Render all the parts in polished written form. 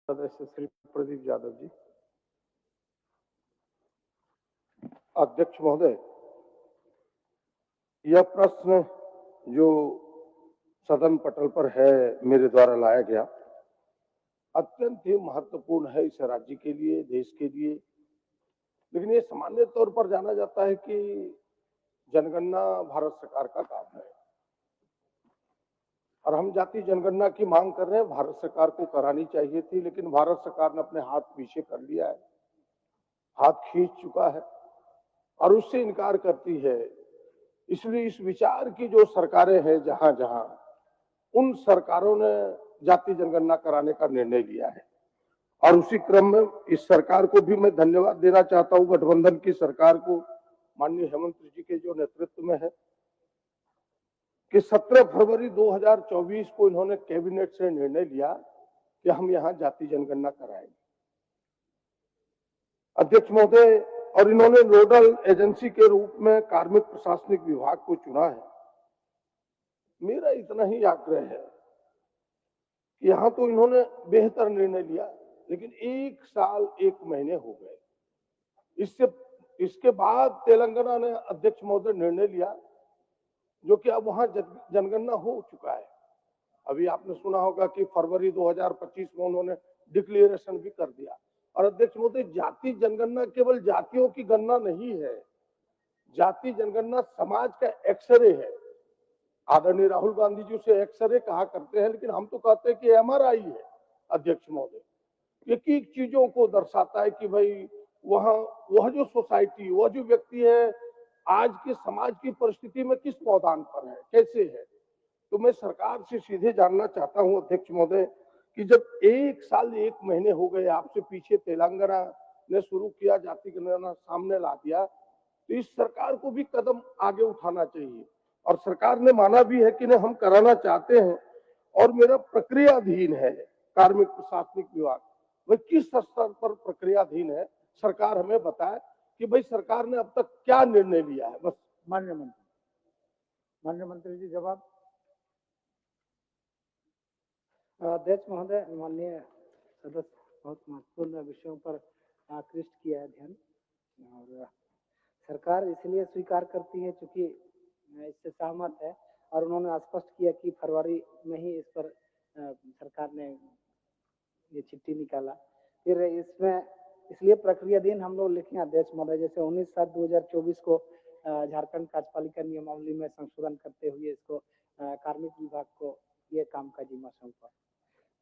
सदस्य श्री प्रदीप यादव जी। अध्यक्ष महोदय, यह प्रश्न जो सदन पटल पर है मेरे द्वारा लाया गया अत्यंत ही महत्वपूर्ण है इस राज्य के लिए, देश के लिए। लेकिन ये सामान्य तौर पर जाना जाता है कि जनगणना भारत सरकार का काम है और हम जाति जनगणना की मांग कर रहे हैं। भारत सरकार को करानी चाहिए थी, लेकिन भारत सरकार ने अपने हाथ पीछे कर लिया है, हाथ खींच चुका है और उससे इनकार करती है। इसलिए इस विचार की जो सरकारें हैं जहां जहां, उन सरकारों ने जाति जनगणना कराने का निर्णय लिया है और उसी क्रम में इस सरकार को भी मैं धन्यवाद देना चाहता हूं, गठबंधन की सरकार को, माननीय हेमंत जी के जो नेतृत्व में है, कि 17 फरवरी 2024 को इन्होंने कैबिनेट से निर्णय लिया कि हम यहां जाति जनगणना कराएंगे। अध्यक्ष महोदय, और इन्होंने नोडल एजेंसी के रूप में कार्मिक प्रशासनिक विभाग को चुना है। मेरा इतना ही आग्रह है कि यहां तो इन्होंने बेहतर निर्णय लिया, लेकिन 1 साल 1 महीने हो गए। इसके बाद तेलंगाना ने अध्यक्ष महोदय निर्णय लिया, जो कि अब वहां जनगणना हो चुका है। अभी आपने सुना होगा कि फरवरी 2025 में उन्होंने डिक्लेरेशन भी कर दिया। और अध्यक्ष महोदय, जाति जनगणना केवल जातियों की गणना नहीं है, जाति जनगणना समाज का एक्सरे है। आदरणीय राहुल गांधी जी उसे एक्सरे कहा करते हैं, लेकिन हम तो कहते हैं कि एमआरआई है। अध्यक्ष महोदय, एक एक चीजों को दर्शाता है कि भाई वहां वह जो सोसाइटी, वह जो व्यक्ति है आज के समाज की परिस्थिति में किस पौधान पर है, कैसे है। तो मैं सरकार से सीधे जानना चाहता हूं अध्यक्ष महोदय कि जब 1 साल 1 महीने हो गए आपसे पीछे तेलंगाना ने शुरू किया, जाति गणना सामने ला दिया, तो इस सरकार को भी कदम आगे उठाना चाहिए। और सरकार ने माना भी है कि नहीं, हम कराना चाहते हैं और मेरा प्रक्रियाधीन है कार्मिक प्रशासनिक विभाग। वह किस स्तर पर प्रक्रियाधीन है, सरकार हमें बताए कि भाई सरकार ने अब तक क्या निर्णय लिया है। बस। माननीय मंत्री जी जवाब। अध्यक्ष महोदय, माननीय सदस्य बहुत महत्वपूर्ण विषयों पर आकृष्ट किया है ध्यान, और सरकार इसलिए स्वीकार करती है क्योंकि इससे सहमत है और उन्होंने स्पष्ट किया कि फरवरी में ही इस पर सरकार ने ये चिट्ठी निकाला। फिर इसमें इसलिए प्रक्रियाधीन हम लोग लिखे अध्यक्ष महोदय, जैसे 19/7/2024 को झारखंड कार्यपालिका नियमावली में संशोधन करते हुए इसको कार्मिक विभाग को ये काम का जिम्मा सौंपा।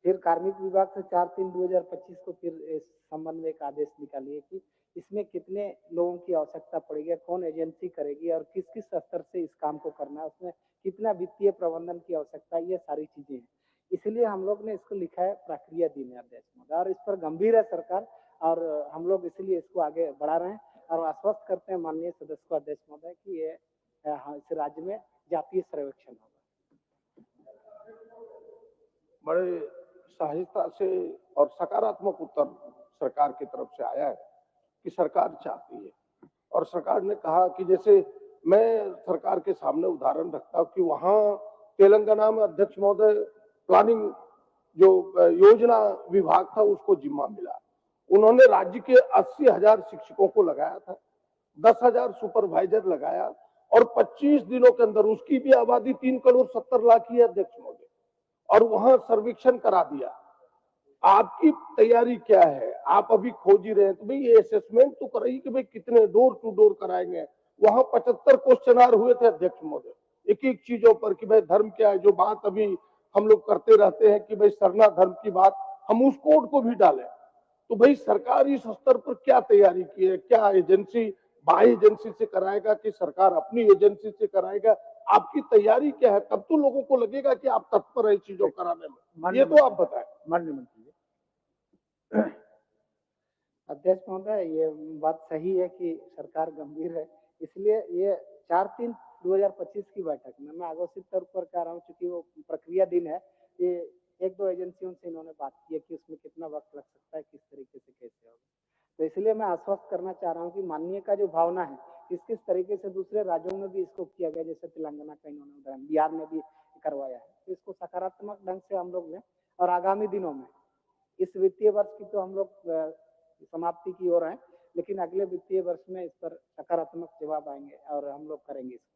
फिर कार्मिक विभाग से 4/3/2025 को फिर इस संबंध में एक आदेश निकालिए कि इसमें कितने लोगों की आवश्यकता पड़ेगी, कौन एजेंसी करेगी और किस किस स्तर से इस काम को करना है, उसमें कितना वित्तीय प्रबंधन की आवश्यकता है, ये सारी चीजें हैं। इसलिए हम लोग ने इसको लिखा है प्रक्रियाधीन है अध्यक्ष महोदय, और इस पर गंभीर है सरकार और हम लोग इसलिए इसको आगे बढ़ा रहे हैं और आश्वस्त करते हैं माननीय सदस्य को अध्यक्ष महोदय कि ये इस राज्य में जातीय सर्वेक्षण होगा। बड़े सहजता से और सकारात्मक उत्तर सरकार की तरफ से आया है कि सरकार चाहती है। और सरकार ने कहा कि जैसे मैं सरकार के सामने उदाहरण रखता हूं कि वहां तेलंगाना में अध्यक्ष महोदय प्लानिंग जो योजना विभाग था उसको जिम्मा मिला। उन्होंने राज्य के 80,000 शिक्षकों को लगाया था, 10,000 सुपरवाइजर लगाया और 25 दिनों के अंदर उसकी भी आबादी 3,70,00,000 की है अध्यक्ष महोदय, और वहां सर्वेक्षण करा दिया। आपकी तैयारी क्या है? आप अभी खोज ही रहे हैं, तो भाई ये असेसमेंट तो कराइए कि भाई कितने डोर टू डोर कराएंगे। वहां 75 क्वेश्चनार हुए थे अध्यक्ष महोदय, एक एक चीजों पर कि भाई धर्म क्या है, जो बात अभी हम लोग करते रहते हैं कि भाई सरना धर्म की बात, हम उस कोड को भी डालें। तो भाई सरकार इस स्तर पर क्या तैयारी की है? क्या एजेंसी बाह्य एजेंसी से कराएगा कि सरकार अपनी एजेंसी से कराएगा? आपकी तैयारी क्या है? तब तो लोगों को लगेगा कि आप तत्पर है चीजों कराने में। ये तो आप बताएं। माननीय मंत्री जी। अध्यक्ष महोदय, ये बात सही है कि सरकार गंभीर है, इसलिए ये 4/3/2025 की बैठक में मैं अघोषित तौर पर कह रहा हूँ, क्योंकि वो प्रक्रिया दिन है। ये 1-2 एजेंसियों से इन्होंने बात की है कि उसमें कितना वक्त लग सकता है, किस तरीके से कैसे होगा। तो इसलिए मैं आश्वस्त करना चाह रहा हूँ कि माननीय का जो भावना है, किस किस तरीके से दूसरे राज्यों में भी इसको किया गया, जैसे तेलंगाना का इन्होंने उदाहरण, बिहार में भी करवाया है, तो इसको सकारात्मक ढंग से हम लोग लें और आगामी दिनों में इस वित्तीय वर्ष की तो हम लोग समाप्ति की ओर हैं, लेकिन अगले वित्तीय वर्ष में इस पर सकारात्मक जवाब आएंगे और हम लोग करेंगे इसको।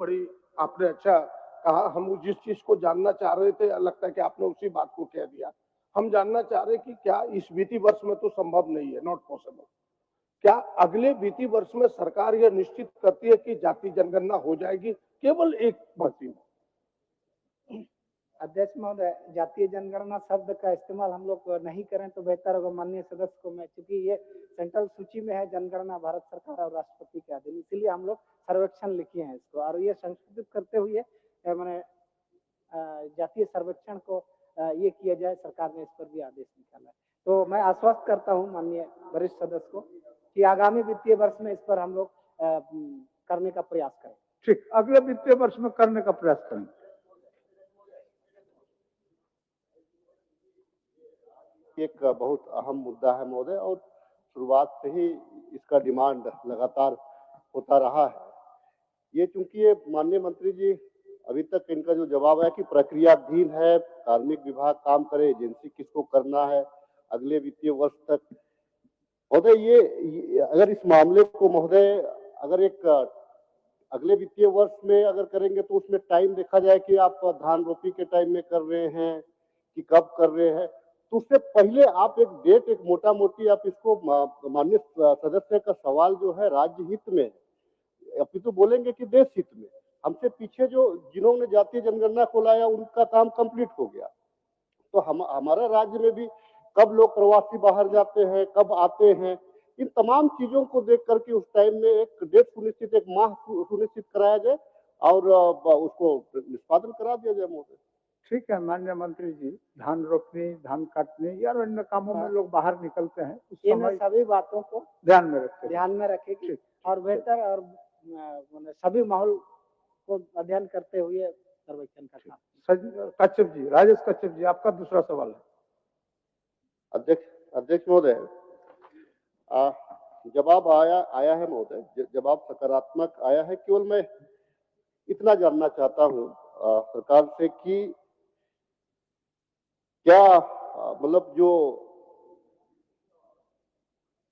बड़ी आपने अच्छा कहा। हम जिस चीज को जानना चाह रहे थे, लगता है कि आपने उसी बात को कह दिया। हम जानना चाह रहे कि क्या इस वित्तीय वर्ष में तो संभव नहीं है, नॉट पॉसिबल, क्या अगले वित्तीय वर्ष में सरकार यह निश्चित करती है कि जाति जनगणना हो जाएगी केवल एक भर्ती में? अध्यक्ष महोदय, जातीय जनगणना शब्द का इस्तेमाल हम लोग नहीं करें तो बेहतर होगा। माननीय सदस्य को मैं, चूंकि ये सेंट्रल सूची में है जनगणना भारत सरकार और राष्ट्रपति के अधीन, इसीलिए हम लोग सर्वेक्षण लिखे हैं इसको, और ये संशोधित करते हुए मैंने जातीय सर्वेक्षण को ये किया जाए। सरकार ने इस पर भी आदेश निकाला है। तो मैं आश्वस्त करता हूँ माननीय वरिष्ठ सदस्य को कि आगामी वित्तीय वर्ष में इस पर हम लोग करने का प्रयास करें। ठीक, अगले वित्तीय वर्ष में करने का प्रयास करें। एक बहुत अहम मुद्दा है महोदय, और शुरुआत से ही इसका डिमांड लगातार होता रहा है। ये चूंकि ये माननीय मंत्री जी अभी तक इनका जो जवाब है कि प्रक्रियाधीन है, कार्मिक विभाग काम करे, एजेंसी किसको करना है, अगले वित्तीय वर्ष तक। महोदय ये अगर इस मामले को महोदय अगर एक अगले वित्तीय वर्ष में अगर करेंगे तो उसमें टाइम देखा जाए कि आप धान रोपी के टाइम में कर रहे हैं कि कब कर रहे हैं, तो उससे पहले आप एक डेट, एक मोटा मोटी आप इसको, माननीय सदस्य का सवाल जो है राज्य हित में, अभी तो बोलेंगे कि देश हित में। हमसे पीछे जो जिन्होंने जातीय जनगणना को लाया उनका काम कंप्लीट हो गया, तो हमारा राज्य में भी कब लोग प्रवासी बाहर जाते हैं, कब आते हैं, इन तमाम चीजों को देख करके उस टाइम में एक डेट सुनिश्चित, एक माह सुनिश्चित कराया जाए और उसको निष्पादन करा दिया जाए महोदय। ठीक है माननीय मंत्री जी, धान रोपने, धान काटने या अन्य कामों में लोग बाहर निकलते हैं, उस समय सभी बातों को ध्यान में रखते हैं। ध्यान में रखेगी और बेहतर और सभी माहौल को अध्ययन करते हुए सर्वेक्षण का काम। कच्छप जी, राजेश कच्छप जी, आपका दूसरा सवाल है। अध्यक्ष महोदय, जवाब आया है महोदय, जवाब सकारात्मक आया है। केवल मैं इतना जानना चाहता हूँ सरकार से कि क्या मतलब जो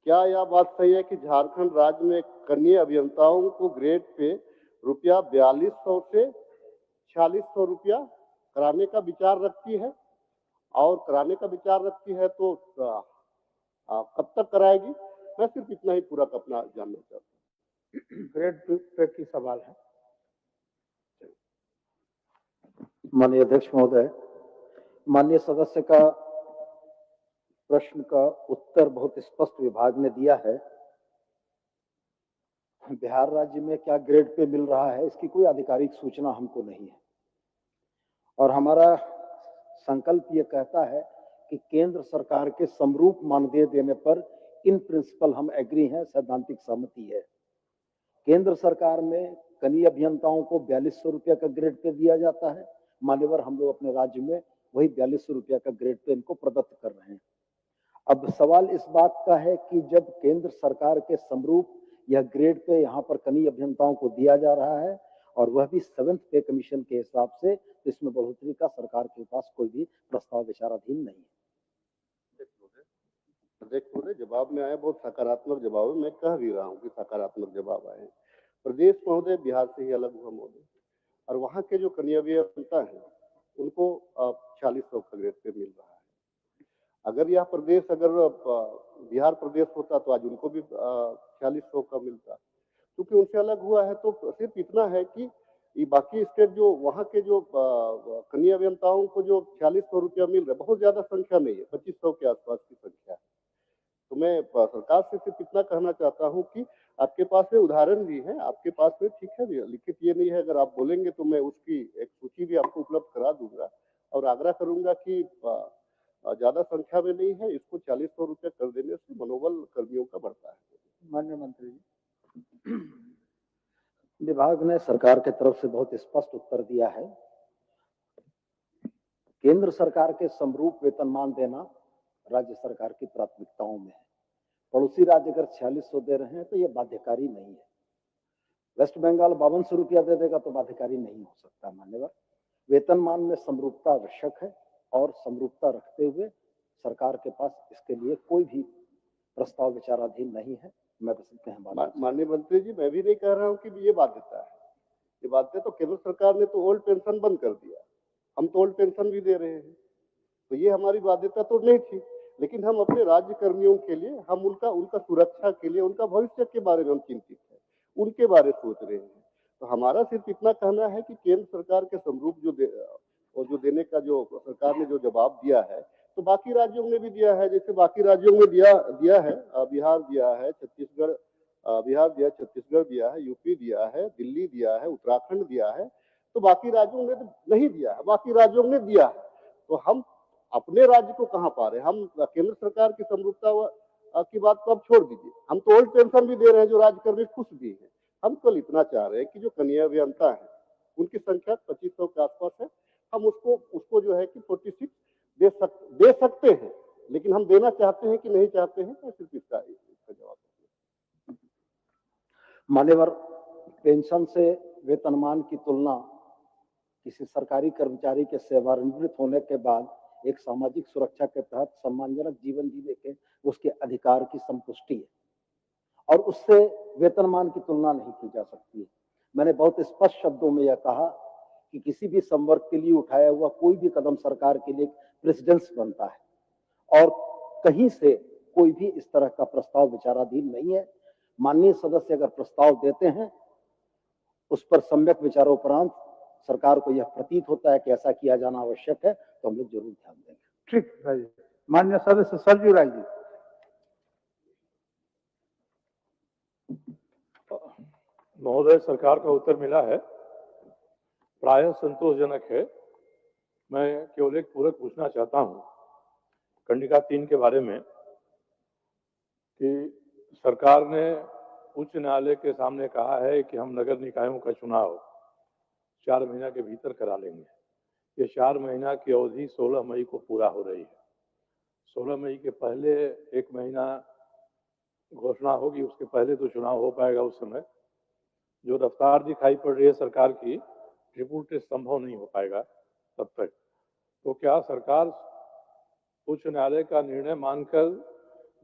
क्या यह बात सही है कि झारखंड राज्य में कनीय अभियंताओं को ग्रेड पे रुपया 4200 से 4600 रुपया कराने का विचार रखती है, और कराने का विचार रखती है तो कब तक कराएगी? मैं सिर्फ इतना ही पूरा अपना जानना चाहता हूँ। ग्रेड पे की सवाल है। माननीय अध्यक्ष महोदय, माननीय सदस्य का प्रश्न का उत्तर बहुत स्पष्ट विभाग ने दिया है। बिहार राज्य में क्या ग्रेड पे मिल रहा है इसकी कोई आधिकारिक सूचना हमको नहीं है, और हमारा संकल्प ये कहता है कि केंद्र सरकार के समरूप मानदेय देने पर इन प्रिंसिपल हम एग्री हैं, सैद्धांतिक सहमति है। केंद्र सरकार में कनीय अभियंताओं को 4200 रुपया का ग्रेड पे दिया जाता है, मान्यवर हम लोग अपने राज्य में वही 4200 रुपया का ग्रेड पे इनको प्रदत्त कर रहे हैं। अब सवाल इस बात का है कि जब केंद्र सरकार के समरूप यह ग्रेड पे यहाँ पर कनीय अभियंताओं को दिया जा रहा है और वह भी 7th पे कमीशन के हिसाब से, तो इसमें बढ़ोतरी का सरकार के पास कोई भी प्रस्ताव विचाराधीन नहीं है। अध्यक्ष महोदय, जवाब में आया बहुत सकारात्मक जवाब है, मैं कह भी रहा हूँ कि सकारात्मक जवाब आए। प्रदेश महोदय बिहार से ही अलग हुआ महोदय, और वहाँ के जो कनीय अभियंता हैं उनको 4600 का ग्रेड पे मिल रहा है। अगर यह प्रदेश, अगर बिहार प्रदेश होता तो आज उनको भी 4600 का मिलता, क्योंकि उनसे अलग हुआ है। तो सिर्फ इतना है कि ये बाकी स्टेट जो वहाँ के जो कनीय अभियंताओं को जो 4600 रुपया मिल रहा है, बहुत ज्यादा संख्या नहीं है, 2500 के आसपास की संख्या है। तो मैं सरकार से सिर्फ इतना कहना चाहता हूँ कि आपके पास में उदाहरण भी है, आपके पास में ठीक है, लिखित ये नहीं है, अगर आप बोलेंगे तो मैं उसकी एक सूची भी आपको उपलब्ध करा दूंगा और आग्रह करूंगा कि ज्यादा संख्या में नहीं है, इसको 4600 रुपया कर देने से मनोबल कर्मियों का बढ़ता है। माननीय मंत्री जी, विभाग ने सरकार के तरफ से बहुत स्पष्ट उत्तर दिया है। केंद्र सरकार के समरूप वेतनमान देना राज्य सरकार की प्राथमिकताओं में है। पड़ोसी राज्य अगर 4600 दे रहे हैं तो ये बाध्यकारी नहीं है। वेस्ट बंगाल 5200 रुपया दे देगा तो बाध्यकारी नहीं हो सकता। मान्यवर, वेतनमान में समरूपता आवश्यक है और समरूपता रखते हुए सरकार के पास इसके लिए कोई भी प्रस्ताव विचाराधीन नहीं है। मैं बस इतने हैं। माननीय मंत्री जी, मैं भी नहीं कह रहा हूँ कि ये बाध्यता है। ये बाध्यता तो केंद्र सरकार ने तो ओल्ड पेंशन बंद कर दिया, हम तो ओल्ड पेंशन भी दे रहे हैं, तो ये हमारी बाध्यता तो नहीं थी। लेकिन हम अपने राज्य कर्मियों के लिए, हम उनका सुरक्षा के लिए, उनका भविष्य के बारे में हम चिंतित हैं, उनके बारे में सोच रहे हैं। तो हमारा सिर्फ इतना कहना है कि केंद्र सरकार के समरूप जो देने का जो सरकार ने जो जवाब दिया है, तो बाकी राज्यों ने भी दिया है। जैसे बाकी राज्यों में दिया है, बिहार दिया है, बिहार दिया, छत्तीसगढ़ दिया है, यूपी दिया है, दिल्ली दिया है, उत्तराखंड दिया है। तो बाकी राज्यों ने तो नहीं दिया है, बाकी राज्यों ने दिया है। तो हम अपने राज्य को कहाँ पा रहे हैं? हम केंद्र सरकार की समरूपता की बात को अब छोड़ दीजिए, हम तो ओल्ड पेंशन भी दे रहे हैं, जो राज्यकर्मी खुश भी है। हम केवल इतना चाह रहे हैं कि जो कन्या अभियंता है उनकी संख्या 2500 के आसपास है, हम उसको जो है कि 46 दे सकते हैं, लेकिन हम देना चाहते हैं कि नहीं चाहते हैं, तो सिर्फ इसका जवाब। मान्यवर, पेंशन से वेतनमान की तुलना किसी सरकारी कर्मचारी के सेवानिवृत्त होने के बाद एक सामाजिक सुरक्षा के तहत सम्मानजनक जीवन जीने के उसके अधिकार की संतुष्टि है, और उससे वेतनमान की तुलना नहीं की जा सकती है। मैंने बहुत स्पष्ट शब्दों में यह कहा कि किसी भी संवर्ग के लिए उठाया हुआ कोई भी कदम सरकार के लिए प्रेसिडेंस बनता है, और कहीं से कोई भी इस तरह का प्रस्ताव विचाराधीन नहीं है। माननीय सदस्य अगर प्रस्ताव देते हैं, उस पर सम्यक विचारोपरांत सरकार को यह प्रतीत होता है कि ऐसा किया जाना आवश्यक है, तो हम लोग जरूर ध्यान देंगे। ठीक है। माननीय सदस्य सरजू राय जी। महोदय, सरकार का उत्तर मिला है, प्रायः संतोषजनक है। मैं केवल एक पूरक पूछना चाहता हूं कंडिका 3 के बारे में कि सरकार ने उच्च न्यायालय के सामने कहा है कि हम नगर निकायों का चुनाव 4 महीना के भीतर करा लेंगे। ये 4 महीना की अवधि 16 मई को पूरा हो रही है। 16 मई के पहले 1 महीना घोषणा होगी, उसके पहले तो चुनाव हो पाएगा। उस समय जो रफ्तार दिखाई पड़ रही है सरकार की, ट्रिपल टेस्ट संभव नहीं हो पाएगा तब तक। तो क्या सरकार उच्च न्यायालय का निर्णय मानकर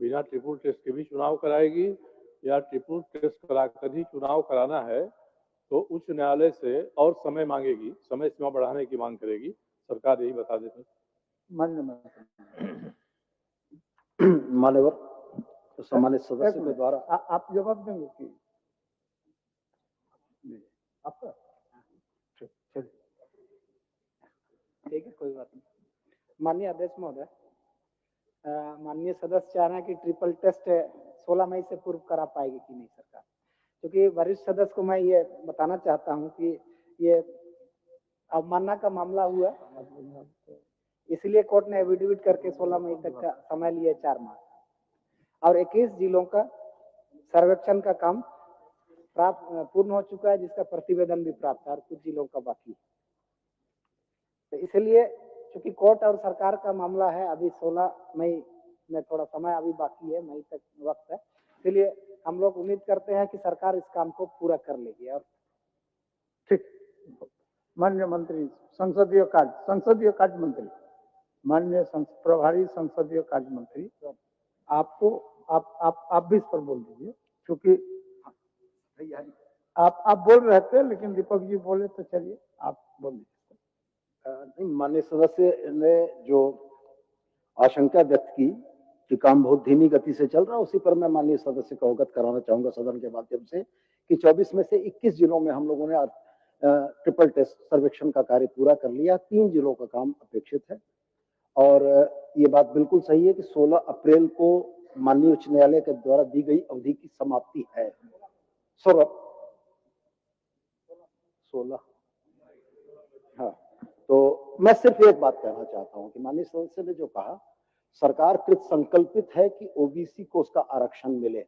बिना ट्रिपल टेस्ट के भी चुनाव कराएगी, या ट्रिपल टेस्ट कराकर ही चुनाव कराना है तो उच्च न्यायालय से और समय मांगेगी, समय सीमा बढ़ाने की मांग करेगी? सरकार यही बता देती। मान्यवर, तो सम्मानित सदस्य के द्वारा आप जवाब देंगे कि आपका? ठीक है, कोई बात नहीं। माननीय अध्यक्ष महोदय, माननीय सदस्य चाह रहे हैं कि ट्रिपल टेस्ट 16 मई से पूर्व करा पाएगी कि नहीं सरकार, क्योंकि वरिष्ठ सदस्य को मैं ये बताना चाहता हूं कि ये अवमानना का मामला हुआ, इसलिए कोर्ट ने एफिडेविट करके 16 मई तक का समय लिया, 4 माह, और 21 जिलों का सर्वेक्षण का काम पूर्ण हो चुका है, जिसका प्रतिवेदन भी प्राप्त है और कुछ जिलों का बाकी है। तो इसलिए चूंकि कोर्ट और सरकार का मामला है, अभी 16 मई में थोड़ा समय अभी बाकी है, मई तक वक्त है, इसलिए हम लोग उम्मीद करते हैं कि सरकार इस काम को पूरा कर लेगी। और ठीक। माननीय मंत्री संसदीय कार्य मंत्री, माननीय प्रभारी संसदीय कार्य मंत्री, आपको आप भी इस पर बोल दीजिए, क्योंकि आप बोल रहे थे लेकिन दीपक जी बोले, तो चलिए आप बोल दीजिए। नहीं, माननीय सदस्य ने जो आशंका व्यक्त की कि काम बहुत धीमी गति से चल रहा है, उसी पर मैं माननीय सदस्य को अवगत कराना चाहूंगा सदन के माध्यम से कि 24 में से 21 जिलों में हम लोगों ने ट्रिपल टेस्ट सर्वेक्षण का कार्य पूरा कर लिया। 3 जिलों का काम अपेक्षित है, और ये बात बिल्कुल सही है कि 16 अप्रैल को माननीय उच्च न्यायालय के द्वारा दी गई अवधि की समाप्ति है। 16 हाँ, तो मैं सिर्फ एक बात कहना चाहता हूं कि माननीय सदस्य ने जो कहा, सरकार कृत संकल्पित है कि ओबीसी को उसका आरक्षण मिले,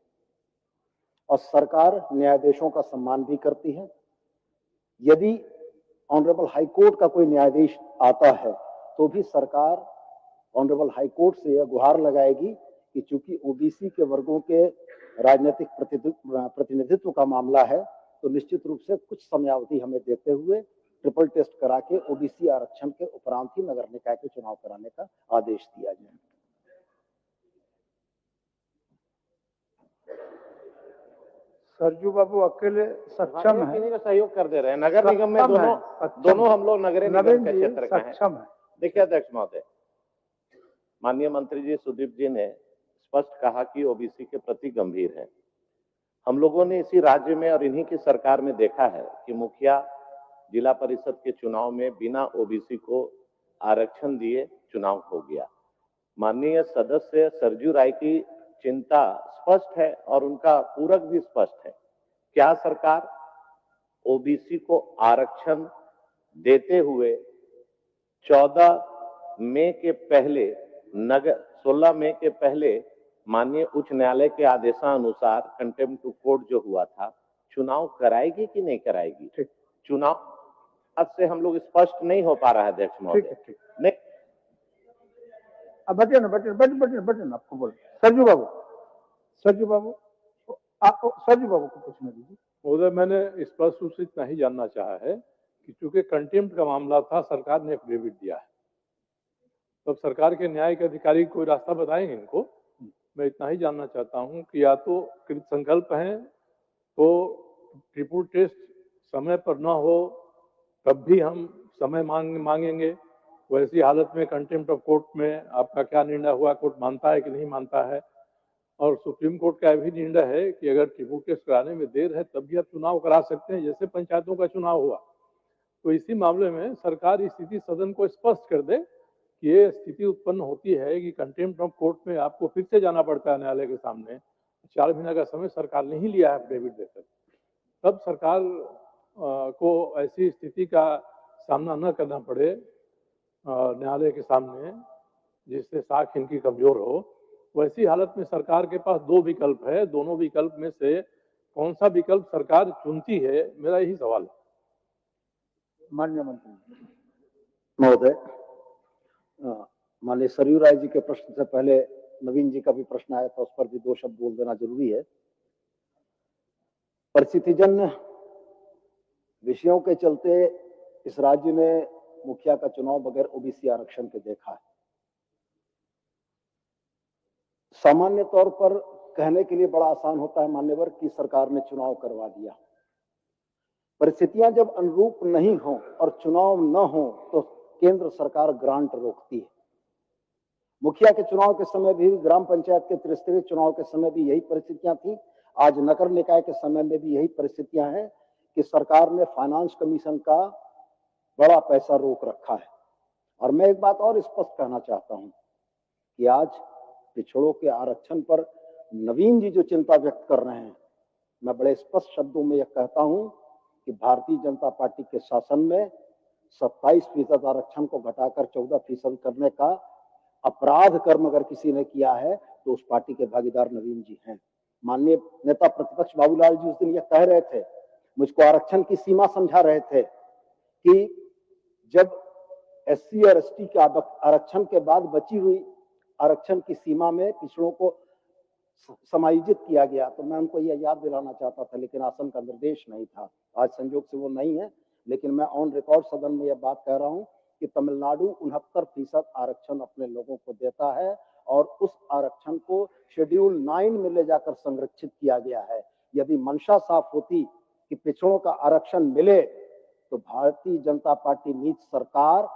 और सरकार न्यायाधीशों का सम्मान भी करती है। यदि ऑनरेबल हाई कोर्ट का कोई न्यायाधीश आता है तो भी सरकार ऑनरेबल हाई कोर्ट से यह गुहार लगाएगी कि चूंकि ओबीसी के वर्गों के राजनीतिक प्रतिनिधित्व का मामला है, तो निश्चित रूप से कुछ समयावधि हमें देते हुए ट्रिपल टेस्ट करा के ओबीसी आरक्षण के उपरांत ही नगर निकाय के चुनाव कराने का आदेश दिया जाए। सरजू बाबू अकेले सक्षम है, किन्हीं का सहयोग कर दे रहे हैं। नगर निगम में सक्षम है, दोनों सक्षम दोनों है। हम लोग नगर निगम नवीन के जी क्षेत्र का है। सक्षम है। देखिए अध्यक्ष महोदय, माननीय मंत्री जी सुदीप जी ने स्पष्ट कहा कि ओबीसी के प्रति गंभीर है। हम लोगों ने इसी राज्य में और इन्हीं की सरकार में देखा है कि मुखिया जिला परिषद के चुनाव में बिना ओबीसी को आरक्षण दिए चुनाव हो गया। माननीय सदस्य सरजू राय की चिंता स्पष्ट है और उनका पूरक भी स्पष्ट है। क्या सरकार ओबीसी को आरक्षण देते हुए 16 मई के पहले माननीय उच्च न्यायालय के आदेशानुसार कंटेम्प्ट ऑफ कोर्ट जो हुआ था, चुनाव कराएगी कि नहीं कराएगी? चुनाव आज से हम लोग स्पष्ट नहीं हो पा रहा है अध्यक्ष महोदय। नहीं, अब बटे ना आपको बोल। सरजू बाबू को पूछने दीजिए। महोदय, मैंने स्पष्ट रूप से इतना ही जानना चाहा है कि चूंकि कंटेम्प्ट का मामला था, सरकार ने एफिडेविट दिया है, तब सरकार के न्यायिक अधिकारी कोई रास्ता बताएंगे इनको? मैं इतना ही जानना चाहता हूं कि या तो कृत संकल्प हैं तो ट्रिपल टेस्ट समय पर न हो तब भी हम समय मांगेंगे। वैसी हालत में कंटेम्प्ट ऑफ कोर्ट में आपका क्या निर्णय हुआ, कोर्ट मानता है कि नहीं मानता है? और सुप्रीम कोर्ट का भी निर्णय है कि अगर ट्रिपल टेस्ट कराने में देर है तब भी आप चुनाव करा सकते हैं, जैसे पंचायतों का चुनाव हुआ। तो इसी मामले में सरकार स्थिति सदन को स्पष्ट कर दे कि ये स्थिति उत्पन्न होती है कि कंटेम्प्ट ऑफ कोर्ट में आपको फिर से जाना पड़ता है न्यायालय के सामने। 4 महीने का समय सरकार ने ही लिया है एफिडेविट देकर, तब सरकार को ऐसी स्थिति का सामना न करना पड़े न्यायालय के सामने जिससे साख इनकी कमजोर हो। वैसी हालत में सरकार के पास 2 विकल्प है, दोनों विकल्प में से कौन सा विकल्प सरकार चुनती है, मेरा यही सवाल है। माननीय मंत्री महोदय, माननीय सरयू राय जी के प्रश्न से पहले नवीन जी का भी प्रश्न आया था, उस पर भी 2 शब्द बोल देना जरूरी है। परिस्थितिजन्य विषयों के चलते इस राज्य में मुखिया का चुनाव बगैर ओबीसी आरक्षण के देखा है। सामान्य तौर पर कहने के लिए बड़ा आसान होता है मान्यवर कि सरकार ने चुनाव करवा दिया। परिस्थितियां जब अनुरूप नहीं हो और चुनाव न हो तो केंद्र सरकार ग्रांट रोकती है। मुखिया के चुनाव के समय भी, ग्राम पंचायत के त्रिस्तरीय चुनाव के समय भी यही परिस्थितियां थी। आज नगर निकाय के समय में भी यही परिस्थितियां हैं कि सरकार ने फाइनेंस कमीशन का बड़ा पैसा रोक रखा है। और मैं एक बात और स्पष्ट कहना चाहता हूं कि आज पिछड़ों के आरक्षण पर नवीन जी जो चिंता व्यक्त कर रहे हैं, मैं बड़े स्पष्ट शब्दों में यह कहता हूं कि भारतीय जनता पार्टी के शासन में 27% आरक्षण को घटाकर 14% करने का अपराध कर्म अगर किसी ने किया है तो उस पार्टी के भागीदार नवीन जी हैं। माननीय नेता प्रतिपक्ष बाबूलाल जी उस दिन यह कह रहे थे, मुझको आरक्षण की सीमा समझा रहे थे कि जब एससी और एसटी के आरक्षण के बाद बची हुई आरक्षण की सीमा में पिछड़ों को समायोजित किया गया, तो मैं उनको यह याद दिलाना चाहता था, लेकिन आसन का निर्देश नहीं था। आज संयोग से वो नहीं है, लेकिन मैं ऑन रिकॉर्ड सदन में यह बात कह रहा हूं कि तमिलनाडु 69% आरक्षण अपने लोगों को देता है और उस आरक्षण को शेड्यूल 9 में ले जाकर संरक्षित किया गया है। यदि मंशा साफ होती कि पिछड़ों का आरक्षण मिले तो भारतीय जनता पार्टी नीच सरकार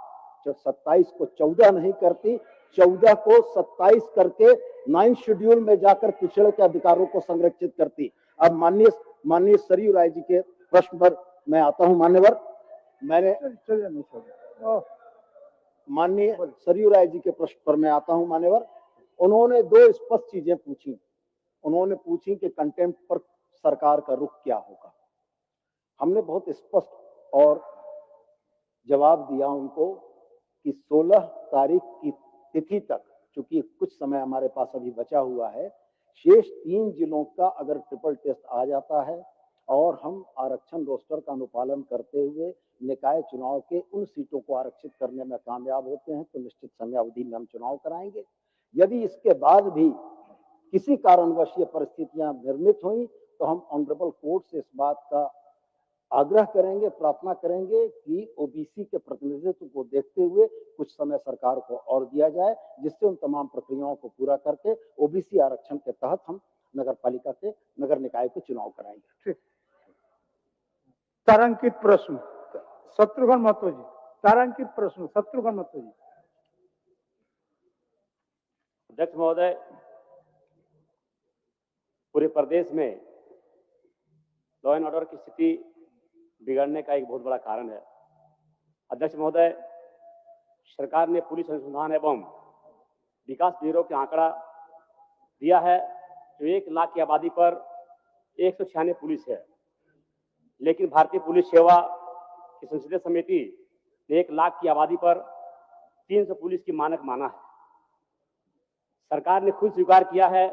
जो 27 को 14 नहीं करती, 14 को 27 करके 9 शेड्यूल में जाकर पिछड़े के अधिकारों को संरक्षित करती। अब माननीय सरयू राय जी के प्रश्न पर मैं आता हूं। मान्यवर, मैंने माननीय सरयू राय जी के प्रश्न पर मैं आता हूं। मान्यवर, उन्होंने 2 स्पष्ट चीजें पूछी। उन्होंने पूछी कि कंटेम्प्ट पर सरकार का रुख क्या होगा। हमने बहुत स्पष्ट और जवाब दिया उनको कि 16 तारीख की तिथि तक, चूंकि कुछ समय हमारे पास अभी बचा हुआ है, शेष 3 जिलों का अगर ट्रिपल टेस्ट आ जाता है और हम आरक्षण रोस्टर का अनुपालन करते हुए निकाय चुनाव के उन सीटों को आरक्षित करने में कामयाब होते हैं तो निश्चित समय अवधि में हम चुनाव कराएंगे। यदि इसके बाद भी किसी कारणवश ये परिस्थितियां निर्मित हुई तो हम ऑनरेबल कोर्ट से इस बात का आग्रह करेंगे, प्रार्थना करेंगे कि ओबीसी के प्रतिनिधित्व को देखते हुए कुछ समय सरकार को और दिया जाए, जिससे उन तमाम प्रक्रियाओं को पूरा करके ओबीसी आरक्षण के तहत हम नगर पालिका के नगर निकाय के चुनाव कराएंगे। तारांकित प्रश्न शत्रुघ्न महतो जी। तारांकित प्रश्न शत्रुघ्न महतो जी। अध्यक्ष महोदय, पूरे प्रदेश में लॉ एंड ऑर्डर की स्थिति बिगड़ने का एक बहुत बड़ा कारण है। अध्यक्ष महोदय, सरकार ने पुलिस अनुसंधान एवं विकास ब्यूरो के आंकड़ा दिया है जो 1 लाख की आबादी पर 196 पुलिस है, लेकिन भारतीय पुलिस सेवा की संसदीय समिति ने 1 लाख की आबादी पर 300 पुलिस की मानक माना है। सरकार ने खुद स्वीकार किया है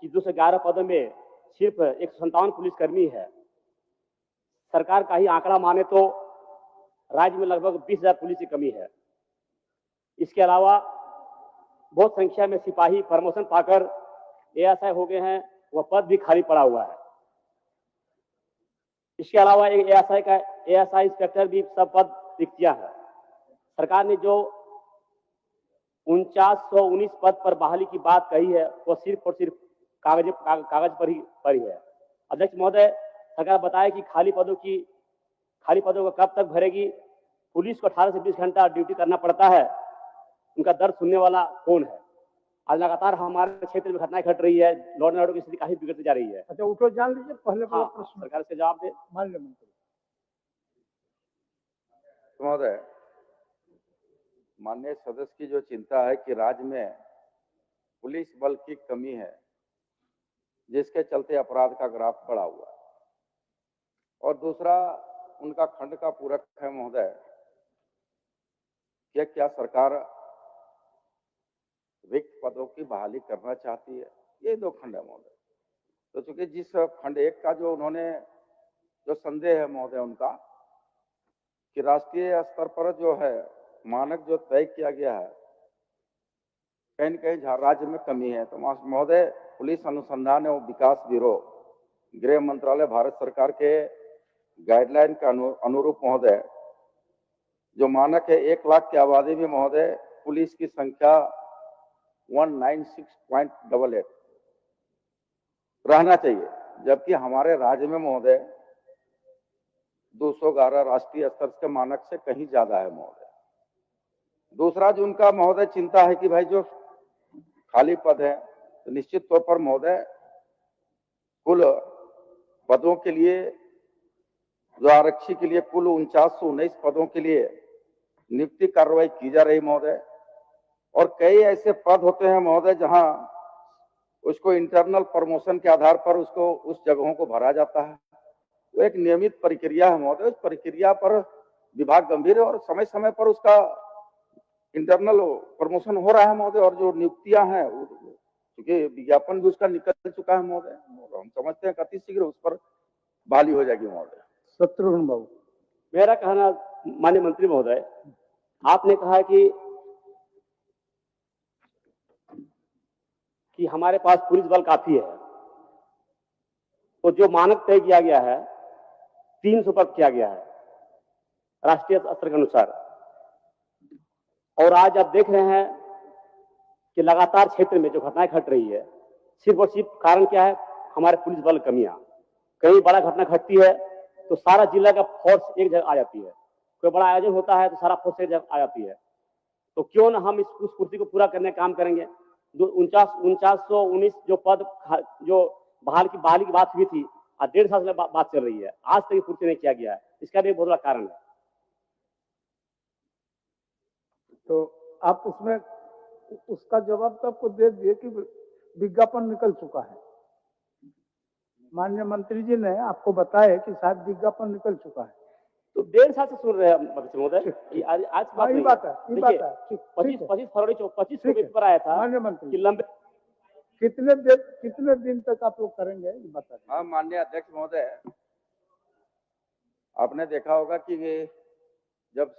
कि 211 पदों में सिर्फ 157 पुलिसकर्मी है। सरकार का ही आंकड़ा माने तो राज्य में लगभग 20,000 पुलिस की कमी है। इसके अलावा बहुत संख्या में सिपाही प्रमोशन पाकर एएसआई हो गए हैं, वह पद भी खाली पड़ा हुआ है। इसके अलावा एक एएसआई इंस्पेक्टर भी सब पद रिक्तियां है। सरकार ने जो 4919 पद पर बहाली की बात कही है वह सिर्फ और सिर्फ कागज पर ही है। अध्यक्ष महोदय, सरकार बताए कि खाली पदों को कब तक भरेगी। पुलिस को 18 से 20 घंटा ड्यूटी करना पड़ता है, उनका दर्द सुनने वाला कौन है। आज लगातार हमारे क्षेत्र में घटनाएं घट रही है, लॉ एंड ऑर्डर की स्थिति काफी बिगड़ती जा रही है। अच्छा, उठो जान लीजिए पहले प्रश्न सरकार से जवाब दे। माननीय मंत्री महोदय, माननीय सदस्य की जो चिंता है कि राज्य में पुलिस बल की कमी है, जिसके चलते अपराध का ग्राफ बढ़ा हुआ है, और दूसरा उनका खंड का पूरक है महोदय कि क्या सरकार रिक्त पदों की बहाली करना चाहती है। ये 2 खंड है महोदय। तो चूंकि जिस खंड 1 का जो उन्होंने जो संदेह है महोदय उनका कि राष्ट्रीय स्तर पर जो है मानक जो तय किया गया है, कहीं न कहीं राज्य में कमी है। तो महोदय, पुलिस अनुसंधान एवं विकास ब्यूरो, गृह मंत्रालय, भारत सरकार के गाइडलाइन के अनुरूप महोदय जो मानक है 1 लाख की आबादी में महोदय पुलिस की संख्या 196.88 रहना चाहिए, जबकि हमारे राज्य में महोदय 211 राष्ट्रीय स्तर के मानक से कहीं ज्यादा है महोदय। दूसरा जो उनका महोदय चिंता है कि भाई जो खाली पद है, तो निश्चित तौर पर महोदय कुल पदों के लिए जो आरक्षी के लिए कुल 4919 पदों के लिए नियुक्ति कार्रवाई की जा रही महोदय, और कई ऐसे पद होते हैं महोदय जहां उसको इंटरनल प्रमोशन के आधार पर उसको उस जगहों को भरा जाता है। वो एक नियमित प्रक्रिया है महोदय। उस प्रक्रिया पर विभाग गंभीर है और समय समय पर उसका इंटरनल प्रमोशन हो रहा है महोदय, और जो नियुक्तियां हैं क्योंकि विज्ञापन भी उसका निकल चुका है महोदय, हम समझते हैं अति शीघ्र उस पर बहाली हो जाएगी महोदय। शत्रुघ्न बाबू। मेरा कहना माननीय मंत्री महोदय, आपने कहा कि हमारे पास पुलिस बल काफी है, तो जो मानक तय किया गया है 300 पर किया गया है राष्ट्रीय स्तर के अनुसार, और आज आप देख रहे हैं कि लगातार क्षेत्र में जो घटनाएं घट रही है, सिर्फ और सिर्फ कारण क्या है, हमारे पुलिस बल कमियां। कहीं बड़ा घटना घटती है तो सारा जिला का फोर्स एक जगह आ जाती है, कोई बड़ा आयोजन होता है तो सारा फोर्स एक जगह आ जाती है। तो क्यों ना हम उस कुर्सी को पूरा करने का काम करेंगे। 4919 जो पद जो बहाली की बात हुई थी, आज 1.5 साल से बात चल रही है, आज तक पूर्ति नहीं किया गया है। इसका भी बहुत बड़ा कारण है। तो आप उसमें उसका जवाब तो आपको दे दिए कि विज्ञापन निकल चुका है। माननीय मंत्री जी ने आपको बताया कि शायद विज्ञापन निकल चुका है। तो 1.5 साल से सुन रहे हैं महोदय कि आज बात नहीं बात है। 25 फरवरी 25 को पेपर आया था माननीय मंत्री कि लंबे कितने दिन तक आप लोग करेंगे ये बता दीजिए। हाँ माननीय अध्यक्ष महोदय, आपने देखा होगा कि जब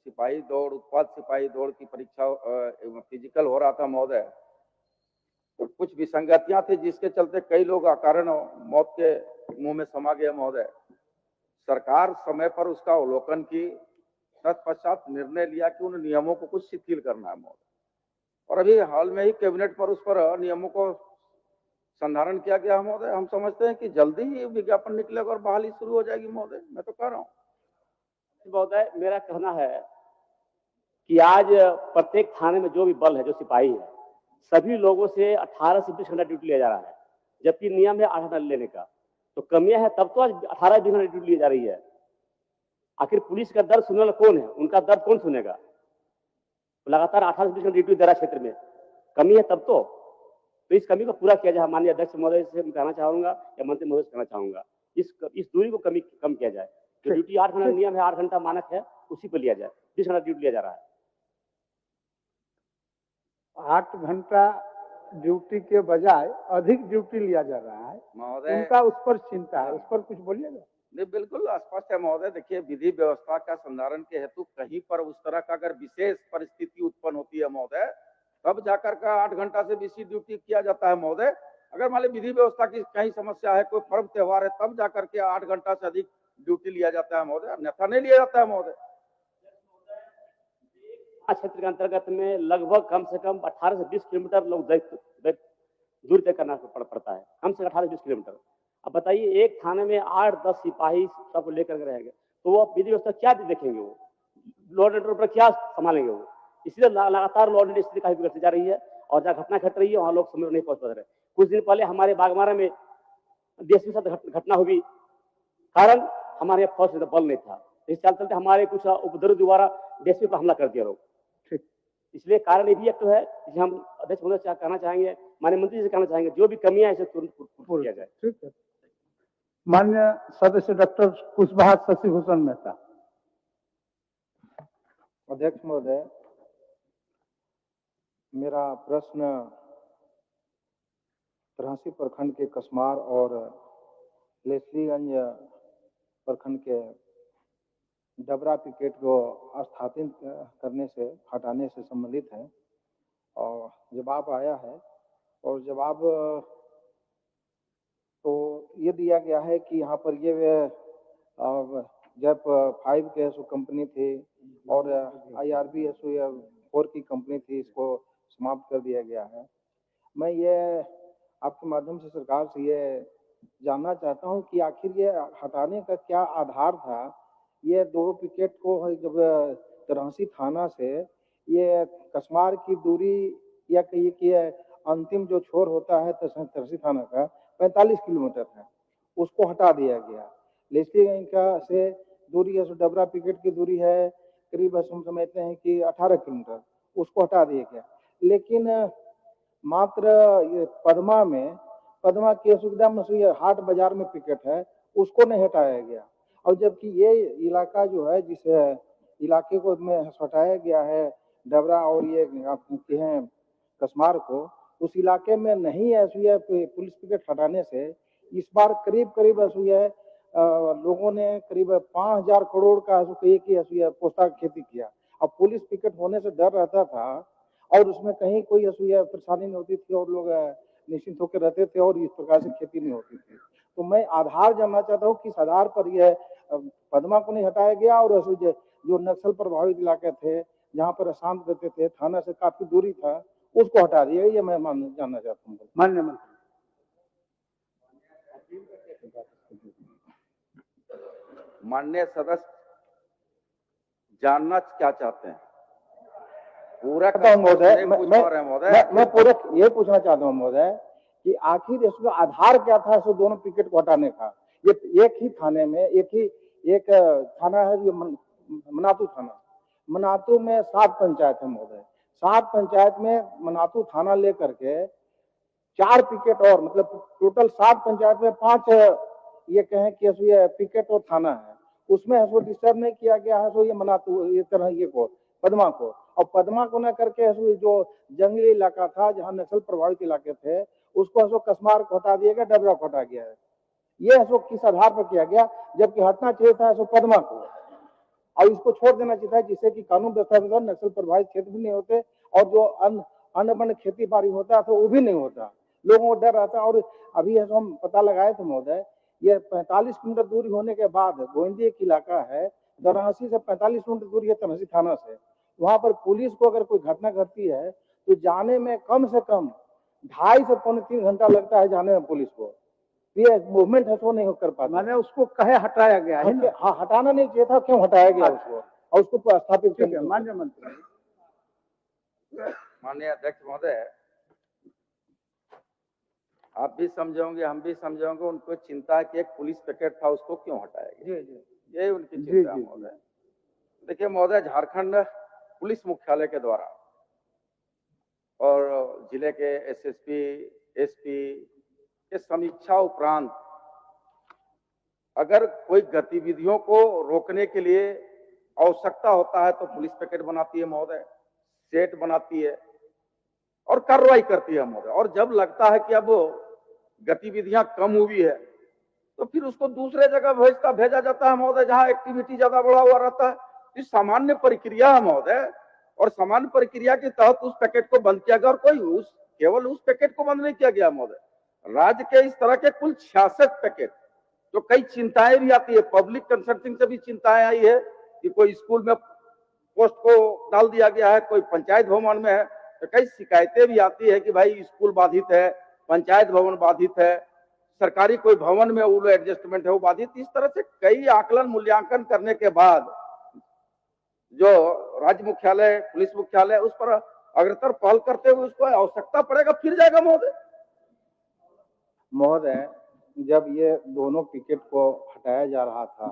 सिपाही दौड़, उत्पाद सिपाही दौड़ की परीक्षा फिजिकल हो रहा था महोदय, तो कुछ विसंगतियां थी जिसके चलते कई लोग अकारण मौत के मुंह में समा गए महोदय। सरकार समय पर उसका अवलोकन की, तत्पश्चात निर्णय लिया कि उन नियमों को कुछ शिथिल करना है महोदय। और अभी हाल में ही कैबिनेट पर उस पर नियमों को संधारण किया गया महोदय। हम समझते हैं कि जल्दी ही विज्ञापन निकलेगा और बहाली शुरू हो जाएगी महोदय। मैं तो कह रहा हूँ महोदय, मेरा कहना है कि आज प्रत्येक थाने में जो भी बल है, जो सिपाही है, सभी लोगों से 18 से 20 घंटा ड्यूटी लिया जा रहा है, जबकि नियम है 8 घंटा लेने का। तो कमियां है तब तो आज 18-20 घंटा ड्यूटी ली जा रही है। आखिर पुलिस का दर्द सुनने वाला कौन है? उनका दर्द कौन सुनेगा? लगातार 18 से 20 घंटा ड्यूटी दे रहा है क्षेत्र में, कमी है तब तो इस कमी को पूरा किया जाए। माननीय अध्यक्ष महोदय से मैं कहना चाहूंगा या मंत्री महोदय से कहना चाहूंगा, इस दूरी को कम किया जाए। जो ड्यूटी 8 घंटा नियम है, 8 घंटा मानक है, उसी पर लिया जाए। 20 घंटा ड्यूटी लिया जा रहा है। 8 घंटा ड्यूटी के बजाय अधिक ड्यूटी लिया जा रहा है महोदय। उनका उस पर चिंता है, उस पर कुछ बोलिएगा। नहीं, बिल्कुल स्पष्ट है महोदय। देखिए, विधि व्यवस्था का संधारण के हेतु कहीं पर उस तरह का अगर विशेष परिस्थिति उत्पन्न होती है महोदय, तब जाकर का 8 घंटा से बेसी ड्यूटी किया जाता है महोदय। अगर मान ली विधि व्यवस्था की कहीं समस्या है, कोई पर्व त्योहार है, तब जाकर के 8 घंटा से अधिक ड्यूटी लिया जाता है महोदय, अन्यथा नहीं लिया जाता है महोदय। क्षेत्र के अंतर्गत में लगभग कम से कम 18 से 20 किलोमीटर लोग दूर तय करना पड़ता है, कम से कम 18 से 20 किलोमीटर। अब बताइए, एक थाने में 8-10 सिपाही सबको लेकर रहेंगे, तो वो विधि व्यवस्था क्या देखेंगे? वो लॉ एंड ऑर्डर पर क्या संभालेंगे? वो इसलिए लगातार लॉ एंड ऑर्डर स्थिति काफी बिगड़ती जा रही है, और जहाँ घटना घट रही है वहाँ लोग समय नहीं पहुंच पा रहे। कुछ दिन पहले हमारे बागमारा में डीएसपी के साथ घटना हुई, कारण हमारे यहाँ फौज बल नहीं था। इस चलते हमारे कुछ उपद्रवी द्वारा डीएसपी पर हमला कर दिया लोग। इसलिए कारण ये भी एक तो है, जिसे हम अध्यक्ष महोदय से कहना चाहेंगे, माननीय मंत्री से कहना चाहेंगे, जो भी कमियां इसे तुरंत पूर्ण किया जाए। ठीक है। माननीय सदस्य डॉक्टर कुशवाहा शशिभूषण मेहता। अध्यक्ष महोदय, मेरा प्रश्न त्रासी प्रखंड के कसमार और लेस्लीगंज प्रखंड के डबरा पिकेट को स्थापित करने से, हटाने से संबंधित है। और जवाब आया है, और जवाब तो ये दिया गया है कि यहाँ पर ये जब 5 के एसओ कंपनी थी और IRB एसओ या 4 की कंपनी थी, इसको समाप्त कर दिया गया है। मैं ये आपके माध्यम से सरकार से ये जानना चाहता हूँ कि आखिर ये हटाने का क्या आधार था। ये 2 पिकेट को जब तरासी थाना से ये कसमार की दूरी, या कहिए कि अंतिम जो छोर होता है तरासी थाना का 45 किलोमीटर है, उसको हटा दिया गया। लेस्लीगंज का से दूरी है, डबरा पिकेट की दूरी है करीब हम समझते हैं कि 18 किलोमीटर, उसको हटा दिया गया। लेकिन मात्र ये पदमा की सुविधा में हाट बाजार में पिकेट है, उसको नहीं हटाया गया। और जबकि ये इलाका जो है, जिस इलाके को में हटाया गया है डबरा और ये आप कहते हैं कसमार को, उस इलाके में नहीं ऐसी पुलिस पिकेट हटाने से इस बार करीब ऐसी लोगों ने करीब 5000 करोड़ का पोस्ता खेती किया। अब पुलिस पिकेट होने से डर रहता था और उसमें कहीं कोई परेशानी नहीं होती थी और लोग निश्चिंत होकर रहते थे और इस प्रकार से खेती नहीं होती थी। तो मैं आधार जानना चाहता हूँ किस आधार पर यह पदमा को नहीं हटाया गया और जो नक्सल प्रभावित इलाके थे, जहाँ पर अशांत रहते थे, थाना से काफी दूरी था, उसको हटा दिया। ये मैं जानना चाहता हूँ। माननीय मंत्री। माननीय सदस्य जानना क्या चाहते हैं? पूरा महोदय, मैं पूरा ये पूछना चाहता हूँ महोदय कि आखिर इसका आधार क्या था इस दोनों पिकेट को हटाने का। ये एक ही थाने में एक थाना है, जो मनातू थाना। मनातू में 7 पंचायत है महोदय। 7 पंचायत में मनातू थाना लेकर के 4 पिकेट और मतलब टोटल 7 पंचायत में 5 ये कहें कि ये पिकेट और थाना है, उसमें इसको डिस्टर्ब नहीं किया गया है। तो ये मनातू ये तरह ये को पदमा को, और पदमा को न करके जो जंगली इलाका था जहाँ नक्सल प्रभावित इलाके थे, उसको कसमार को हटा दिया गया, डबरा को हटा गया है। ये किस आधार पर किया गया, जबकि हटना चाहिए था पदमा को और इसको छोड़ देना चाहिए था, जिससे कि कानून व्यवस्था नक्सल प्रभावित क्षेत्र भी नहीं होते और जो अन्य बन खेती बाड़ी होता है तो वो भी नहीं होता, लोगों को डर रहता। और अभी हम पता लगाए थे महोदय ये 45 किलोमीटर दूरी होने के बाद गोविंदी एक इलाका है, दरासी से 45 किलोमीटर दूरी है तहसील थाना से। वहां पर पुलिस को अगर कोई घटना घटती है तो जाने में कम से कम 2.5 से पौने 3 घंटा लगता है जाने में पुलिस को। ये मूवमेंट है तो नहीं कर पाता। मैंने उसको कहे हटाया गया है ना? हाँ, हटाना नहीं चाहिए था, क्यों हटाया गया उसको और उसको स्थापित ठीक है, करने माननीय मंत्री। माननीय अध्यक्ष महोदय, आप भी समझोगे, हम भी समझोगे, उनको चिंता है कि एक पुलिस पिकेट था उसको क्यों हटाया गया। यही उनकी चिंता है महोदय। देखिए महोदय, झारखंड पुलिस मुख्यालय के द्वारा और जिले के एसएसपी, एसपी के समीक्षा उपरांत अगर कोई गतिविधियों को रोकने के लिए आवश्यकता होता है तो पुलिस पिकेट बनाती है महोदय, सेट बनाती है और कार्रवाई करती है महोदय। और जब लगता है कि अब गतिविधियां कम हुई है तो फिर उसको दूसरे जगह भेजा जाता है महोदय, जहां एक्टिविटी ज्यादा बढ़ा हुआ रहता है। ये सामान्य प्रक्रिया है महोदय, और सामान्य प्रक्रिया के तहत उस पैकेट को बंद किया गया। और कोई केवल उस पैकेट को बंद नहीं किया गया महोदय, राज्य के इस तरह के कुल 66 पैकेट, जो कई चिंताएं भी आती है, पब्लिक कंसल्टिंग से भी चिंताएं आई है कि कोई स्कूल में पोस्ट को डाल दिया गया है, कोई पंचायत भवन में है, तो कई शिकायतें भी आती है कि भाई स्कूल बाधित है, पंचायत भवन बाधित है, सरकारी कोई भवन में वो एडजस्टमेंट है वो बाधित। इस तरह से कई आकलन मूल्यांकन करने के बाद जो राज्य मुख्यालय, पुलिस मुख्यालय उस पर अग्रतर पहल करते हुए उसको आवश्यकता पड़ेगा फिर जाएगा महोदय। महोदय, जब ये दोनों पिकेट को हटाया जा रहा था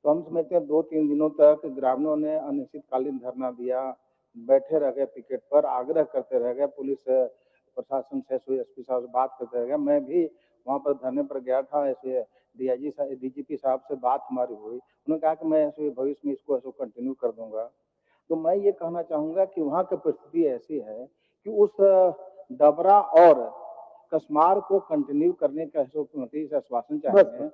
तो हम समझते हैं 2-3 दिनों तक ग्रामीणों ने अनिश्चितकालीन धरना दिया, बैठे रह गए पिकेट पर, आग्रह करते रह गए, पुलिस प्रशासन से, एसपी साहब से बात करते रह गए। मैं भी वहां पर धरने पर गया था, ऐसे डीजीपी साहब से बात हमारी हुई, उन्होंने कहा कि मैं ऐसे भविष्य में इसको ऐसे कंटिन्यू कर दूंगा। तो मैं ये कहना चाहूंगा कि वहाँ की परिस्थिति ऐसी है कि उस डबरा और कसमार को कंटिन्यू करने का मुख्यमंत्री से आश्वासन चाहिए।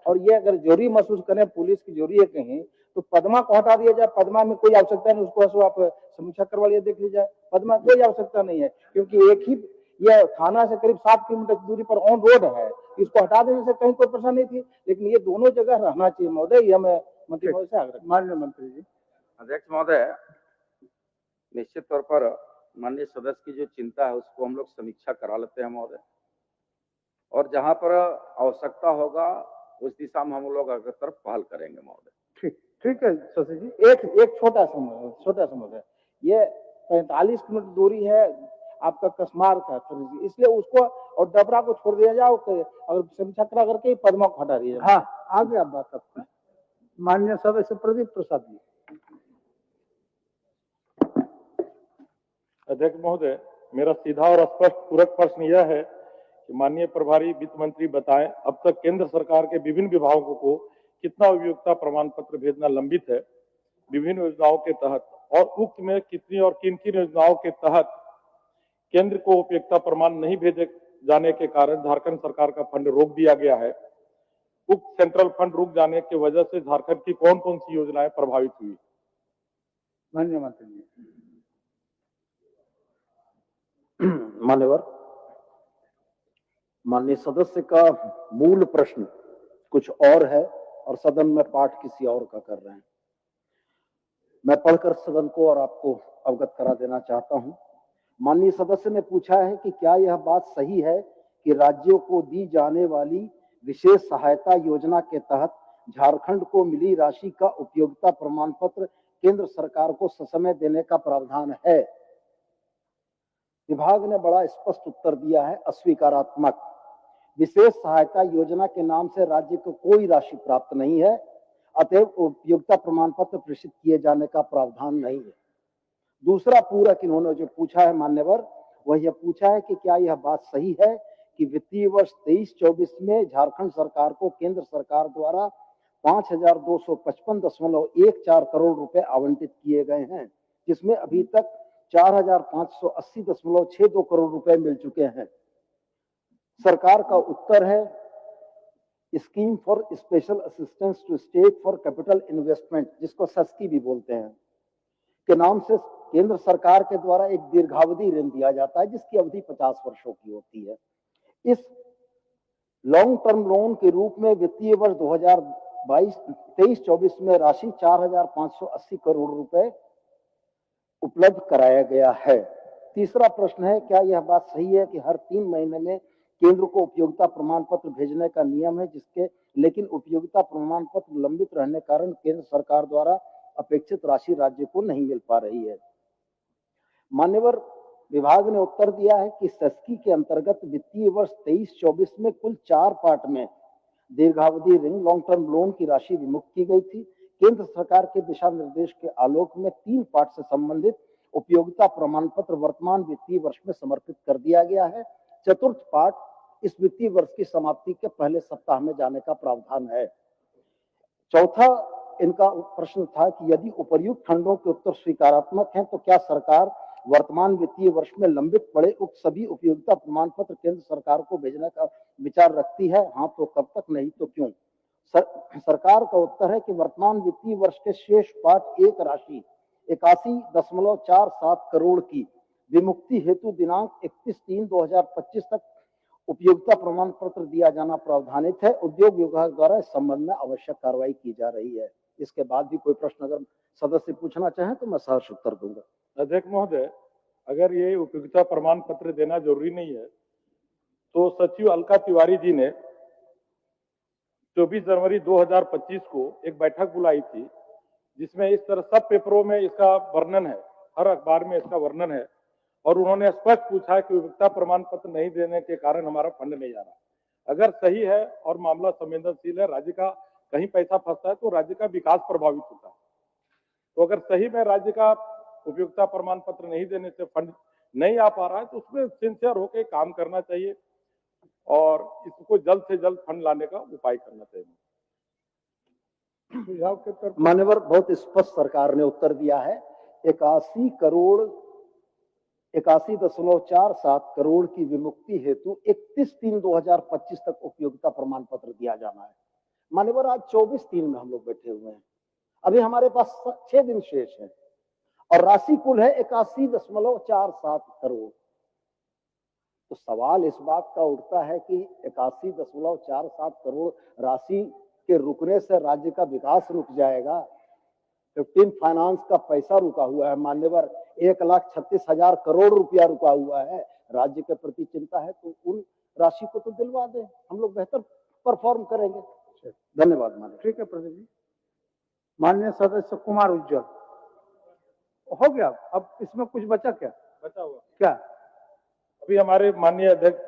और ये अगर जरूरी महसूस करें, पुलिस की जरूरी है कहीं, तो पदमा को हटा दिया जाए। पदमा में कोई आवश्यकता नहीं, उसको आप समीक्षा करवा लिया, देख लीजिए। पदमा कोई आवश्यकता नहीं है, क्योंकि एक ही यह थाना से करीब 7 किलोमीटर दूरी पर ऑन रोड है, इसको हटा देने से कहीं कोई परेशानी नहीं थी, लेकिन ये दोनों जगह रहना चाहिए महोदय। यह मैं मंत्री महोदय से आग्रह। माननीय मंत्री जी। अध्यक्ष महोदय, निश्चित तौर पर माननीय सदस्य की जो चिंता है उसको हम लोग समीक्षा करा लेते हैं महोदय, और जहां पर आवश्यकता होगा उस दिशा में हम लोग अग्रतर पहल करेंगे महोदय। ठीक है शशि जी। एक छोटा सा महोदय, ये 45 किलोमीटर दूरी है आपका कसमार का, इसलिए उसको और डबरा को छोड़ दिया जाओ, और समीक्षा करा करके ही पदमा को हटा दिया। हाँ, आ गया बात आपकी। माननीय सदस्य प्रदीप प्रसाद जी। अध्यक्ष महोदय, मेरा सीधा और स्पष्ट पूरक प्रश्न यह है कि माननीय प्रभारी वित्त मंत्री बताएं, अब तक केंद्र सरकार के विभिन्न विभागों को कितना उपयोगिता प्रमाण पत्र भेजना लंबित है विभिन्न योजनाओं के तहत, और उक्त में कितनी और किन किन योजनाओं के तहत केंद्र को उपयोगिता प्रमाण नहीं भेजे जाने के कारण झारखंड सरकार का फंड रोक दिया गया है। उक्त सेंट्रल फंड रुक जाने की वजह से झारखंड की कौन कौन सी योजनाएं प्रभावित हुई। माननीय मंत्री जी। मान्यवर, माननीय सदस्य का मूल प्रश्न कुछ और है और सदन में पाठ किसी और का कर रहे हैं। मैं पढ़कर सदन को और आपको अवगत करा देना चाहता हूं। माननीय सदस्य ने पूछा है कि क्या यह बात सही है कि राज्यों को दी जाने वाली विशेष सहायता योजना के तहत झारखंड को मिली राशि का उपयोगिता प्रमाण पत्र केंद्र सरकार को ससमय देने का प्रावधान है। विभाग ने बड़ा स्पष्ट उत्तर दिया है, अस्वीकारात्मक। विशेष सहायता योजना के नाम से राज्य को कोई राशि प्राप्त नहीं है, अतएव उपयोगिता प्रमाण पत्र प्रेषित किए जाने का प्रावधान नहीं है। दूसरा पूरक इन्होंने जो पूछा है मान्यवर, वह यह पूछा है कि क्या यह बात सही है कि वित्तीय वर्ष 23-24 में झारखंड सरकार को केंद्र सरकार द्वारा 5255.14 करोड़ रुपए आवंटित किए गए हैं, जिसमें अभी तक 4580.62 करोड़ रुपए मिल चुके हैं। सरकार का उत्तर है, scheme for special assistance to state for capital investment, जिसको सस्की भी बोलते हैं, के नाम से केंद्र सरकार के द्वारा एक दीर्घावधि ऋण दिया जाता है जिसकी अवधि 50 वर्षों की होती है। इस लॉन्ग टर्म लोन के रूप में वित्तीय वर्ष 2023-24 में राशि 4,580 करोड़ रुपए उपलब्ध कराया गया है। तीसरा प्रश्न है, क्या यह बात सही है कि हर 3 महीने में केंद्र को उपयोगिता प्रमाण पत्र भेजने का नियम है, लेकिन उपयोगिता प्रमाण पत्र लंबित रहने के कारण केंद्र सरकार द्वारा अपेक्षित राशि राज्य को नहीं मिल पा रही है। मान्यवर विभाग ने उत्तर दिया है कि सेस्की के अंतर्गत वित्तीय वर्ष 23-24 में कुल 4 पार्ट में दीर्घावधि ऋण लॉन्ग टर्म लोन की राशि विमुक्त की गई थी। केंद्र सरकार के दिशा निर्देश के आलोक में 3 पार्ट से संबंधित उपयोगिता प्रमाण पत्र वर्तमान वित्तीय वर्ष में समर्पित कर दिया गया है। चतुर्थ पार्ट इस वित्तीय वर्ष की समाप्ति के पहले सप्ताह में जाने का प्रावधान है। चौथा इनका प्रश्न था कि यदि उपर्युक्त खंडों के उत्तर स्वीकारात्मक हैं तो क्या सरकार वर्तमान वित्तीय वर्ष में लंबित पड़े उक्त सभी उपयोगिता प्रमाण पत्र केंद्र सरकार को भेजने का विचार रखती है? हाँ तो कब तक, नहीं तो क्यों? सरकार का उत्तर है कि वर्तमान वित्तीय वर्ष के शेष पार्ट 1 राशि 81.47 करोड़ की विमुक्ति हेतु दिनांक 31/3/2025 तक उपयोगिता प्रमाण पत्र दिया जाना प्रावधानित है। उद्योग विभाग द्वारा इस संबंध में आवश्यक कार्रवाई की जा रही है। इसके बाद भी कोई प्रश्न अगर सदस्य पूछना चाहें तो मैं सहर्ष उत्तर दूंगा। अध्यक्ष महोदय, अगर ये उपयोगिता प्रमाण पत्र देना जरूरी नहीं है तो सचिव अलका तिवारी जी ने 24 जनवरी 2025 को एक बैठक बुलाई थी जिसमें इस तरह सब पेपरों में इसका वर्णन है, हर अखबार में इसका वर्णन है, और उन्होंने स्पष्ट पूछा कि उपयोगिता प्रमाण पत्र नहीं देने के कारण हमारा फंड नहीं आ रहा। अगर सही है और मामला संवेदनशील है, राज्य का कहीं पैसा फंसता है तो राज्य का विकास प्रभावित होता है। तो अगर सही में राज्य का उपयोगिता प्रमाण पत्र नहीं देने से फंड नहीं आ पा रहा है तो उसमें सिंसियर होकर काम करना चाहिए और इसको जल्द से जल्द फंड लाने का उपाय करना चाहिए। मान्यवर बहुत स्पष्ट सरकार ने उत्तर दिया है। 81.47 करोड़ की विमुक्ति हेतु 31/3/2025 तक उपयोगिता प्रमाण पत्र दिया जाना है। मान्यवर आज 24/3 में हम लोग बैठे हुए हैं, अभी हमारे पास 6 दिन शेष है और राशि कुल है 81.47 करोड़। तो सवाल इस बात का उठता है कि 81.47 करोड़ राशि के रुकने से राज्य का विकास रुक जाएगा। 15 फाइनेंस का पैसा रुका हुआ है मान्यवर, 1,36,000 करोड़ रुपया रुका हुआ है। राज्य के प्रति चिंता है तो उन राशि को तो दिलवा दें, हम लोग बेहतर परफॉर्म करेंगे। धन्यवाद मान्य। ठीक है प्रदीप जी। माननीय सदस्य कुमार उज्ज्वल, हो गया, अब इसमें कुछ बचा क्या? बचा हुआ क्या? अभी हमारे माननीय अध्यक्ष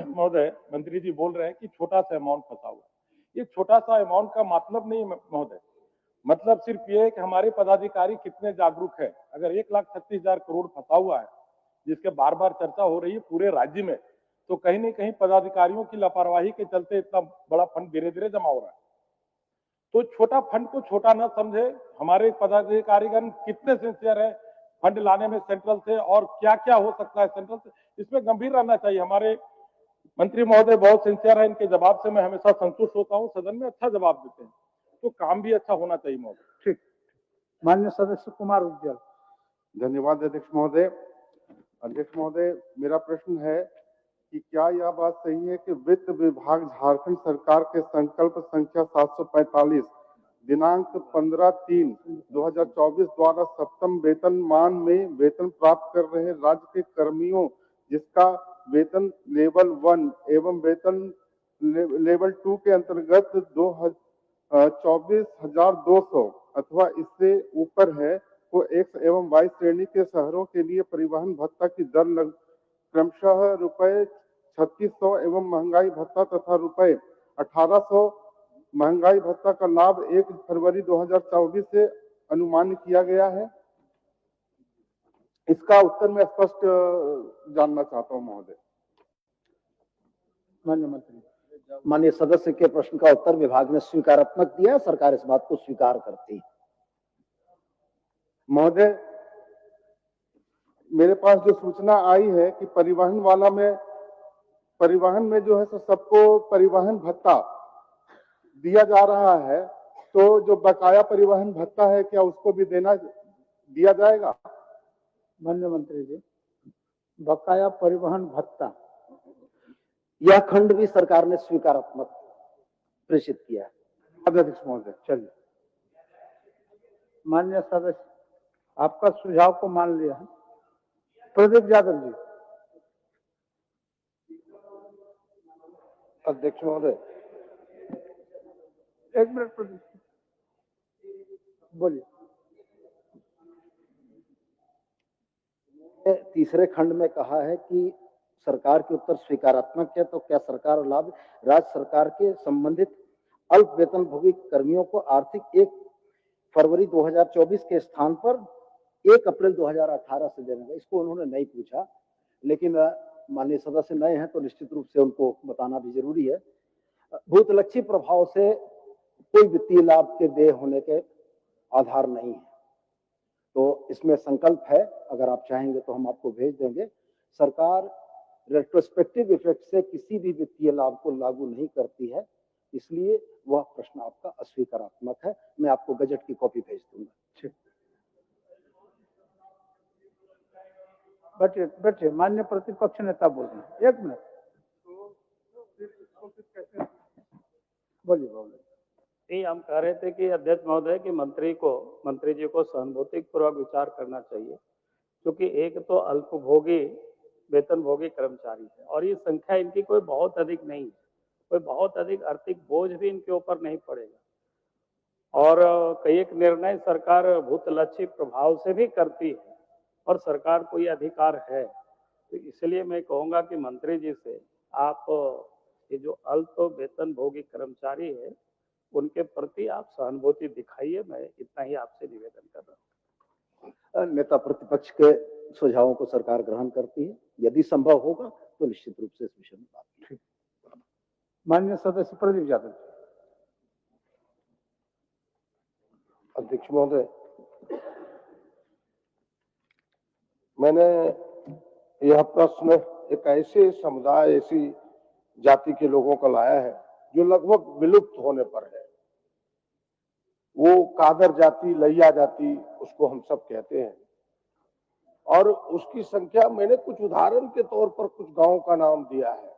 महोदय मंत्री जी बोल रहे हैं कि छोटा सा अमाउंट फंसा हुआ। ये छोटा सा अमाउंट का मतलब नहीं महोदय, मतलब सिर्फ ये है कि हमारे पदाधिकारी कितने जागरूक है। अगर 1,36,000 करोड़ फंसा हुआ है जिसके बार बार चर्चा हो रही है पूरे राज्य में, तो कहीं न कहीं पदाधिकारियों की लापरवाही के चलते इतना बड़ा फंड धीरे धीरे जमा हो रहा है। तो छोटा फंड को छोटा न समझे, हमारे पदाधिकारीगण कितने सिंसियर है फंड लाने में सेंट्रल से और क्या क्या हो सकता है सेंट्रल से, इसमें गंभीर रहना चाहिए। हमारे मंत्री महोदय बहुत सिंसियर है, इनके जवाब से मैं हमेशा संतुष्ट होता हूँ, सदन में अच्छा जवाब देते हैं, तो काम भी अच्छा होना चाहिए महोदय। ठीक, माननीय सदस्य कुमार उज्ज्वल। धन्यवाद अध्यक्ष महोदय। अध्यक्ष महोदय, मेरा प्रश्न है कि क्या यह बात सही है कि वित्त विभाग झारखंड सरकार के संकल्प संख्या 745 दिनांक 15/3/2024 द्वारा सप्तम वेतनमान में वेतन प्राप्त कर रहे राज्य के कर्मियों जिसका वेतन लेवल 1 एवं वेतन लेवल 2 के अंतर्गत 24,200 अथवा इससे ऊपर है को X एवं Y श्रेणी के शहरों के लिए परिवहन भत्ता की दर क्रमशः ₹3600 एवं महंगाई भत्ता तथा ₹1800 महंगाई भत्ता का लाभ 1 फरवरी 2024 से अनुमान किया गया है। इसका उत्तर मैं स्पष्ट जानना चाहता हूं महोदय। माननीय मंत्री। माननीय सदस्य के प्रश्न का उत्तर विभाग ने स्वीकारात्मक दिया, सरकार इस बात को स्वीकार करती है। महोदय, मेरे पास जो सूचना आई है कि परिवहन में जो है तो सबको परिवहन भत्ता दिया जा रहा है, तो जो बकाया परिवहन भत्ता है क्या उसको भी दिया जाएगा? माननीय मंत्री जी, बकाया परिवहन भत्ता यह खंड भी सरकार ने स्वीकारात्मक प्रेषित किया है। अध्यक्ष महोदय चलिए, माननीय सदस्य आपका सुझाव को मान लिया है। प्रदीप यादव जी। अध्यक्ष महोदय, एक मिनट प्रदीप बोलिए। तीसरे खंड में कहा है कि सरकार के उत्तर स्वीकारात्मक है, तो क्या सरकार और लाभ राज्य सरकार के संबंधित अल्प वेतनभोगी कर्मियों को आर्थिक 1 फरवरी 2024 के स्थान पर 1 अप्रैल 2018 से देना। इसको उन्होंने नहीं पूछा, लेकिन माननीय सदस्य नए हैं तो निश्चित रूप से उनको बताना भी जरूरी है। भूतलक्षी प्रभाव से कोई वित्तीय लाभ के देय होने के आधार नहीं है, तो इसमें संकल्प है। अगर आप चाहेंगे तो हम आपको भेज देंगे। सरकार रेट्रोस्पेक्टिव इफेक्ट से किसी भी वित्तीय लाभ को लागू नहीं करती है, इसलिए वह प्रश्न आपका अस्वीकारात्मक है। मैं आपको गजट की कॉपी भेज दूंगा। ठीक, बैठिए माननीय प्रतिपक्ष नेता बोल रहे हैं। 1 मिनट बोलिए बोलिए। नहीं, हम कह रहे थे कि अध्यक्ष महोदय कि मंत्री जी को सहानुभूति पूर्वक विचार करना चाहिए, क्योंकि एक तो अल्पभोगी वेतनभोगी कर्मचारी है और ये संख्या इनकी कोई बहुत अधिक नहीं है, कोई बहुत अधिक आर्थिक बोझ भी इनके ऊपर नहीं पड़ेगा। और कई एक निर्णय सरकार भूतलक्षी प्रभाव से भी करती है और सरकार को ये अधिकार है। तो इसलिए मैं कहूँगा कि मंत्री जी से आप ये जो अल्प वेतनभोगी कर्मचारी है उनके प्रति आप सहानुभूति दिखाइए। मैं इतना ही आपसे निवेदन कर रहा हूँ। नेता प्रतिपक्ष के सुझावों को सरकार ग्रहण करती है, यदि संभव होगा तो निश्चित रूप से इस विषय में बात की। माननीय सदस्य प्रदीप यादव। अध्यक्ष महोदय, मैंने यह प्रश्न एक ऐसे समुदाय, ऐसी जाति के लोगों का लाया है जो लगभग विलुप्त होने पर है। वो कादर जाति, लैया जाति उसको हम सब कहते हैं, और उसकी संख्या मैंने कुछ उदाहरण के तौर पर कुछ गांवों का नाम दिया है।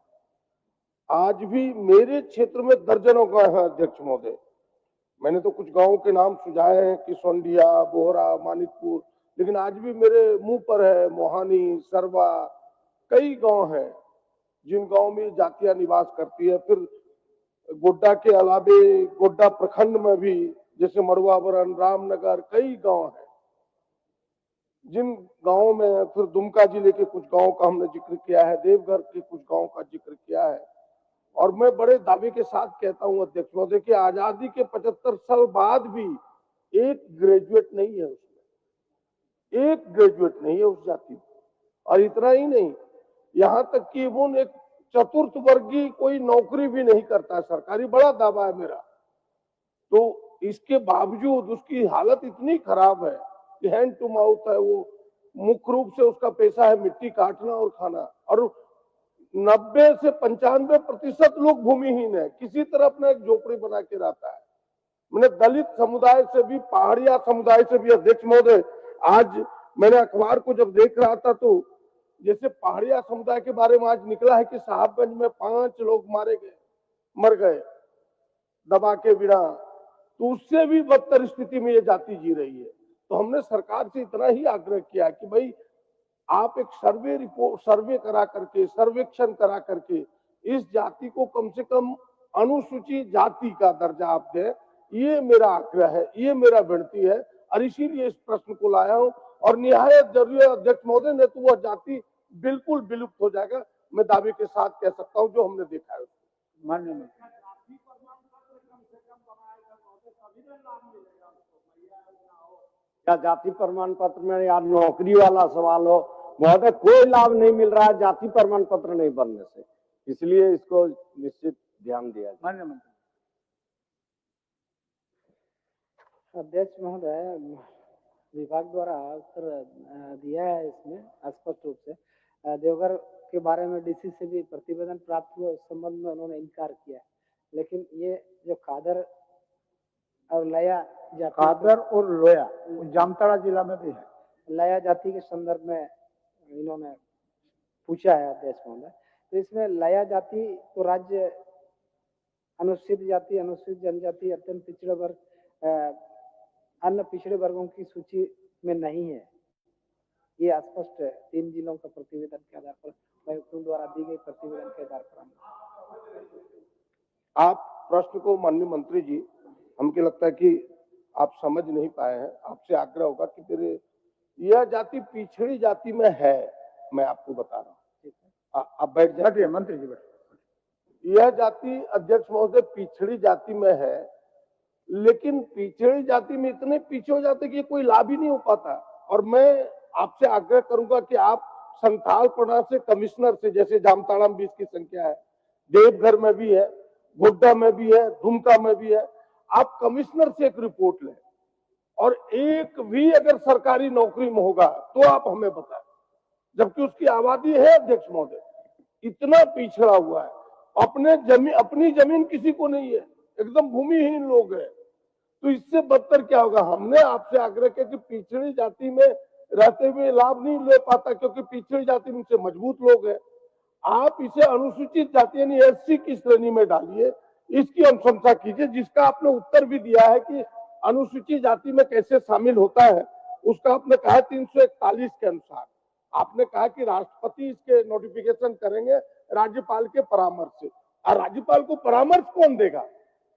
आज भी मेरे क्षेत्र में दर्जनों गांव हैं अध्यक्ष महोदय। मैंने तो कुछ गांवों के नाम सुझाए हैं कि सोंडिया, बोहरा, मानिकपुर, लेकिन आज भी मेरे मुंह पर है मोहानी, सरवा, कई गांव हैं जिन गांव में जातियां निवास करती है। फिर गोड्डा के अलावे गोड्डा प्रखंड में भी जैसे मड़ुआवरण, रामनगर, कई गांव हैं जिन गांवों में, फिर दुमका जिले के कुछ गांवों का हमने जिक्र किया है, देवघर के कुछ गांवों का जिक्र किया है। और मैं बड़े दावे के साथ कहता हूं अध्यक्ष महोदय कि आजादी के 75 साल बाद भी एक ग्रेजुएट नहीं है उसमें, एक ग्रेजुएट नहीं है उस जाति में। और इतना ही नहीं, यहाँ तक कि वो एक चतुर्थ वर्गीय कोई नौकरी भी नहीं करता है सरकारी, बड़ा दावा है मेरा। तो इसके बावजूद उसकी हालत इतनी खराब है कि हैंड टू माउथ है, वो मुख्य रूप से उसका पैसा है मिट्टी काटना और खाना। और 90 से 95% लोग भूमिहीन है, किसी तरह अपना एक झोपड़ी बना के रहता है। मैंने दलित समुदाय से भी, पहाड़िया समुदाय से भी अध्यक्ष महोदय, आज मैंने अखबार को जब देख रहा था तो जैसे पहाड़िया समुदाय के बारे में आज निकला है कि साहबगंज में 5 लोग मर गए दबा के बिना, तो उससे भी बदतर स्थिति में ये जाति जी रही है। तो हमने सरकार से इतना ही आग्रह किया कि भाई आप एक सर्वे करा करके, सर्वेक्षण करा करके इस जाति को कम से कम अनुसूचित जाति का दर्जा आप दें। ये मेरा आग्रह है, ये मेरा विनती है, और इसीलिए इस प्रश्न को लाया हूं। और निहायत जरूरी है अध्यक्ष महोदय, ने तो वह जाति बिल्कुल विलुप्त हो जाएगा, मैं दावे के साथ कह सकता हूं, जो हमने देखा है। माननीय क्या जाति प्रमाण पत्र में यार नौकरी वाला सवाल हो महोदय, कोई लाभ नहीं मिल रहा है जाति प्रमाण पत्र नहीं बनने से, इसलिए इसको निश्चित ध्यान दिया जाए। माननीय मंत्री। अध्यक्ष महोदय, विभाग द्वारा उत्तर दिया है इसमें स्पष्ट रूप से। देवघर के बारे में डीसी से भी प्रतिवेदन प्राप्त हुआ, उस संबंध में उन्होंने इनकार किया है। लेकिन ये जो कादर और लया जाति, कादर और लोया जामताड़ा जिला में भी है, लया जाति के संदर्भ में इन्होंने पूछा है अध्यक्ष महोदय। तो इसमें लया जाति को राज्य अनुसूचित जाति, अनुसूचित जनजाति, अत्यंत पिछड़े वर्ग, अन्य पिछड़े वर्गों की सूची में नहीं है। ये स्पष्ट है 3 जिलों का प्रतिवेदन के आधार पर, आयुक्तों द्वारा दी गई प्रतिवेदन के आधार पर। आप प्रश्न को माननीय मंत्री जी, हमको लगता है कि आप समझ नहीं पाए हैं। आपसे आग्रह होगा कि तेरे यह जाति पिछड़ी जाति में है, मैं आपको बता रहा हूँ। आप बैठ जाइए मंत्री जी, बैठ। यह जाति अध्यक्ष महोदय पिछड़ी जाति में है, लेकिन पिछड़ी जाति में इतने पीछे हो जाते कि कोई लाभ ही नहीं हो पाता। और मैं आपसे आग्रह करूंगा कि आप संथाल पड़ा से कमिश्नर से, जैसे जामताड़ा में 20 की संख्या है, देवघर में भी है, गोड्डा में भी है, दुमका में भी है, आप कमिश्नर से एक रिपोर्ट लें और एक भी अगर सरकारी नौकरी में होगा तो आप हमें बताएं, जबकि उसकी आबादी है अध्यक्ष महोदय, इतना पिछड़ा हुआ है, अपनी जमीन किसी को नहीं है, एकदम भूमिहीन लोग हैं। तो इससे बदतर क्या होगा? हमने आपसे आग्रह किया कि पिछड़ी जाति में रहते हुए लाभ नहीं ले पाता, क्योंकि पिछड़ी जाति में से मजबूत लोग हैं। आप इसे अनुसूचित जाति यानी एससी की श्रेणी में डालिए, इसकी अनुशंसा कीजिए, जिसका आपने उत्तर भी दिया है कि अनुसूचित जाति में कैसे शामिल होता है। उसका आपने कहा 341 के अनुसार आपने कहा कि राष्ट्रपति इसके नोटिफिकेशन करेंगे राज्यपाल के परामर्श से। और राज्यपाल को परामर्श कौन देगा?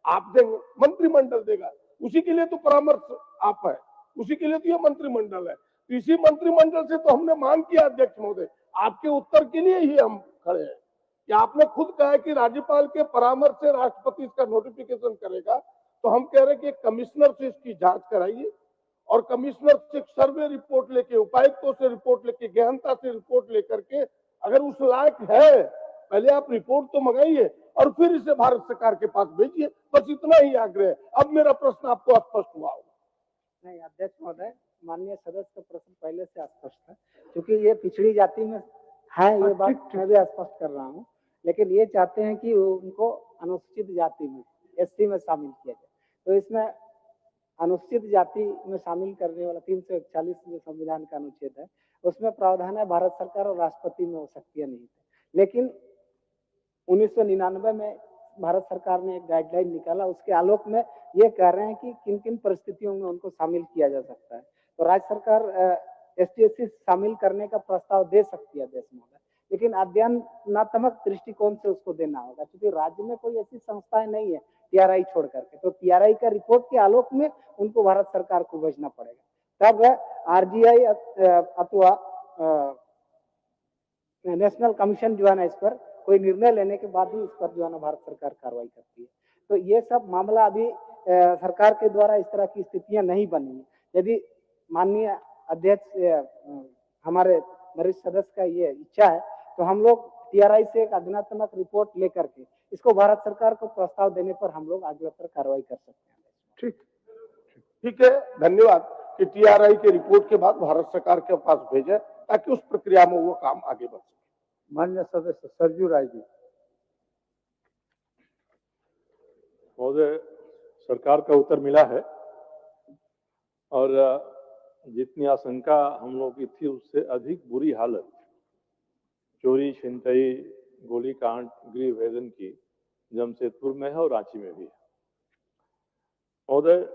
आप देंगे, मंत्रिमंडल देगा। उसी के लिए तो परामर्श आप है, उसी के लिए तो ये मंत्रिमंडल है। तो इसी मंत्रिमंडल से तो हमने मांग किया अध्यक्ष महोदय, आपके उत्तर के लिए ही हम खड़े हैं कि आपने खुद कहा है कि राज्यपाल के परामर्श से राष्ट्रपति इसका नोटिफिकेशन करेगा। तो हम कह रहे हैं कि कमिश्नर से इसकी जांच कराइए और कमिश्नर से सर्वे रिपोर्ट लेके, उपायुक्तों से रिपोर्ट लेके, गहनता से रिपोर्ट लेकर के, अगर उस लायक है पहले आप रिपोर्ट तो मंगाइए और फिर इसे भारत सरकार के पास भेजिए। बस इतना ही आग्रह है। अब मेरा प्रश्न आपको स्पष्ट हुआ होगा। नहीं अध्यक्ष महोदय, माननीय सदस्य का प्रश्न पहले से स्पष्ट है, क्योंकि ये पिछड़ी जाति में है, ये बात मैं भी स्पष्ट कर रहा हूँ, लेकिन ये चाहते हैं कि उनको अनुसूचित जाति में, एससी में शामिल किया जाए। तो इसमें अनुसूचित जाति में शामिल करने वाला 341 जो संविधान का अनुच्छेद है, उसमें प्रावधान है भारत सरकार और राष्ट्रपति में हो सकती है नहीं, लेकिन 1999 में भारत सरकार ने एक गाइडलाइन निकाला, उसके आलोक में ये कह रहे हैं कि किन किन परिस्थितियों में उनको शामिल किया जा सकता है। तो राज्य सरकार एसटी शामिल करने का प्रस्ताव दे सकती है अध्यक्ष महोदय, लेकिन अध्ययनात्मक दृष्टिकोण से उसको देना होगा, क्योंकि राज्य में कोई ऐसी संस्थाएं नहीं है टीआरआई छोड़ करके। तो टीआरआई का रिपोर्ट के आलोक में उनको भारत सरकार को भेजना पड़ेगा, तब आरजीआई अथवा नेशनल कमीशन जो है ना, इस पर कोई निर्णय लेने के बाद ही इस पर जो है ना भारत सरकार कार्रवाई करती है। तो ये सब मामला अभी सरकार के द्वारा इस तरह की स्थितियां नहीं बनी है। यदि माननीय अध्यक्ष हमारे वरिष्ठ सदस्य का ये इच्छा है तो हम लोग टीआरआई से एक अध्ययनात्मक रिपोर्ट लेकर के इसको भारत सरकार को प्रस्ताव देने पर हम लोग आगे पर कार्रवाई कर सकते हैं। ठीक है, धन्यवाद कि टीआरआई के रिपोर्ट के बाद भारत सरकार के पास भेजे ताकि उस प्रक्रिया में वो काम आगे बढ़ सके। माननीय सदस्य सरजू राय जी। महोदय, सरकार का उत्तर मिला है और जितनी आशंका हम लोग की थी उससे अधिक बुरी हालत चोरी, छिनतई, गोलीकांड, गृह भेदन की जमशेदपुर में है और रांची में भी है। महोदय,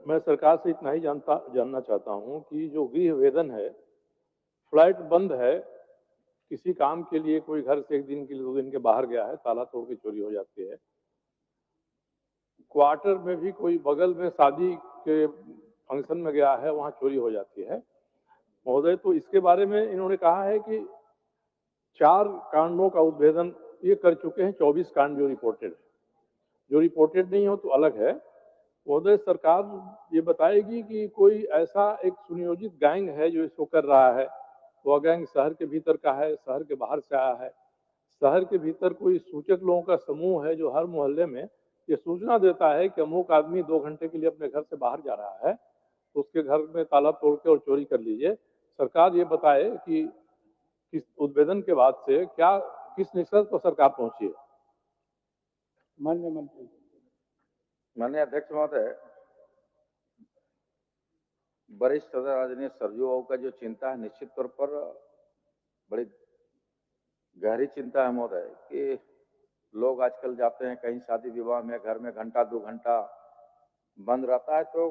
मैं सरकार से इतना ही जानना चाहता हूं कि जो गृह भेदन है, फ्लाइट बंद है, किसी काम के लिए कोई घर से 1 दिन के लिए 2 दिन के बाहर गया है, ताला तोड़ के चोरी हो जाती है। क्वार्टर में भी कोई बगल में शादी के फंक्शन में गया है, वहां चोरी हो जाती है। महोदय, तो इसके बारे में इन्होंने कहा है कि 4 कांडों का उद्भेदन ये कर चुके हैं, 24 कांड जो रिपोर्टेड है। जो रिपोर्टेड नहीं हो तो अलग है। महोदय, सरकार ये बताएगी कि कोई ऐसा एक सुनियोजित गैंग है जो इसको कर रहा है, वह गैंग शहर के भीतर का है, शहर के बाहर से आया है, शहर के भीतर कोई सूचक लोगों का समूह है जो हर मोहल्ले में ये सूचना देता है कि अमुक आदमी 2 घंटे के लिए अपने घर से बाहर जा रहा है, तो उसके घर में ताला तोड़ के और चोरी कर लीजिए। सरकार ये बताए कि किस उद्भेदन के बाद से क्या किस निष्कर्ष पर सरकार पहुंची है। माननीय मंत्री। माननीय अध्यक्ष महोदय, वरिष्ठ सदस्य आदरणीय सरजू बाबू का जो चिंता है, निश्चित तौर पर बड़ी गहरी चिंता है महोदय कि लोग आजकल जाते हैं कहीं शादी विवाह में, घर में घंटा 2 घंटा बंद रहता है तो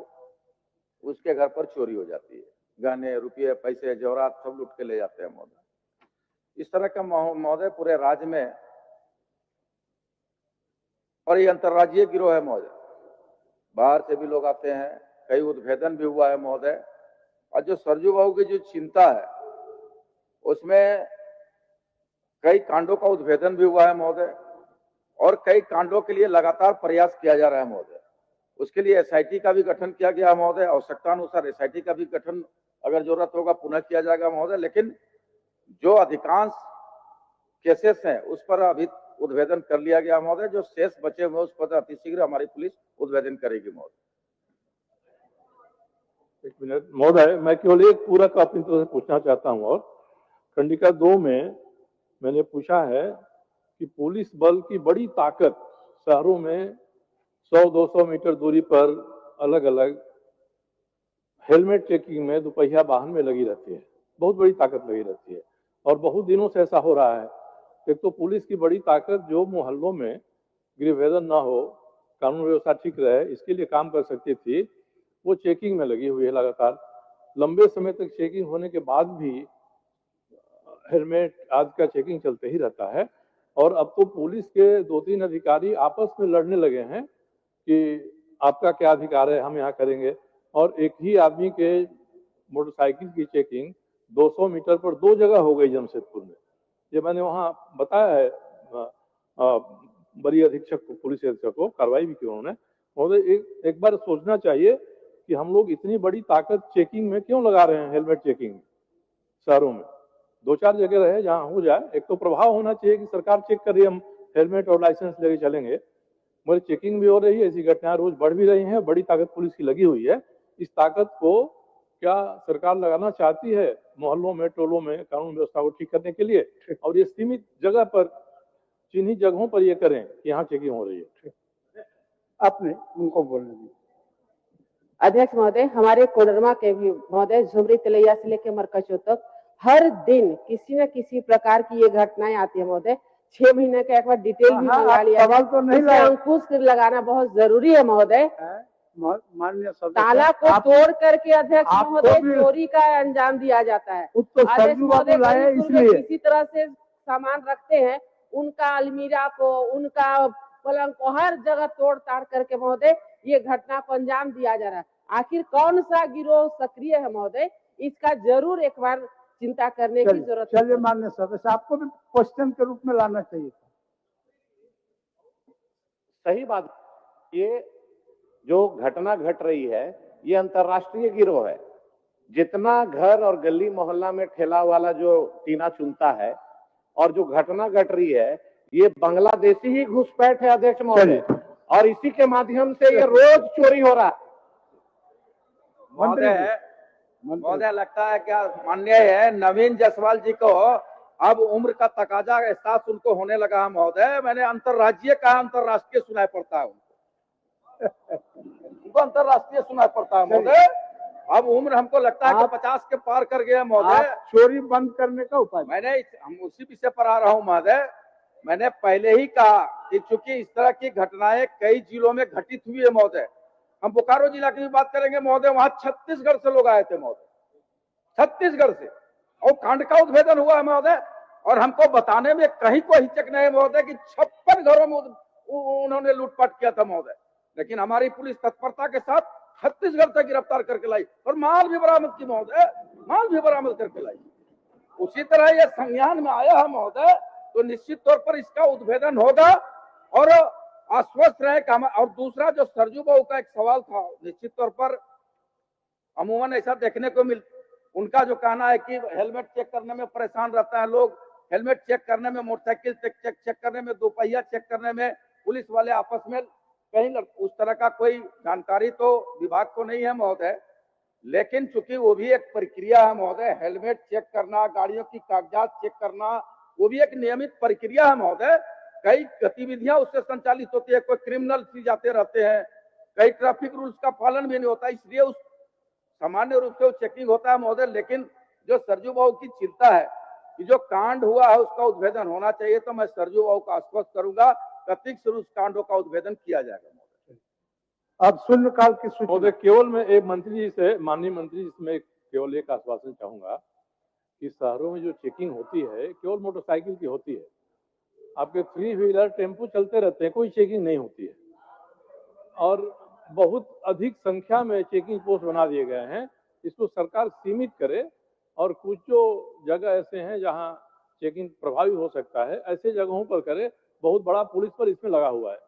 उसके घर पर चोरी हो जाती है। गहने, रुपये, पैसे, जेवरात सब लूट के ले जाते हैं महोदय। इस तरह का महोदय पूरे राज्य में, और ये अंतर्राज्यीय गिरोह है महोदय, बाहर से भी लोग आते हैं, कई उद्भेदन भी हुआ है महोदय। और जो सरजू बाबू की जो चिंता है उसमें कई कांडों का उद्भेदन भी हुआ है महोदय, और कई कांडों के लिए लगातार प्रयास किया जा रहा है महोदय। उसके लिए एसआईटी का भी गठन किया गया है महोदय, आवश्यकता अनुसार एसआईटी का भी गठन अगर जरूरत होगा पुनः किया जाएगा महोदय। लेकिन जो अधिकांश केसेस हैं उस पर अभी उद्भेदन कर लिया गया महोदय। जो शेष बचे हुए उस पर अतिशीघ्र हमारी पुलिस उद्भेदन करेगी महोदय। एक मिनट महोदय, मैं केवल एक पूरक अपनी तरफ से पूछना चाहता हूँ। और खंडिका 2 में मैंने पूछा है कि पुलिस बल की बड़ी ताकत शहरों में 100-200 मीटर दूरी पर अलग अलग हेलमेट चेकिंग में दोपहिया वाहन में लगी रहती है, बहुत बड़ी ताकत लगी रहती है, और बहुत दिनों से ऐसा हो रहा है। एक तो पुलिस की बड़ी ताकत जो मोहल्लों में गृहभेदन ना हो, कानून व्यवस्था ठीक रहे, इसके लिए काम कर सकती थी, वो चेकिंग में लगी हुई है लगातार। लंबे समय तक चेकिंग होने के बाद भी हेलमेट आदि का चेकिंग चलते ही रहता है। और अब तो पुलिस के 2-3 अधिकारी आपस में लड़ने लगे हैं कि आपका क्या अधिकार है, हम यहाँ करेंगे। और एक ही आदमी के मोटरसाइकिल की चेकिंग 200 मीटर पर 2 जगह हो गई जमशेदपुर में। ये मैंने वहाँ बताया है बड़ी अधीक्षक को, पुलिस अधीक्षक को, कार्रवाई भी की उन्होंने। महोदय एक बार सोचना चाहिए कि हम लोग इतनी बड़ी ताकत चेकिंग में क्यों लगा रहे हैं, हेलमेट चेकिंग में शहरों में। 2-4 जगह रहे जहाँ हो जाए। एक तो प्रभाव होना चाहिए कि सरकार चेक कर रही है, हम हेलमेट और लाइसेंस लेके चलेंगे, मगर चेकिंग भी हो रही है, ऐसी घटनाएं रोज बढ़ भी रही हैं, बड़ी ताकत पुलिस की लगी हुई है। इस ताकत को क्या सरकार लगाना चाहती है मोहल्लों में, टोलों में, कानून व्यवस्था को ठीक करने के लिए, और ये सीमित जगह पर, चिन्हित जगहों पर ये करें कि यहाँ चेकिंग हो रही है। आपने उनको बोलने दी। अध्यक्ष महोदय, हमारे कोडरमा के भी महोदय झुमरी तिलैया से लेकर मरकचो तक हर दिन किसी न किसी प्रकार की ये घटनाएं आती है महोदय। 6 महीने का एक बार डिटेल भी मंगा लिया। सवाल तो नहीं इसमें अंकुश लगाना बहुत जरूरी है महोदय। माननीय सदस्य, ताला को तोड़ करके अध्यक्ष महोदय चोरी का अंजाम दिया जाता है। अध्यक्ष महोदय किसी तरह से सामान रखते हैं, उनका अलमीरा को, उनका पलंग को, हर जगह तोड़ ताड़ करके महोदय ये घटना को अंजाम दिया जा रहा है। आखिर कौन सा गिरोह सक्रिय है महोदय, इसका जरूर एक बार चिंता करने की जरूरत है। चलिए माननीय सदस्य, आपको भी क्वेश्चन के रूप में लाना चाहिए। सही बात। ये जो घटना घट रही है ये अंतर्राष्ट्रीय गिरोह है। जितना घर और गली मोहल्ला में ठेला वाला जो टीना चुनता है, और जो घटना घट रही है ये बांग्लादेशी ही घुसपैठ है अध्यक्ष महोदय, और इसी के माध्यम से ये रोज चोरी हो रहा है। महोदय लगता है क्या मान्य है नवीन जायसवाल जी को अब उम्र का तकाजा एहसास उनको होने लगा है महोदय। मैंने अंतर्राज्यीय कहा, अंतर्राष्ट्रीय सुनाई पड़ता है उनको अंतर्राष्ट्रीय सुनाई पड़ता है महोदय। अब उम्र हमको लगता है कि 50 के पार कर गया महोदय। चोरी बंद करने का उपाय हम उसी विषय पर आ रहा हूँ महोदय। मैंने पहले ही कहा कि चूंकि इस तरह की घटनाएं कई जिलों में घटित हुई है महोदय। हम बोकारो जिला की भी बात करेंगे महोदय, वहां छत्तीसगढ़ से लोग आए थे महोदय, छत्तीसगढ़ से, और कांड का उद्भेदन हुआ है महोदय। और हमको बताने में कहीं कोई हिचक नहीं है महोदय कि 56 घरों में उन्होंने लूटपाट किया था महोदय। लेकिन हमारी पुलिस तत्परता के साथ छत्तीसगढ़ से गिरफ्तार करके लाई, और माल भी बरामद की महोदय, माल भी बरामद करके लाई। उसी तरह ये संज्ञान में आया है महोदय, तो निश्चित तौर पर इसका उद्भेदन होगा। और आश्वस्त रहे कि और दूसरा जो सरजू बाबू का एक सवाल था, निश्चित तौर पर अमूमन ऐसा देखने को उनका जो कहना है कि हेलमेट चेक करने में परेशान रहता है लोग, हेलमेट चेक करने में, मोटरसाइकिल चेक करने में, दोपहिया चेक करने में पुलिस वाले आपस में कहीं उस तरह का कोई जानकारी तो विभाग को नहीं है महोदय। लेकिन चूंकि वो भी एक प्रक्रिया है महोदय, हेलमेट चेक करना, गाड़ियों की कागजात चेक करना, वो भी एक नियमित प्रक्रिया है महोदय। कई गतिविधियां उससे संचालित होती है, कोई क्रिमिनल चीज आते रहते हैं, कई ट्रैफिक रूल्स का पालन भी नहीं होता, इसलिए उस सामान्य रूप से चेकिंग होता है महोदय। लेकिन जो सरजू बाबू की चिंता है कि जो कांड हुआ है उसका उद्भेदन होना चाहिए, तो मैं सरजू बाबू को आश्वस्त करूंगा प्रतीक से उस कांडों का उद्भेदन किया जाएगा। अब शून्यकाल की सूची महोदय केवल मैं एक मंत्री जी से, माननीय मंत्री जी से मैं केवल एक आश्वासन चाहूंगा कि शहरों में जो चेकिंग होती है केवल मोटरसाइकिल की होती है, आपके 3 व्हीलर टेम्पो चलते रहते हैं, कोई चेकिंग नहीं होती है। और बहुत अधिक संख्या में चेकिंग पोस्ट बना दिए गए हैं, इसको सरकार सीमित करे और कुछ जो जगह ऐसे हैं जहां चेकिंग प्रभावी हो सकता है ऐसे जगहों पर करे। बहुत बड़ा पुलिस पर इसमें लगा हुआ है।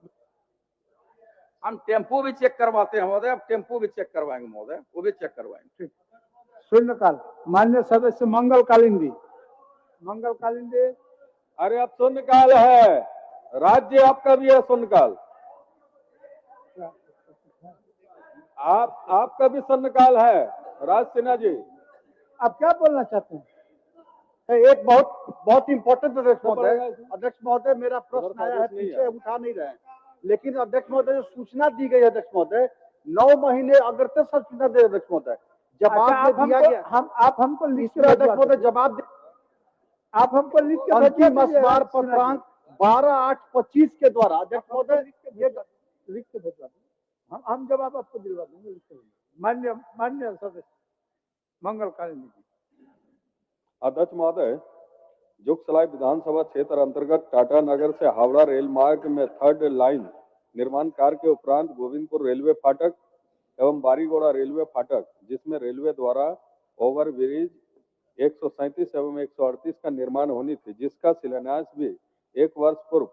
हम टेम्पो भी चेक करवाते हैं महोदय, अब टेम्पो भी चेक करवाएंगे महोदय, वो भी चेक करवाएंगे। शून्यकाल। मान्य सदस्य मंगल कालिंदी। मंगल कालिंदी। अरे अब शून्यकाल है, राज्य आपका भी है शून्यकाल, आपका भी शून्यकाल है। राज सिन्हा जी आप क्या बोलना चाहते हैं? एक बहुत इंपॉर्टेंट अध्यक्ष महोदय मेरा प्रश्न आया है, पीछे उठा नहीं रहे हैं, लेकिन अध्यक्ष महोदय जो सूचना दी गई है अध्यक्ष महोदय 9 महीने अग्रतर सूचना दे अध्यक्ष महोदय, जवाब दे दिया गया। आप हमको लिख के अध्यक्ष महोदय जवाब दे, आप हमको लिख के अंतिम अखबार पत्रांक 12/8/25 के द्वारा अध्यक्ष महोदय ये लिख के भेजवा दें, हम जवाब आपको दिलवा देंगे, लिख के। मान्य सदस्य मंगल कालिंदी जी। अध्यक्ष महोदय, जुगसलाई विधानसभा क्षेत्र अंतर्गत टाटा नगर से हावड़ा रेल मार्ग में 3rd लाइन निर्माण कार्य के उपरांत गोविंदपुर रेलवे फाटक एवं बारीगोड़ा रेलवे फाटक, जिसमें रेलवे द्वारा ओवर ब्रिज 137 एवं 138 का निर्माण होनी थी, जिसका शिलान्यास भी 1 वर्ष पूर्व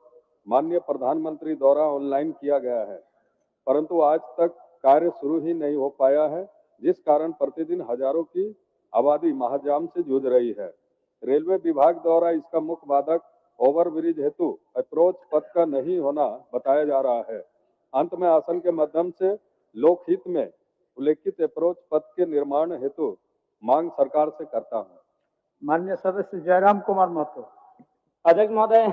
माननीय प्रधानमंत्री द्वारा ऑनलाइन किया गया है, परंतु आज तक कार्य शुरू ही नहीं हो पाया है, जिस कारण प्रतिदिन हजारों की आबादी महाजाम से जूझ रही है। रेलवे विभाग द्वारा इसका मुख्य बाधक ओवर ब्रिज हेतु अप्रोच पथ का नहीं होना बताया जा रहा है। अंत में आसन के माध्यम से लोकहित में उल्लेखित अप्रोच पथ के निर्माण हेतु मांग सरकार से करता हूँ। माननीय सदस्य जयराम कुमार महतो। अध्यक्ष महोदय,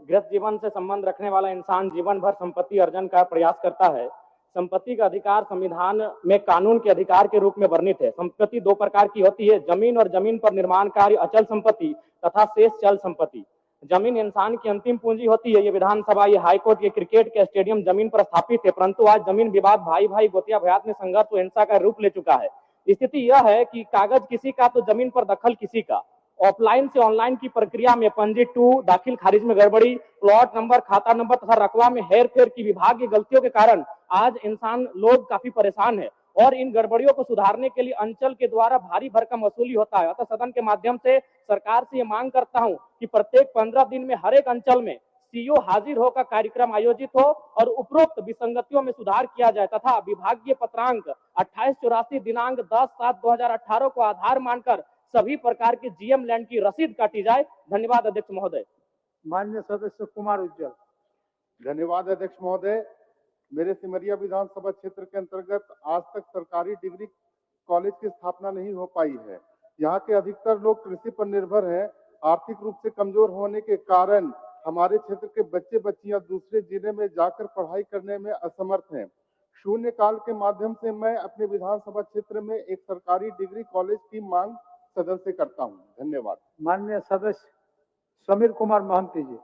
गृहस्थ जीवन से संबंध रखने वाला इंसान जीवन भर संपत्ति अर्जन का प्रयास करता है। संपत्ति का अधिकार संविधान में कानून के अधिकार के रूप में वर्णित है। संपत्ति 2 प्रकार की होती है, जमीन और जमीन पर निर्माण कार्य अचल संपत्ति तथा शेष चल संपत्ति। जमीन इंसान की अंतिम पूंजी होती है। ये विधानसभा, ये हाईकोर्ट, ये क्रिकेट के स्टेडियम जमीन पर स्थापित है, परंतु आज जमीन विवाद भाई भाई गोतिया भयात में संघर्ष व हिंसा का रूप ले चुका है। स्थिति यह है कि कागज किसी का तो जमीन पर दखल किसी का। ऑफलाइन से ऑनलाइन की प्रक्रिया में पंजी 2 दाखिल खारिज में गड़बड़ी, प्लॉट नंबर, खाता नंबर तथा रकबा में हेरफेर की विभागीय गलतियों के कारण आज इंसान लोग काफी परेशान है और इन गड़बड़ियों को सुधारने के लिए अंचल के द्वारा भारी भरकम वसूली होता है। अतः सदन के माध्यम से सरकार से ये मांग करता हूं कि प्रत्येक 15 दिन में हर एक अंचल में सीओ हाजिर होकर कार्यक्रम आयोजित हो और उपरोक्त विसंगतियों में सुधार किया जाए तथा विभागीय पत्रांक 2884 दिनांक 10/7/2018 को आधार मानकर सभी प्रकार के जीएम लैंड की रसीद काटी जाए। धन्यवाद अध्यक्ष महोदय। माननीय सदस्य कुमार उज्जवल। धन्यवाद अध्यक्ष महोदय। मेरे सिमरिया विधानसभा क्षेत्र के अंतर्गत आज तक सरकारी डिग्री कॉलेज की स्थापना नहीं हो पाई है। यहाँ के अधिकतर लोग कृषि पर निर्भर हैं। आर्थिक रूप से कमजोर होने के कारण हमारे क्षेत्र के बच्चे बच्चियां दूसरे जिले में जाकर पढ़ाई करने में असमर्थ हैं। शून्यकाल के माध्यम से मैं अपने विधानसभा क्षेत्र में एक सरकारी डिग्री कॉलेज की मांग सदन से करता हूं। धन्यवाद। माननीय सदस्य समीर कुमार महंती जी।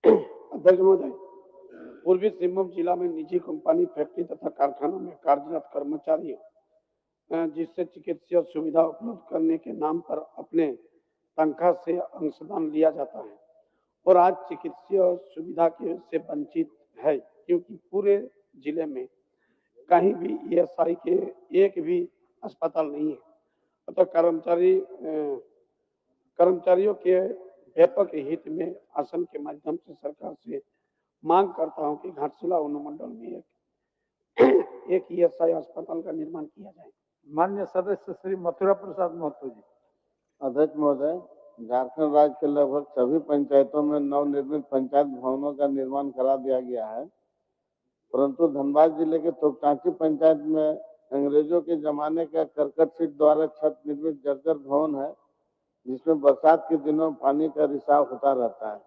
अध्यक्ष महोदय, पूर्वी सिंहभूम जिला में निजी कंपनी, फैक्ट्री तथा कारखानों में कार्यरत कर्मचारियों जिससे चिकित्सीय सुविधा उपलब्ध करने के नाम पर अपने तनख्वाह से अंशदान लिया जाता है और आज चिकित्सीय सुविधा के से वंचित है, क्योंकि पूरे जिले में कहीं भी ईएसआई के एक भी अस्पताल नहीं है। अतः कर्मचारियों के व्यापक हित में आसन के माध्यम से सरकार से मांग करता हूं कि घाटशिला अनुमंडल में एक ईएसआई अस्पताल का निर्माण किया जाए। माननीय सदस्य श्री मथुरा प्रसाद महतो जी। अध्यक्ष महोदय, झारखंड राज्य के लगभग सभी पंचायतों में नवनिर्मित पंचायत भवनों का निर्माण करा दिया गया है, परंतु धनबाद जिले के तोपटांची पंचायत में अंग्रेजों के जमाने का करकट सीट द्वारा छत निर्मित जर्जर भवन है, जिसमें बरसात के दिनों पानी का रिसाव होता रहता है,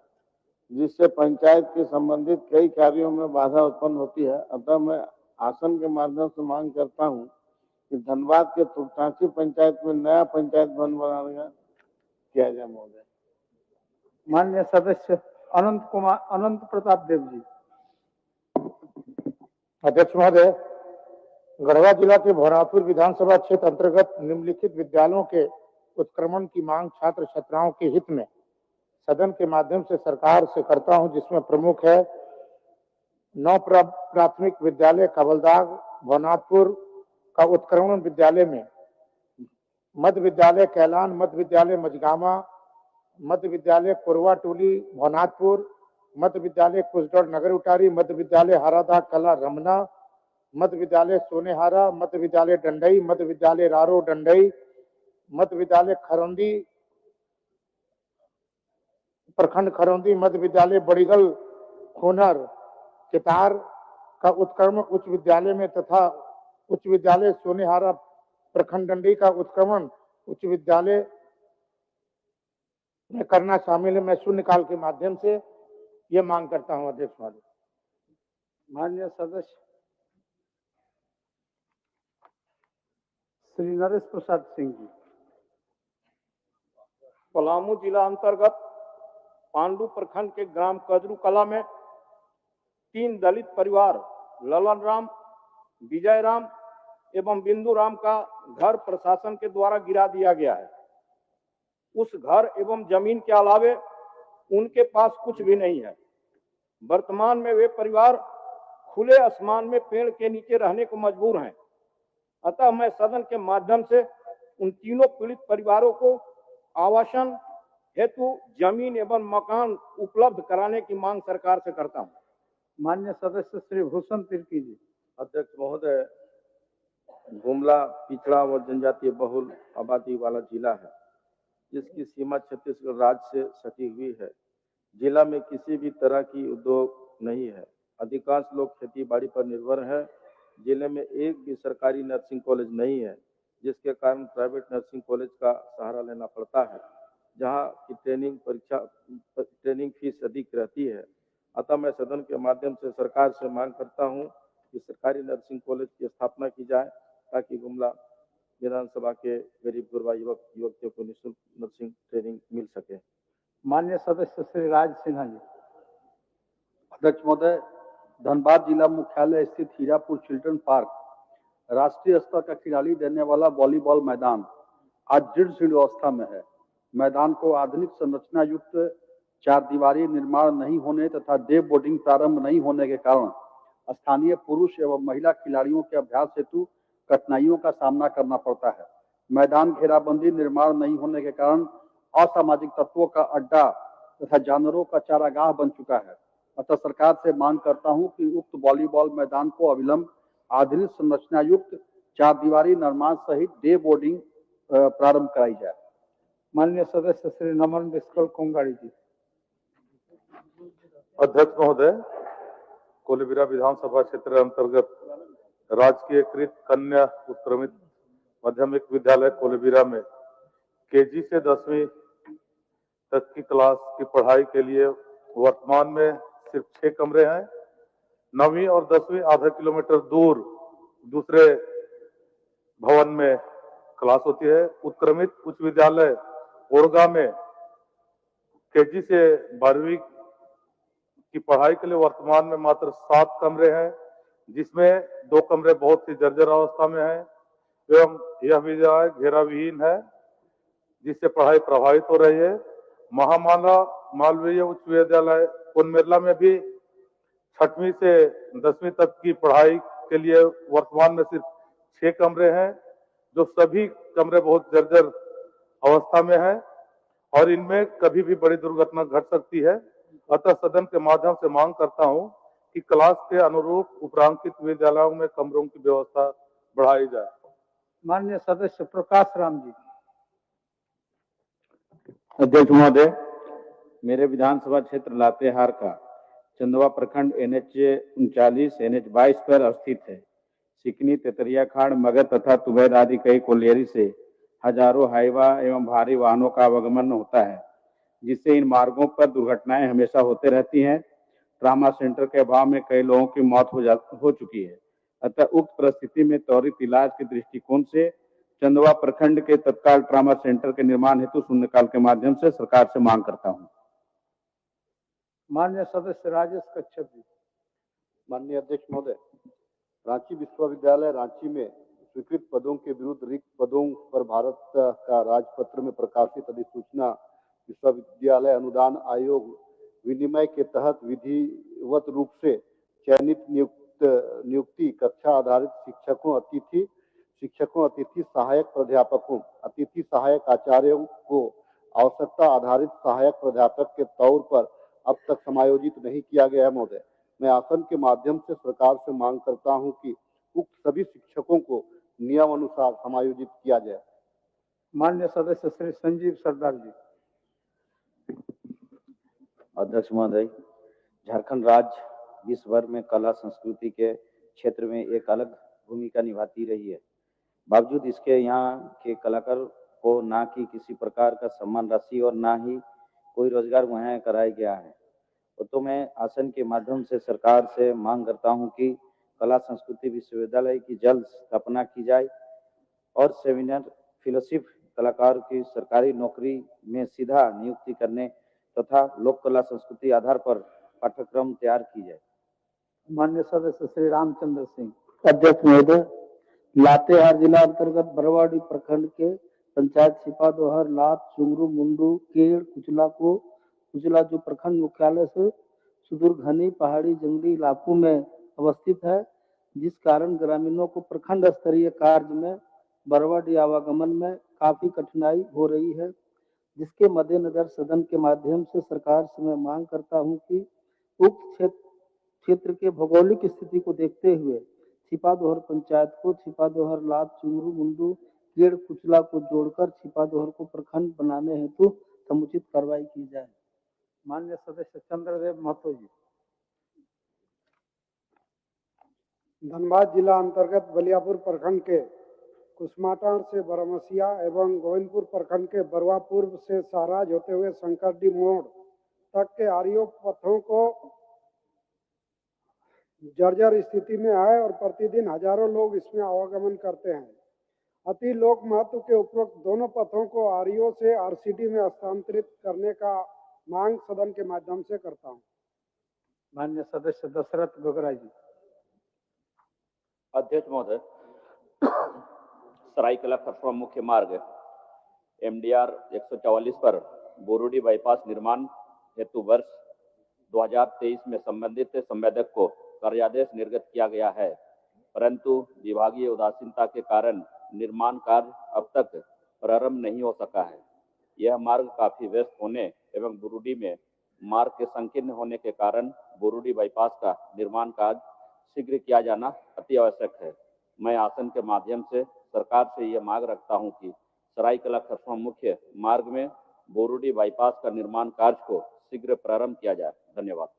जिससे पंचायत के संबंधित कई कार्यों में बाधा उत्पन्न होती है। अतः मैं आसन के माध्यम से मांग करता हूं कि धनबाद के तोपटांची पंचायत में नया पंचायत भवन बनाने किया जाए महोदय। माननीय सदस्य अनंत प्रताप देव जी। अध्यक्ष महोदय, गढ़वा जिला के भवनाथपुर विधानसभा क्षेत्र अंतर्गत निम्नलिखित विद्यालयों के उत्क्रमण की मांग छात्र छात्राओं के हित में सदन के माध्यम से सरकार से करता हूं, जिसमें प्रमुख है 9 प्राथमिक विद्यालय कबलदाग भवनाथपुर का उत्क्रमण विद्यालय में, मध्य विद्यालय कैलान, मध्य विद्यालय मजगामा, मध्य विद्यालय कुरवा टोली भवनाथपुर, मध्य विद्यालय कुसडौड़ नगर उटारी, मध्य विद्यालय हरादा कला रमना, मध्य विद्यालय सोनेहारा, मध्य विद्यालय डंडई, मध्य विद्यालय रारो डंडई, मध्य विद्यालय खरौंदी प्रखंड खरौंदी, मध्य विद्यालय बड़ीगल खोनर केतार का उत्क्रमण उच्च विद्यालय में तथा उच्च विद्यालय सोनेहारा प्रखंड डंडी का उत्क्रमण उच्च विद्यालय में करना शामिल है। मैं शून्यकाल के माध्यम से ये मांग करता हूं अध्यक्ष महोदय। माननीय सदस्य श्री नरेश प्रसाद सिंह जी। पलामू जिला अंतर्गत पांडु प्रखंड के ग्राम कजरू कला में 3 दलित परिवार ललन राम, विजय राम एवं बिंदु राम का घर प्रशासन के द्वारा गिरा दिया गया है। उस घर एवं जमीन के अलावे उनके पास कुछ भी नहीं है। वर्तमान में वे परिवार खुले आसमान में पेड़ के नीचे रहने को मजबूर हैं। अतः मैं सदन के माध्यम से उन तीनों पीड़ित परिवारों को आवासन हेतु जमीन एवं मकान उपलब्ध कराने की मांग सरकार से करता हूं। माननीय सदस्य श्री भूषण तिर्की जी। अध्यक्ष महोदय, गुमला पिछड़ा व जनजातीय बहुल आबादी वाला जिला है, जिसकी सीमा छत्तीसगढ़ राज्य से सटी हुई है। जिला में किसी भी तरह की उद्योग नहीं है। अधिकांश लोग खेती बाड़ी पर निर्भर है। जिले में एक भी सरकारी नर्सिंग कॉलेज नहीं है, जिसके कारण प्राइवेट नर्सिंग कॉलेज का सहारा लेना पड़ता है, जहां की ट्रेनिंग फीस अधिक रहती है। अतः मैं सदन के माध्यम से सरकार से मांग करता हूं कि सरकारी नर्सिंग कॉलेज की स्थापना की जाए, ताकि गुमला विधानसभा के गरीब गुरबा युवक युवतियों को निःशुल्क नर्सिंग ट्रेनिंग मिल सके। माननीय सदस्य श्री राज सिन्हा जी। अध्यक्ष महोदय, धनबाद जिला मुख्यालय स्थित हीरापुर चिल्ड्रन पार्क राष्ट्रीय स्तर का खिलाड़ी देने वाला वॉलीबॉल मैदान आज जीर्ण अवस्था में है। मैदान को आधुनिक संरचना युक्त 4 दीवारी निर्माण नहीं होने तथा डे बोर्डिंग प्रारंभ नहीं होने के कारण स्थानीय पुरुष एवं महिला खिलाड़ियों के अभ्यास हेतु कठिनाइयों का सामना करना पड़ता है। मैदान घेराबंदी निर्माण नहीं होने के कारण असामाजिक तत्वों का अड्डा तथा जानवरों का चारागाह बन चुका है। अतः सरकार से मांग करता हूं कि उक्त वॉलीबॉल मैदान को अविलंब आधुनिक संरचना युक्त 4 दीवारी निर्माण सहित डे बोर्डिंग प्रारंभ कराई जाए। माननीय सदस्य श्री नमन बिस्कल कोंगाड़ी जी। अध्यक्ष महोदय, कोलेबिरा विधानसभा क्षेत्र अंतर्गत राजकीय कृत कन्या उत्क्रमित माध्यमिक विद्यालय कोलेबिरा में केजी से 10वीं तक की क्लास की पढ़ाई के लिए वर्तमान में सिर्फ 6 कमरे हैं। 9वीं और 10वीं आधा किलोमीटर दूर दूसरे भवन में क्लास होती है। उत्क्रमित उच्च विद्यालय ओरगा में केजी से 12वीं की पढ़ाई के लिए वर्तमान में मात्र 7 कमरे हैं, जिसमें 2 कमरे बहुत ही जर्जर अवस्था में हैं एवं यह विद्यालय घेरा विहीन है, जिससे पढ़ाई प्रभावित हो रही है। महामाला मालवीय उच्च विद्यालय कोनमेरला में भी 6वीं से 10वीं तक की पढ़ाई के लिए वर्तमान में सिर्फ 6 कमरे हैं, जो सभी कमरे बहुत जर्जर अवस्था में है और इनमें कभी भी बड़ी दुर्घटना घट सकती है। अतः सदन के माध्यम से मांग करता हूं कि क्लास के अनुरूप उपरांकित विद्यालयों में कमरों की व्यवस्था बढ़ाई जाए। माननीय सदस्य प्रकाश राम जी। अध्यक्ष महोदय, मेरे विधानसभा क्षेत्र लातेहार का चंदवा प्रखंड NH 39 NH 22 पर स्थित है। सिकनी, तेतरिया खाड़, मगध तथा तुबैर आदि कई कोलियरी से हजारों हाईवा एवं भारी वाहनों का आवागमन होता है, जिससे इन मार्गों पर दुर्घटनाएं हमेशा होते रहती हैं। ट्रामा सेंटर के अभाव में कई लोगों की मौत हो चुकी है। अतः उक्त परिस्थिति में त्वरित इलाज के दृष्टिकोण से चंदवा प्रखंड के तत्काल ट्रामा सेंटर के निर्माण हेतु शून्यकाल के माध्यम से सरकार से मांग करता हूं। माननीय सदस्य राजेश कच्छप जी। माननीय अध्यक्ष महोदय, रांची विश्वविद्यालय रांची में स्वीकृत पदों के विरुद्ध रिक्त पदों पर भारत का राजपत्र में प्रकाशित अधिसूचना विश्वविद्यालय अनुदान आयोग विनिमय के तहत विधिवत रूप से चयनित नियुक्ति कक्षा आधारित शिक्षकों, अतिथि सहायक प्राध्यापकों, अतिथि सहायक आचार्यों को आवश्यकता आधारित सहायक प्राध्यापक के तौर पर अब तक समायोजित नहीं किया गया है महोदय। मैं आसन के माध्यम से सरकार से मांग करता हूं कि उक्त सभी शिक्षकों को नियम अनुसार समायोजित किया जाए। माननीय सदस्य श्री संजीव सरदार जी। अध्यक्ष महोदय, झारखंड राज्य विश्व भर में कला संस्कृति के क्षेत्र में एक अलग भूमिका निभाती रही है। बावजूद इसके यहाँ के कलाकार को ना कि किसी प्रकार का सम्मान राशि और ना ही कोई रोजगार मुहैया कराया गया है। तो मैं आसन के माध्यम से सरकार से मांग करता हूं कि कला संस्कृति विश्वविद्यालय की जल्द स्थापना की जाए और सेमिनार फेलोशिप कलाकार की सरकारी नौकरी में सीधा नियुक्ति करने तथा लोक कला संस्कृति आधार पर पाठ्यक्रम तैयार की जाए। माननीय सदस्य श्री रामचंद्र सिंह। अध्यक्ष महोदय, लातेहार जिला अंतर्गत बरवाडी प्रखंड के पंचायत छिपादोहर, लात, चुंगरू, मुंडू, केड़, कुचला जो प्रखंड मुख्यालय से सुदूर घनी पहाड़ी जंगली इलाकों में अवस्थित है, जिस कारण ग्रामीणों को प्रखंड स्तरीय कार्य में बरवाडी आवागमन में काफी कठिनाई हो रही है, जिसके मद्देनजर सदन के माध्यम से सरकार से मैं मांग करता हूं कि उक्त क्षेत्र के भौगोलिक स्थिति को देखते हुए छिपादोहर पंचायत को छिपादोहर, लात, चुंगरू, मुंडू, केड़, कुचला को जोड़कर छिपादोहर को प्रखंड बनाने हेतु समुचित कार्रवाई की जाए। माननीय सदस्य चंद्रदेव महतो जी। धनबाद जिला अंतर्गत बलियापुर प्रखंड के कुसमाटार से बरमसिया एवं गोविंदपुर प्रखंड के बरवा पूर्व से साराज होते हुए शंकरडी मोड़ तक के आरओ पथों को जर्जर स्थिति में है और प्रतिदिन हजारों लोग इसमें आवागमन करते हैं। अति लोक महत्व के उपरोक्त दोनों पथों को आरईओ से आरसीडी में हस्तांतरित करने का मांग सदन के माध्यम से करता हूं। माननीय सदस्य दशरथ गोगरा जी। अध्यक्ष महोदय, सरायकेला खरसुआ मुख्य मार्ग MDR 144 पर बोरूडी बाईपास निर्माण हेतु वर्ष 2023 में संबंधित संवेदक को कार्यादेश निर्गत किया गया है, परंतु विभागीय उदासीनता के कारण निर्माण कार्य अब तक प्रारंभ नहीं हो सका है। यह मार्ग काफी व्यस्त होने एवं बोरूडी में मार्ग के संकीर्ण होने के कारण बोरूडी बाईपास का निर्माण कार्य शीघ्र किया जाना अति आवश्यक है। मैं आसन के माध्यम से सरकार से यह मांग रखता हूं कि सरायकेला खरसुआ मुख्य मार्ग में बोरूडी बाईपास का निर्माण कार्य को शीघ्र प्रारंभ किया जाए। धन्यवाद।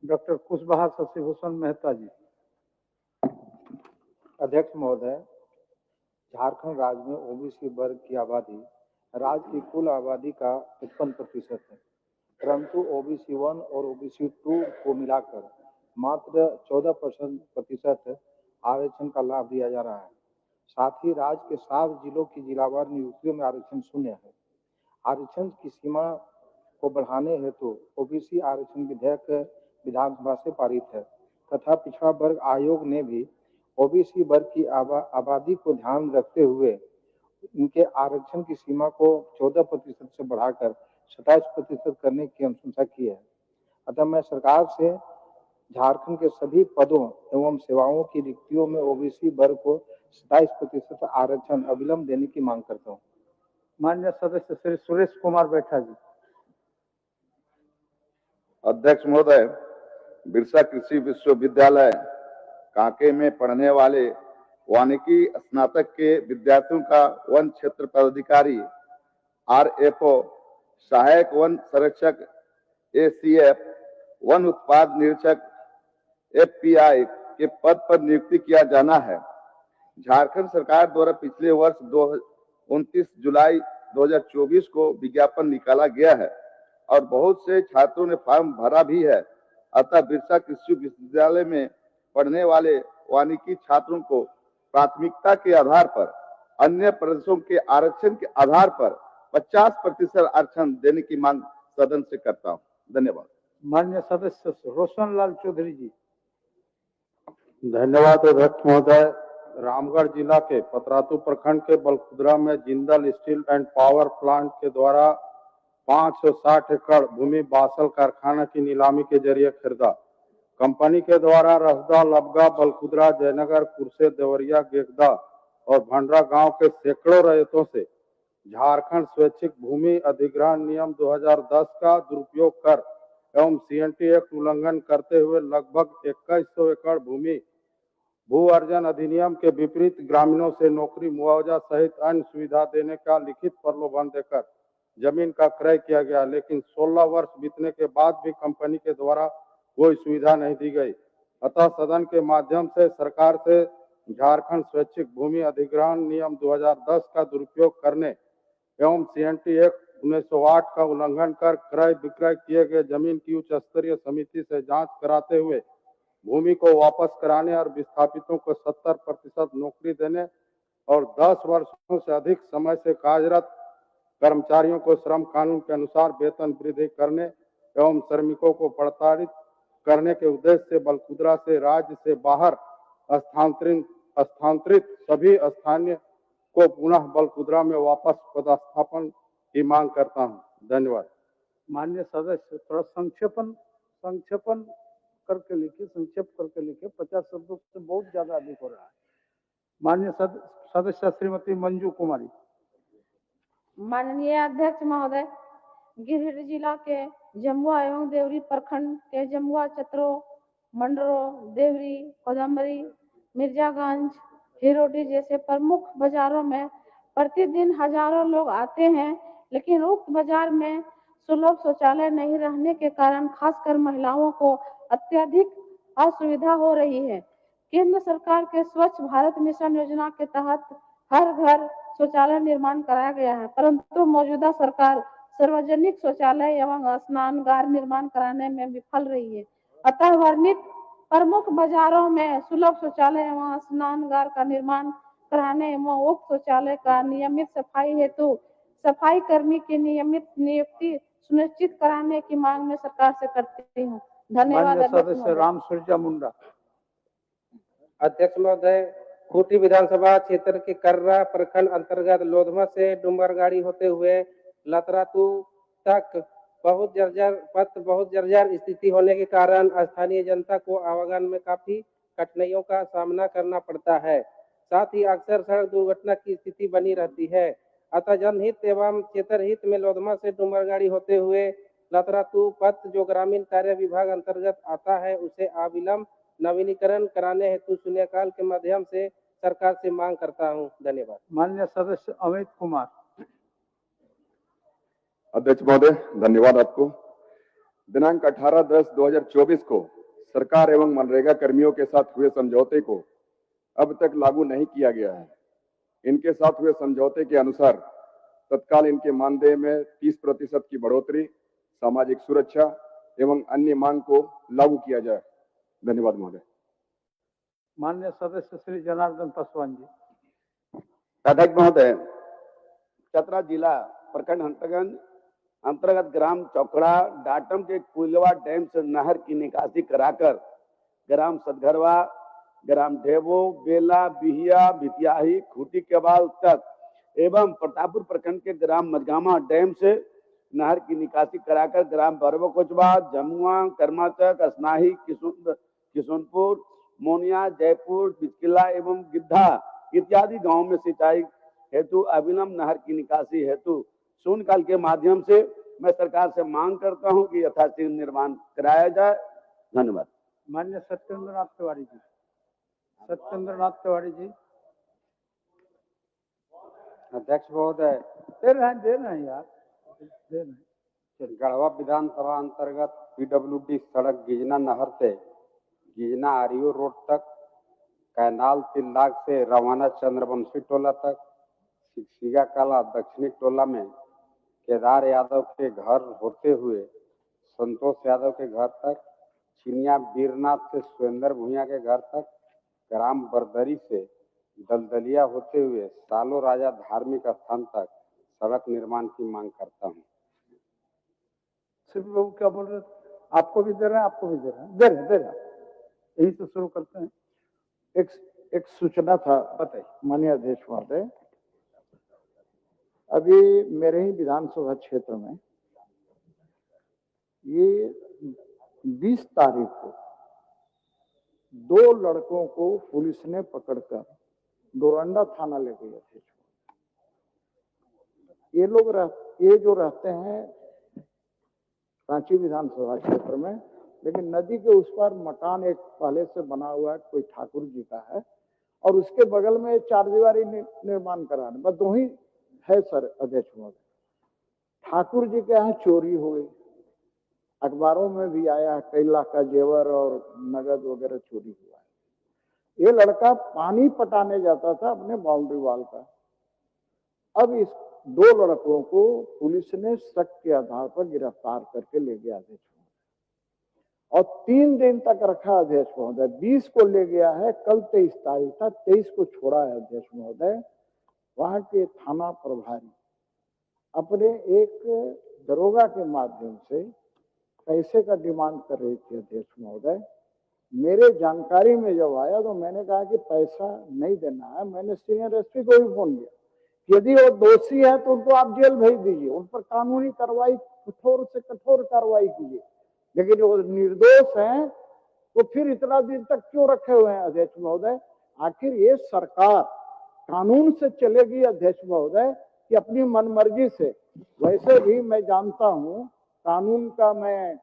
डॉक्टर कुशवाहा शशिभूषण मेहता जी। अध्यक्ष महोदय, झारखंड राज्य में ओबीसी वर्ग की आबादी राज्य की कुल आबादी का 55% है, परंतु OBC 1 और OBC 2 को मिलाकर मात्र 14% आरक्षण का लाभ दिया जा रहा है। साथ ही राज्य के 7 जिलों की जिलावार नियुक्तियों में आरक्षण शून्य है। आरक्षण की सीमा को बढ़ाने हेतु OBC आरक्षण विधेयक विधानसभा से पारित है तथा पिछड़ा वर्ग आयोग ने भी OBC वर्ग की आबादी को ध्यान रखते हुए इनके आरक्षण की सीमा को 14% से बढ़ाकर 27% करने की अनुशंसा की है। अतः मैं सरकार से झारखंड के सभी पदों एवं सेवाओं की रिक्तियों में OBC वर्ग को 27% आरक्षण अविलंब देने की मांग करता हूँ। माननीय सदस्य श्री सुरेश कुमार बैठा जी। अध्यक्ष महोदय, बिरसा कृषि विश्वविद्यालय कांके में पढ़ने वाले वानिकी स्नातक के विद्यार्थियों का वन क्षेत्र पदाधिकारी RFO, सहायक वन संरक्षक ACF, वन उत्पाद निरीक्षक FPI के पद पर नियुक्ति किया जाना है। झारखंड सरकार द्वारा पिछले वर्ष 29 जुलाई 2024 को विज्ञापन निकाला गया है और बहुत से छात्रों ने फॉर्म भरा भी है। अतः बिरसा कृषि विश्वविद्यालय में पढ़ने वाले वानिकी छात्रों को प्राथमिकता के आधार पर अन्य प्रदेशों के आरक्षण के आधार पर 50% आरक्षण देने की मांग सदन से करता हूं। धन्यवाद। माननीय सदस्य रोशन लाल चौधरी जी। धन्यवाद अध्यक्ष महोदय। रामगढ़ जिला के पतरातू प्रखंड के बलकुदरा में Jindal steel and power plant के द्वारा 560 एकड़ भूमि बासल कारखाना की नीलामी के जरिए खरीदा। कंपनी के द्वारा रसदा, लबगा, बलकुदरा, जयनगर, कुरसे, देवरिया, गेगदा और भंडरा गांव के सैकड़ों रैयतों से झारखंड स्वैच्छिक भूमि अधिग्रहण नियम 2010 का दुरुपयोग कर एवं सीएनटी एक्ट उल्लंघन करते हुए लगभग 2100 एकड़ भूमि भू अर्जन अधिनियम के विपरीत ग्रामीणों से नौकरी, मुआवजा सहित अन्य सुविधा देने का लिखित प्रलोभन देकर जमीन का क्रय किया गया, लेकिन 16 वर्ष बीतने के बाद भी कंपनी के द्वारा कोई सुविधा नहीं दी गई। अतः सदन के माध्यम से सरकार से झारखंड स्वैच्छिक भूमि अधिग्रहण नियम 2010 का दुरुपयोग करने एवं सीएनटी एक्ट 1908 का उल्लंघन कर क्रय विक्रय किए गए जमीन की उच्च स्तरीय समिति से जांच कराते हुए भूमि को वापस कराने और विस्थापितों को 70% नौकरी देने और 10 वर्षों से अधिक समय से कार्यरत कर्मचारियों को श्रम कानून के अनुसार वेतन वृद्धि करने एवं श्रमिकों को प्रताड़ित करने के उद्देश्य से बलकुदरा से राज्य से बाहर स्थानांतरित सभी स्थानीय को पुनः बलकुदरा में वापस पदस्थापन की मांग करता हूं। धन्यवाद। माननीय सदस्य थोड़ा संक्षेपण करके लिखिए, संक्षेप करके लिखिए, 50 शब्दों से बहुत ज्यादा अधिक हो रहा है। माननीय सदस्य श्रीमती मंजू कुमारी। माननीय अध्यक्ष महोदय, गिरिडीह जिला के जमुआ एवं देवरी प्रखंड के जमुआ, चतरो, मंडरो, देवरी, कोदमरी, मिर्जागंज, हिरोडी जैसे प्रमुख बाजारों में प्रतिदिन हजारों लोग आते हैं, लेकिन उक्त बाजार में सुलभ शौचालय नहीं रहने के कारण खासकर महिलाओं को अत्यधिक असुविधा हो रही है। केंद्र सरकार के स्वच्छ भारत मिशन योजना के तहत हर घर शौचालय निर्माण कराया गया है, परंतु मौजूदा सरकार सार्वजनिक शौचालय एवं स्नानगार निर्माण कराने में विफल रही है। अतः वर्णित प्रमुख बाजारों में सुलभ शौचालय एवं स्नानगार का निर्माण कराने एवं उक्त शौचालय का नियमित सफाई हेतु सफाई कर्मी की नियमित नियुक्ति सुनिश्चित कराने की मांग मैं सरकार से करती हूँ। धन्यवाद। सदस्य राम सूर्या मुंडा। अध्यक्ष महोदय, खूंटी विधानसभा क्षेत्र के कर्रा प्रखंड अंतर्गत लोधमा से डुमरगाड़ी होते हुए लतरातू तक बहुत जर्जर स्थिति होने के कारण स्थानीय जनता को आवागमन में काफी कठिनाइयों का सामना करना पड़ता है। साथ ही अक्सर सड़क दुर्घटना की स्थिति बनी रहती है। अतः जनहित एवं क्षेत्र हित में लोधमा से डुमरगाड़ी होते हुए लतरातू पथ जो ग्रामीण कार्य विभाग अंतर्गत आता है, उसे अविलंब नवीनीकरण कराने हेतु शून्यकाल के माध्यम से सरकार से मांग करता हूं। धन्यवाद। माननीय सदस्य अमित कुमार। अध्यक्ष महोदय, धन्यवाद आपको। दिनांक 18/10/2024 को सरकार एवं मनरेगा कर्मियों के साथ हुए समझौते को अब तक लागू नहीं किया गया है। इनके साथ हुए समझौते के अनुसार तत्काल इनके मानदेय में 30% की बढ़ोतरी, सामाजिक सुरक्षा एवं अन्य मांग को लागू किया जाए। धन्यवाद महोदय। माननीय सदस्य श्री जनार्दन पासवान जी। अध्यक्ष महोदय, चतरा जिला प्रखंड अंतर्गत ग्राम चौकड़ा डाटम के कुलवा डैम से नहर की निकासी कराकर ग्राम सदघरवा, ग्राम ढेबो, बेला, बिहिया, भितियाही, खूटी केबाल तक एवं प्रतापपुर प्रखंड के ग्राम मजगामा डैम से नहर की निकासी कराकर ग्राम बरबो कोचबा, जमुआ, कर्माचक, असनाही, किशुनपुर, मोनिया, जयपुर, बिचकिला एवं गिद्धा इत्यादि गांवों में सिंचाई हेतु अविलंब नहर की निकासी हेतु शून्यकाल के माध्यम से मैं सरकार से मांग करता हूं कि यथाशीघ्र निर्माण कराया जाए। धन्यवाद। माननीय सत्येंद्रनाथ तिवारी जी। सत्येंद्रनाथ तिवारी जी। अध्यक्ष महोदय, दे रहे हैं यार, दे रहे हैं। गढ़वा विधानसभा अंतर्गत पीडब्ल्यूडी सड़क गिजना नहर से गिजना आरियो रोड तक, कैनाल तिल्लाग से रवाना चंद्रवंशी टोला तक, सिक्सिया कला दक्षिणी टोला में केदार यादव के घर होते हुए संतोष यादव के घर तक, चिनिया बीरनाथ से सुरेंद्र भूया के घर तक, ग्राम बरदरी से दलदलिया होते हुए सालों राजा धार्मिक स्थान तक सड़क निर्माण की मांग करता हूँ। सिर्फ बाबू क्या बोल रहे थे? आपको भी दे रहे हैं, आपको भी दे रहे हैं, दे रहे हैं। यही तो शुरू करते हैं। एक सूचना था, बताइए माननीय अध्यक्ष महोदय। अभी मेरे ही विधानसभा क्षेत्र में ये 20 तारीख को 2 लड़कों को पुलिस ने पकड़कर डोरंडा थाना ले गई। अध्यक्ष, ये जो रहते हैं रांची विधानसभा क्षेत्र में, लेकिन नदी के उस पार मकान एक पहले से बना हुआ है, कोई ठाकुर जी का है, और उसके बगल में 4 दीवारी निर्माण कराने, बस 2 ही है सर अध्यक्ष महोदय। ठाकुर जी के यहाँ चोरी हुई, अखबारों में भी आया, कई लाख का जेवर और नगद वगैरह चोरी हुआ है। ये लड़का पानी पटाने जाता था अपने बाउंड्री वॉल का। अब इस 2 लड़कों को पुलिस ने शक के आधार पर गिरफ्तार करके ले गया अध्यक्ष महोदय, और 3 दिन तक रखा अध्यक्ष महोदय। 20 को ले गया है, कल 23 तारीख था, 23 को छोड़ा है अध्यक्ष महोदय। वहां के थाना प्रभारी अपने एक दरोगा के माध्यम से पैसे का डिमांड कर रही थी अध्यक्ष महोदय। मेरे जानकारी में जब आया तो मैंने कहा कि पैसा नहीं देना है। मैंने सीनियर एसपी को भी फोन किया, यदि वो दोषी है तो उनको आप जेल भेज दीजिए, उन पर कानूनी कार्रवाई, कठोर से कठोर कार्रवाई कीजिए, लेकिन वो निर्दोष हैं तो फिर इतना दिन तक क्यों रखे हुए हैं अध्यक्ष महोदय? आखिर ये सरकार कानून से चलेगी अध्यक्ष महोदय कि अपनी मनमर्जी से? वैसे भी मैं जानता हूँ कानून का, मैं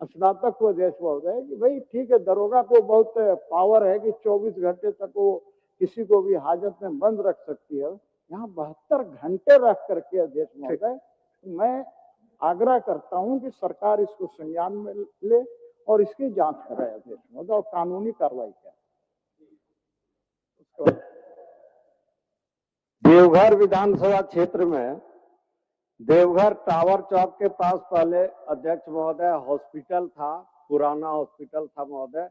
स्नातक हूँ अध्यक्ष महोदय, कि भाई ठीक है, दरोगा को बहुत पावर है कि 24 घंटे तक वो किसी को भी हाजत में बंद रख सकती है। यहाँ 72 घंटे रख करके अध्यक्ष महोदय मैं आग्रह करता हूँ कि सरकार इसको संज्ञान में ले और इसकी जांच कराए अध्यक्ष महोदय, और कानूनी कार्रवाई करे। देवघर विधानसभा क्षेत्र में देवघर टावर चौक के पास पहले अध्यक्ष महोदय हॉस्पिटल था, पुराना हॉस्पिटल था महोदय,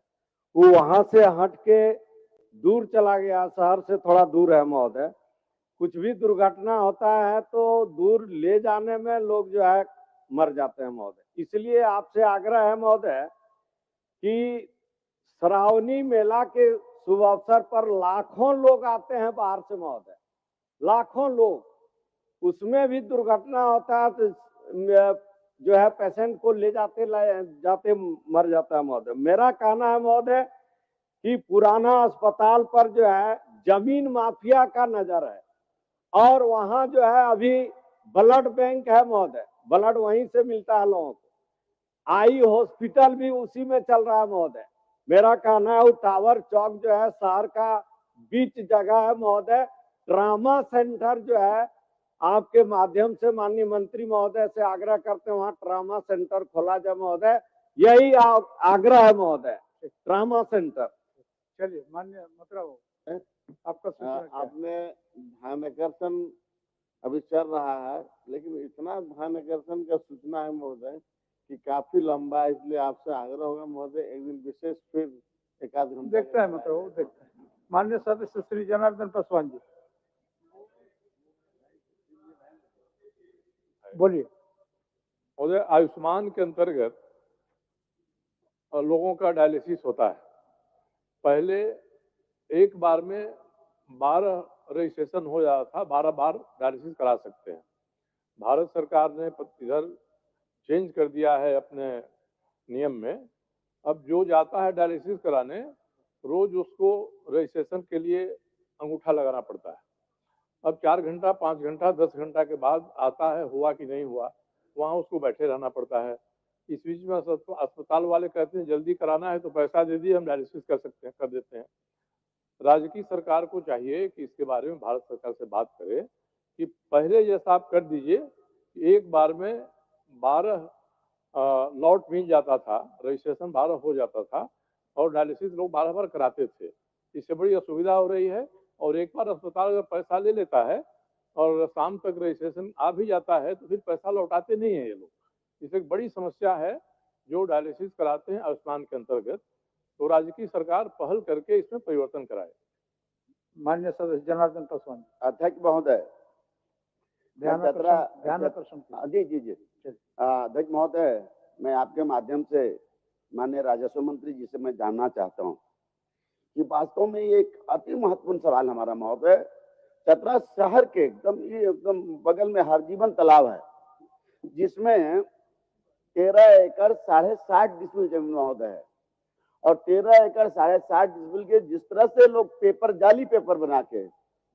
वो वहां से हट के दूर चला गया, शहर से थोड़ा दूर है महोदय। कुछ भी दुर्घटना होता है तो दूर ले जाने में लोग जो है मर जाते हैं महोदय। इसलिए आपसे आग्रह है महोदय कि श्रावणी मेला के शुभ अवसर पर लाखों लोग आते हैं बाहर से महोदय, लाखों लोग, उसमें भी दुर्घटना होता है तो जो है पेशेंट को ले जाते मर जाता है महोदय। मेरा कहना है महोदय कि पुराना अस्पताल पर जो है जमीन माफिया का नजर है, और वहां जो है अभी ब्लड बैंक है महोदय, ब्लड वहीं से मिलता है लोगों को। आई हॉस्पिटल भी उसी में चल रहा है महोदय। मेरा कहना है वो टावर चौक जो है शहर का बीच जगह है महोदय, ट्रामा सेंटर जो है आपके माध्यम से माननीय मंत्री महोदय से आग्रह करते हैं वहाँ ट्रामा सेंटर खोला जाए महोदय, यही आग्रह है महोदय, ट्रामा सेंटर। चलिए माननीय मतलब आपका आपने ध्यान आकर्षण अभी चल रहा है, लेकिन इतना ध्यान आकर्षण का सूचना है महोदय कि काफी लंबा है, इसलिए आपसे आग्रह होगा महोदय एक दिन विशेष फिर एक आध घंटा देखते हैं, मतलब देखते हैं। माननीय सदस्य श्री जनार्दन पासवान जी बोलिए। महोदय, आयुष्मान के अंतर्गत लोगों का डायलिसिस होता है। पहले एक बार में 12 रजिस्ट्रेशन हो जाता था, 12 बार डायलिसिस करा सकते हैं। भारत सरकार ने इधर चेंज कर दिया है अपने नियम में। अब जो जाता है डायलिसिस कराने, रोज उसको रजिस्ट्रेशन के लिए अंगूठा लगाना पड़ता है। अब 4 घंटा, 5 घंटा, 10 घंटा के बाद आता है, हुआ कि नहीं हुआ, वहाँ उसको बैठे रहना पड़ता है। इस बीच में अस्पताल वाले कहते हैं जल्दी कराना है तो पैसा दे दिए, हम डायलिसिस कर सकते हैं, कर देते हैं। राज्य की सरकार को चाहिए कि इसके बारे में भारत सरकार से बात करे कि पहले जैसा आप कर दीजिए, एक बार में 12 लॉट मिल जाता था, रजिस्ट्रेशन 12 हो जाता था, और डायलिसिस लोग 12 बार कराते थे। इससे बड़ी असुविधा हो रही है, और एक बार अस्पताल अगर पैसा ले लेता है और शाम तक रजिस्ट्रेशन आ भी जाता है तो फिर पैसा लौटाते नहीं है ये लोग। इससे एक बड़ी समस्या है जो डायलिसिस कराते हैं आयुष्मान के अंतर्गत। तो राज्य की सरकार पहल करके इसमें परिवर्तन कराए। माननीय सदस्य जनार्दन पासवान। अध्यक्ष महोदय, ध्यानाकर्षण। जी जी जी अध्यक्ष महोदय, मैं आपके माध्यम से माननीय राजस्व मंत्री जी से मैं जानना चाहता हूँ कि वास्तव में ये एक अति महत्वपूर्ण सवाल हमारा महोदय, चतरा शहर के एकदम बगल में हरजीवन तालाब है, जिसमें 13 एकड़ 60.5 डिसमिल जमीन महोदय है, और 13 एकड़ 60.5 डिसमिल के जिस तरह से लोग पेपर जाली पेपर बना के,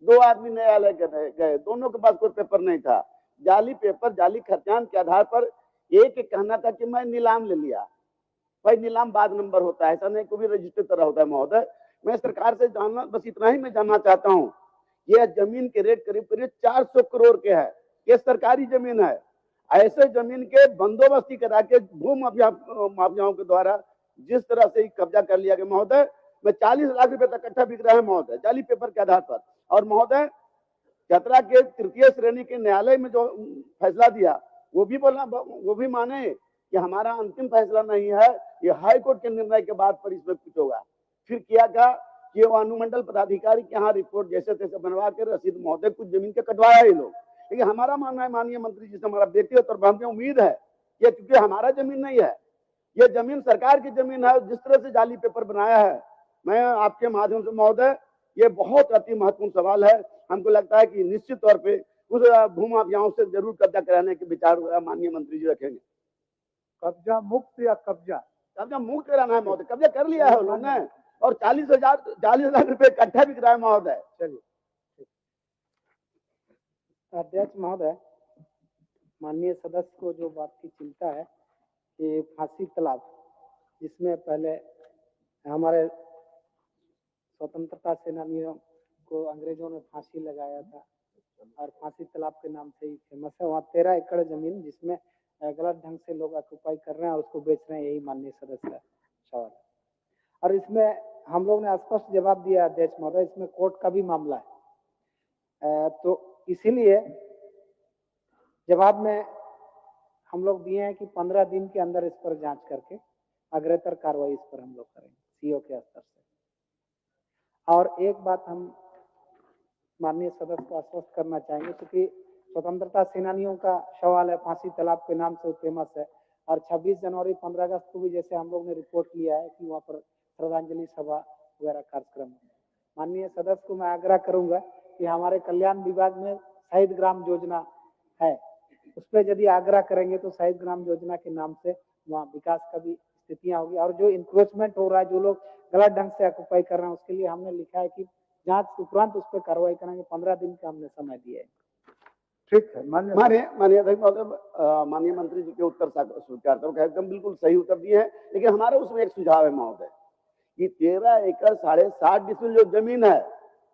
2 आदमी न्यायालय गए, दोनों के पास कोई पेपर नहीं था, जाली पेपर जाली खर्चान के आधार पर एक कहना था कि मैं नीलाम ले लिया। भाई नीलाम बाद नंबर होता है, ऐसा नहीं कोई भी रजिस्टर तरह होता है महोदय। मैं सरकार से जानना, बस इतना ही मैं जानना चाहता हूँ, यह जमीन के रेट करीब करीब 400 करोड़ के है, ये सरकारी जमीन है। ऐसे जमीन के बंदोबस्ती करा के भू माफियाओं के द्वारा जिस तरह से कब्जा कर लिया गया महोदय, में 40 लाख रुपए तक इकट्ठा बिक रहा है महोदय, जाली पेपर के आधार पर। और महोदय, चतरा के तृतीय श्रेणी के न्यायालय में जो फैसला दिया, वो भी माने कि हमारा अंतिम फैसला नहीं है, ये हाई कोर्ट के निर्णय के बाद पर इसमें कुछ होगा। फिर किया क्या कि वो अनुमंडल पदाधिकारी के यहाँ रिपोर्ट जैसे तैसे बनवा के रसीद महोदय कुछ जमीन के कटवाया ये लोग। लेकिन हमारा मानना है माननीय मंत्री जी से हमारा व्यक्तिगत और हमें उम्मीद है कि क्योंकि हमारा जमीन नहीं है, ये जमीन सरकार की जमीन है, जिस तरह से जाली पेपर बनाया है, मैं आपके माध्यम से महोदय, ये बहुत अति महत्वपूर्ण सवाल है। हमको लगता है कि निश्चित तौर पे उस भूमाफियाओं से जरूर कब्जा कराने के विचार माननीय मंत्री जी रखेंगे। कब्जा मुक्त या कब्जा मुक्त कराना है महोदय, कब्जा कर लिया है उन्होंने, और 40 लाख रुपए इकट्ठा बिक रहा है महोदय। चलिए अध्यक्ष महोदय, माननीय सदस्य को जो बात की चिंता है कि फांसी तालाब, जिसमें पहले हमारे स्वतंत्रता सेनानियों को अंग्रेजों ने फांसी लगाया था और फांसी तालाब के नाम से ही फेमस है, वहाँ 13 एकड़ जमीन जिसमें गलत ढंग से लोग ऑक्युपाई कर रहे हैं और उसको बेच रहे हैं, यही माननीय सदस्य का सवाल है। और इसमें हम लोग ने स्पष्ट जवाब दिया अध्यक्ष महोदय, इसमें कोर्ट का भी मामला है, तो इसीलिए जवाब में हम लोग दिए हैं कि 15 दिन के अंदर इस पर जांच करके अग्रतर कार्रवाई इस पर हम लोग करेंगे सीओ के स्तर से। और एक बात हम माननीय सदस्य को आश्वस्त करना चाहेंगे, क्योंकि स्वतंत्रता सेनानियों का सवाल है, फांसी तालाब के नाम से फेमस है, और 26 जनवरी 15 अगस्त को भी जैसे हम लोग ने रिपोर्ट लिया है कि वहाँ पर श्रद्धांजलि सभा वगैरह कार्यक्रम है। माननीय सदस्य को मैं आग्रह करूंगा कि हमारे कल्याण विभाग में शहीद ग्राम योजना है, उस पर यदि आग्रह करेंगे तो शहीद ग्राम योजना के नाम से वहाँ विकास का भी स्थितियां होगी। और जो इंक्रोचमेंट हो रहा है, जो लोग गलत ढंग से ऑक्युपाई कर रहे हैं, उसके लिए हमने लिखा है कि जांच उपरांत उस पर कार्रवाई करेंगे। 15 दिन का हमने समय दिया है। ठीक है, माननीय अध्यक्ष महोदय, माननीय मंत्री जी के उत्तर स्वीकार करो, एकदम बिल्कुल सही उत्तर दिए हैं, लेकिन हमारा उसमें एक सुझाव है महोदय कि 13 एकड़ 60.5 डिसमिल जो जमीन है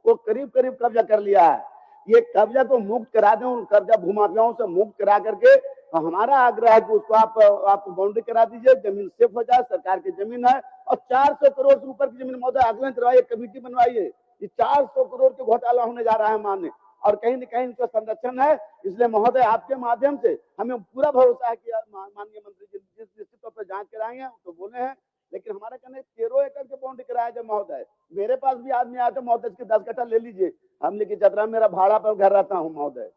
वो करीब करीब कब्जा कर लिया है। ये कब्जा को मुक्त करा दें, उन कब्जा भूमाफियाओं से मुक्त करा करके हमारा आग्रह है कि उसको आप बाउंड्री करा दीजिए, जमीन सेफ हो जाए, सरकार की जमीन है। और 400 करोड़ से ऊपर की जमीन महोदय आकलन करवाइए, कमेटी बनवाइए, 400 करोड़ के घोटाला होने जा रहा है माननीय, और कहीं न कहीं इनका संरक्षण है। इसलिए महोदय आपके माध्यम से हमें पूरा भरोसा है कि माननीय मंत्री जी जिस निश्चित तौर पर जांच कराएंगे तो बोले हैं, लेकिन हमारा कहना है 13 एकड़ के बाउंड्री कराया जाए महोदय। मेरे पास भी आदमी आते महोदय की 10 कट्ठा ले लीजिए, हम लेकिन चतरा मेरा भाड़ा पर घर रहता हूँ महोदय,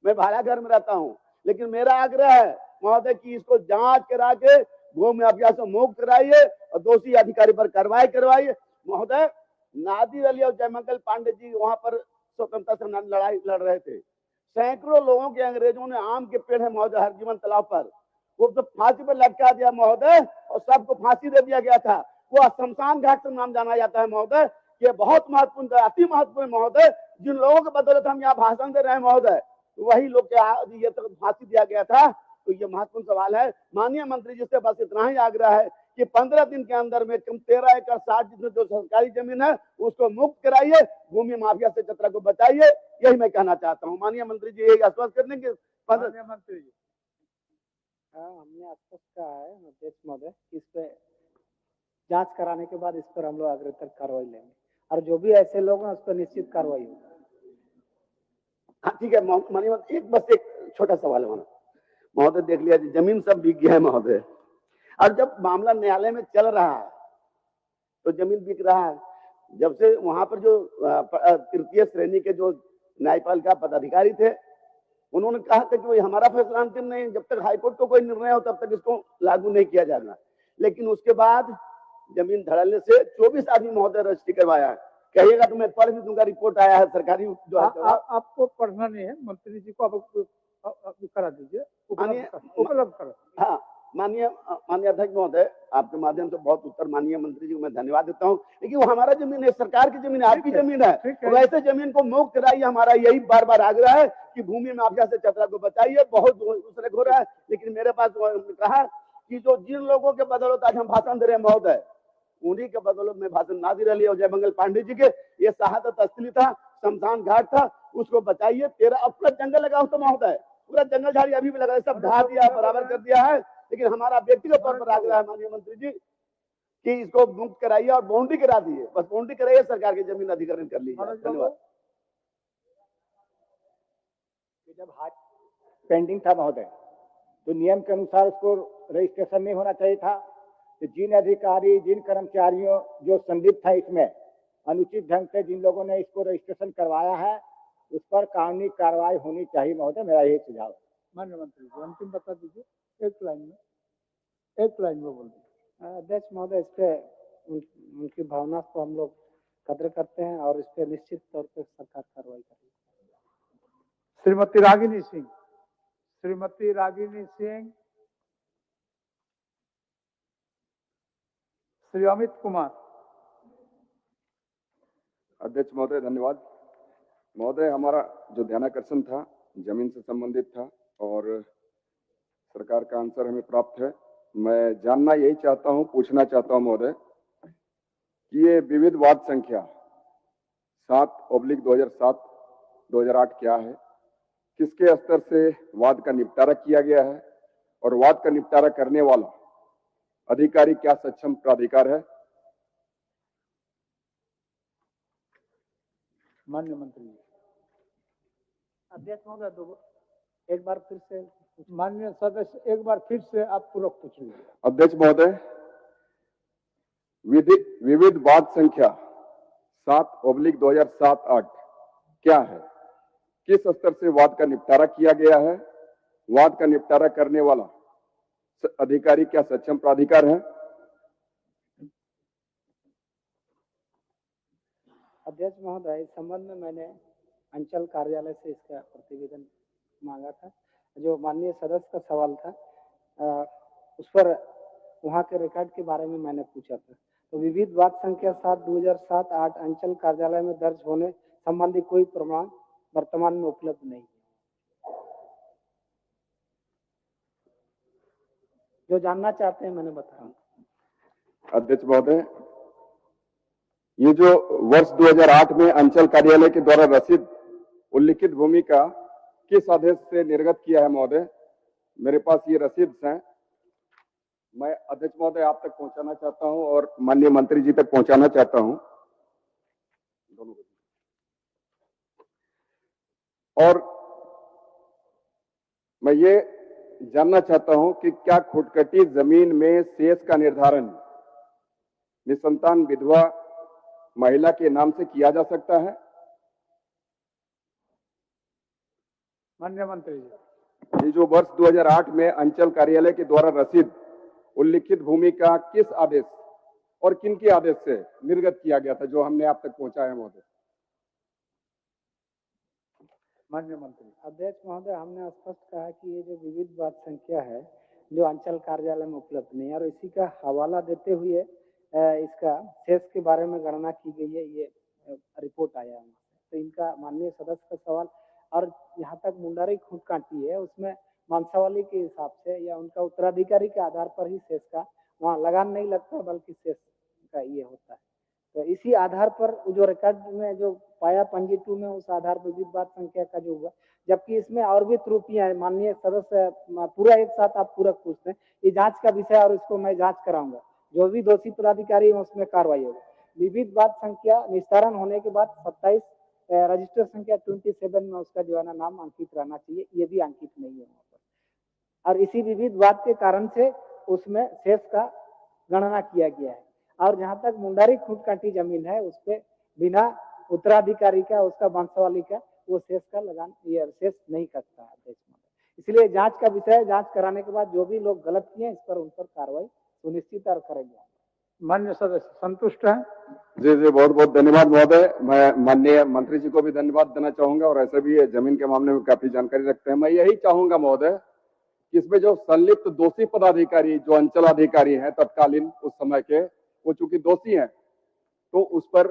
मैं भाड़ा घर में रहता हूँ, लेकिन मेरा आग्रह है महोदय कि इसको जांच करा के भू माफिया से मुक्त कराइए और दोषी अधिकारी पर कार्रवाई करवाइए महोदय। नादिर अली और जयमंगल पांडे जी वहां पर स्वतंत्रता संग्राम लड़ाई लड़ रहे थे, सैकड़ों लोगों के अंग्रेजों ने आम के पेड़ है महोदय हरजीवन तालाब पर, वो तो फांसी पर लटका दिया महोदय, और सबको फांसी दे दिया गया था। वो शमशान घाट से नाम जाना जाता है महोदय। ये बहुत महत्वपूर्ण, अति महत्वपूर्ण महोदय, जिन लोगों के बदौलत हम यहाँ भाषण दे रहे हैं महोदय, वही लोग के ये तो फांसी दिया गया था। तो ये महत्वपूर्ण सवाल है माननीय मंत्री जी से, बस इतना ही आग्रह है कि 15 दिन के अंदर में 13 एकड़ 60 जिसमें जो सरकारी जमीन है उसको मुक्त कराइए, भूमि माफिया से चतरा को बचाइए, यही मैं कहना चाहता हूँ। माननीय मंत्री जी यही आश्वस्त करने के 15 मंत्री जी। हमने आश्वस्त कहा है अध्यक्ष महोदय, इस पे जांच कराने के बाद इस पर हम लोग अग्रतर कार्रवाई लेंगे, और जो भी ऐसे लोग हैं उस पर निश्चित कार्रवाई होगी। हाँ ठीक है माननीय मंत्री, एक छोटा सवाल है महोदय, देख लिया जमीन सब बिक गया है महोदय, और जब मामला न्यायालय में चल रहा है तो जमीन बिक रहा है, जब से वहां पर जो तृतीय श्रेणी के जो न्यायपालिका पदाधिकारी थे, उन्होंने कहा था कि भाई हमारा फैसला अंतिम नहीं, जब तक हाईकोर्ट को कोई निर्णय हो तब तक इसको लागू नहीं किया जाना। लेकिन उसके बाद जमीन धड़ल्ले से 24 आदमी महोदय रजिस्ट्री करवाया है। कहिएगा तो मैं पढ़ भी दूंगा, रिपोर्ट आया है सरकारी जो है आपको पढ़ना नहीं है, मंत्री जी को आप करा दीजिए, उपलब्ध करा। हाँ, माननीय अध्यक्ष महोदय, आपके माध्यम से बहुत उत्तर माननीय मंत्री जी को मैं धन्यवाद देता हूँ। लेकिन वो हमारा जमीन है, सरकार की जमीन है, आपकी जमीन है, तो वैसे जमीन को मुक्त कराइए। हमारा यही बार बार आग्रह है कि भूमि माफिया से चतरा को बचाइए। बहुत दूसरे हो रहा है, लेकिन मेरे पास कहा कि जो जिन लोगों के बदौलत आज हम भाषण दे रहे हैं महोदय, उन्हीं के बदौलत में भाषण ना दे रही है। जय मंगल पांडे जी के ये शहादत स्थली था, शमशान घाट था, उसको बचाइए। 13 अब पूरा जंगल लगा हो तो महोदय, पूरा जंगल झाड़ी अभी भी लगा है, सब ढा दिया, बराबर कर दिया है। लेकिन हमारा व्यक्तिगत तौर पर आग्रह है माननीय मंत्री जी कि इसको मुक्त कराइए और बाउंड्री करा दीजिए, बस बाउंड्री कराइए, सरकार की जमीन अधिग्रहण कर लीजिए। धन्यवाद। जब हाथ पेंडिंग था महोदय, तो नियम के अनुसार उसको रजिस्ट्रेशन नहीं होना चाहिए था। तो जिन अधिकारी, जिन कर्मचारियों जो संलिप्त था इसमें, अनुचित ढंग से जिन लोगों ने इसको रजिस्ट्रेशन करवाया है, उस पर कानूनी कार्रवाई होनी चाहिए महोदय, मेरा यही सुझाव है। माननीय मंत्री जी अंतिम बता दीजिए, एक लाइन में बोल दीजिए। अध्यक्ष महोदय, इस पे उनकी भावना को हम लोग कदर करते हैं और इस पे निश्चित तौर पर सरकार कार्रवाई करेगी। श्रीमती रागिनी सिंह, श्री अमित कुमार। अध्यक्ष महोदय धन्यवाद। महोदय, हमारा जो ध्यानाकर्षण था जमीन से संबंधित था और सरकार का आंसर हमें प्राप्त है। मैं जानना यही चाहता हूं, पूछना चाहता हूं महोदय कि ये विविध वाद संख्या 7/2007-2008 क्या है, किसके स्तर से वाद का निपटारा किया गया है और वाद का निपटारा करने वाला अधिकारी क्या सक्षम प्राधिकार है? माननीय मंत्री जी। अध्यक्ष महोदय, एक बार फिर से माननीय सदस्य, एक बार फिर से आप पूरक पूछ लीजिए। अध्यक्ष महोदय, विविध वाद संख्या 7/2007-8 क्या है, किस स्तर से वाद का निपटारा किया गया है, वाद का निपटारा करने वाला अधिकारी क्या सक्षम प्राधिकार है? अध्यक्ष महोदय, इस संबंध में मैंने अंचल कार्यालय से इसका प्रतिवेदन मांगा था। जो माननीय सदस्य का सवाल था उस पर वहाँ के रिकॉर्ड के बारे में मैंने पूछा था। तो विविध वाद संख्या 7/2007-8 अंचल कार्यालय में दर्ज होने संबंधी कोई प्रमाण वर्तमान में उपलब्ध नहीं। जो जानना चाहते हैं मैंने बताया। अध्यक्ष महोदय, ये जो वर्ष 2008 में अंचल कार्यालय के द्वारा रसीद उल्लिखित भूमि का किस आदेश से निर्गत किया है महोदय, मेरे पास ये रसीद हैं, मैं अध्यक्ष महोदय आप तक पहुंचाना चाहता हूं और माननीय मंत्री जी तक पहुंचाना चाहता हूं। और मैं ये जानना चाहता हूं कि क्या खुदकटी जमीन में शेष का निर्धारण निसंतान विधवा महिला के नाम से किया जा सकता है? माननीय मंत्री जी। ये जो वर्ष 2008 में अंचल कार्यालय के द्वारा रसीद उल्लिखित भूमि का किस आदेश और किन के आदेश से निर्गत किया गया था, जो हमने आप तक पहुंचाया महोदय? माननीय मंत्री। अध्यक्ष महोदय, हमने स्पष्ट कहा कि ये जो विविध वाद संख्या है जो अंचल कार्यालय में उपलब्ध नहीं है और इसी का हवाला देते हुए इसका शेष के बारे में गणना की गई है, ये रिपोर्ट आया है। तो इनका माननीय सदस्य का सवाल और यहाँ तक मुंडारी खूंट काटी है उसमें मांसावली के हिसाब से या उनका उत्तराधिकारी के आधार पर ही शेष का वहाँ लगान नहीं लगता बल्कि शेष का ये होता है। तो इसी आधार पर जो रिकॉर्ड में जो पाया पंजी 2 में उस आधार पर विविध वाद संख्या का जो हुआ, जबकि इसमें और भी त्रुटियां हैं। माननीय सदस्य पूरा एक साथ आप पूरक पूछते हैं, ये जांच का विषय और इसको मैं जांच कराऊंगा, जो भी दोषी पदाधिकारी है उसमें कार्रवाई होगी। विविध वाद संख्या निस्तारण होने के बाद 27 रजिस्टर संख्या 27 में उसका जो है ना नाम अंकित रहना चाहिए, ये भी अंकित नहीं है वहाँ पर। और इसी विविध वाद के कारण से उसमें शेष का गणना किया गया है। और जहाँ तक मुंडारी खूंट काटी जमीन है उस पे बिना उत्तराधिकारी का उसका वंशावली का वो शेष का लगान ये शेष नहीं करता है अध्यक्ष महोदय। इसलिए जांच का विषय है, जांच कराने के बाद जो भी लोग गलत किए इस पर उन पर कार्रवाई सुनिश्चित और करेंगे। माननीय सदस्य संतुष्ट हैं? जी जी, बहुत बहुत धन्यवाद महोदय। मैं माननीय मंत्री जी को भी धन्यवाद देना चाहूंगा और ऐसे भी ये जमीन के मामले में काफी जानकारी रखते हैं। मैं यही चाहूंगा महोदय कि इसमें जो संलिप्त दोषी पदाधिकारी जो अंचल अधिकारी हैं तत्कालीन उस समय के, वो चूंकि दोषी हैं तो उस पर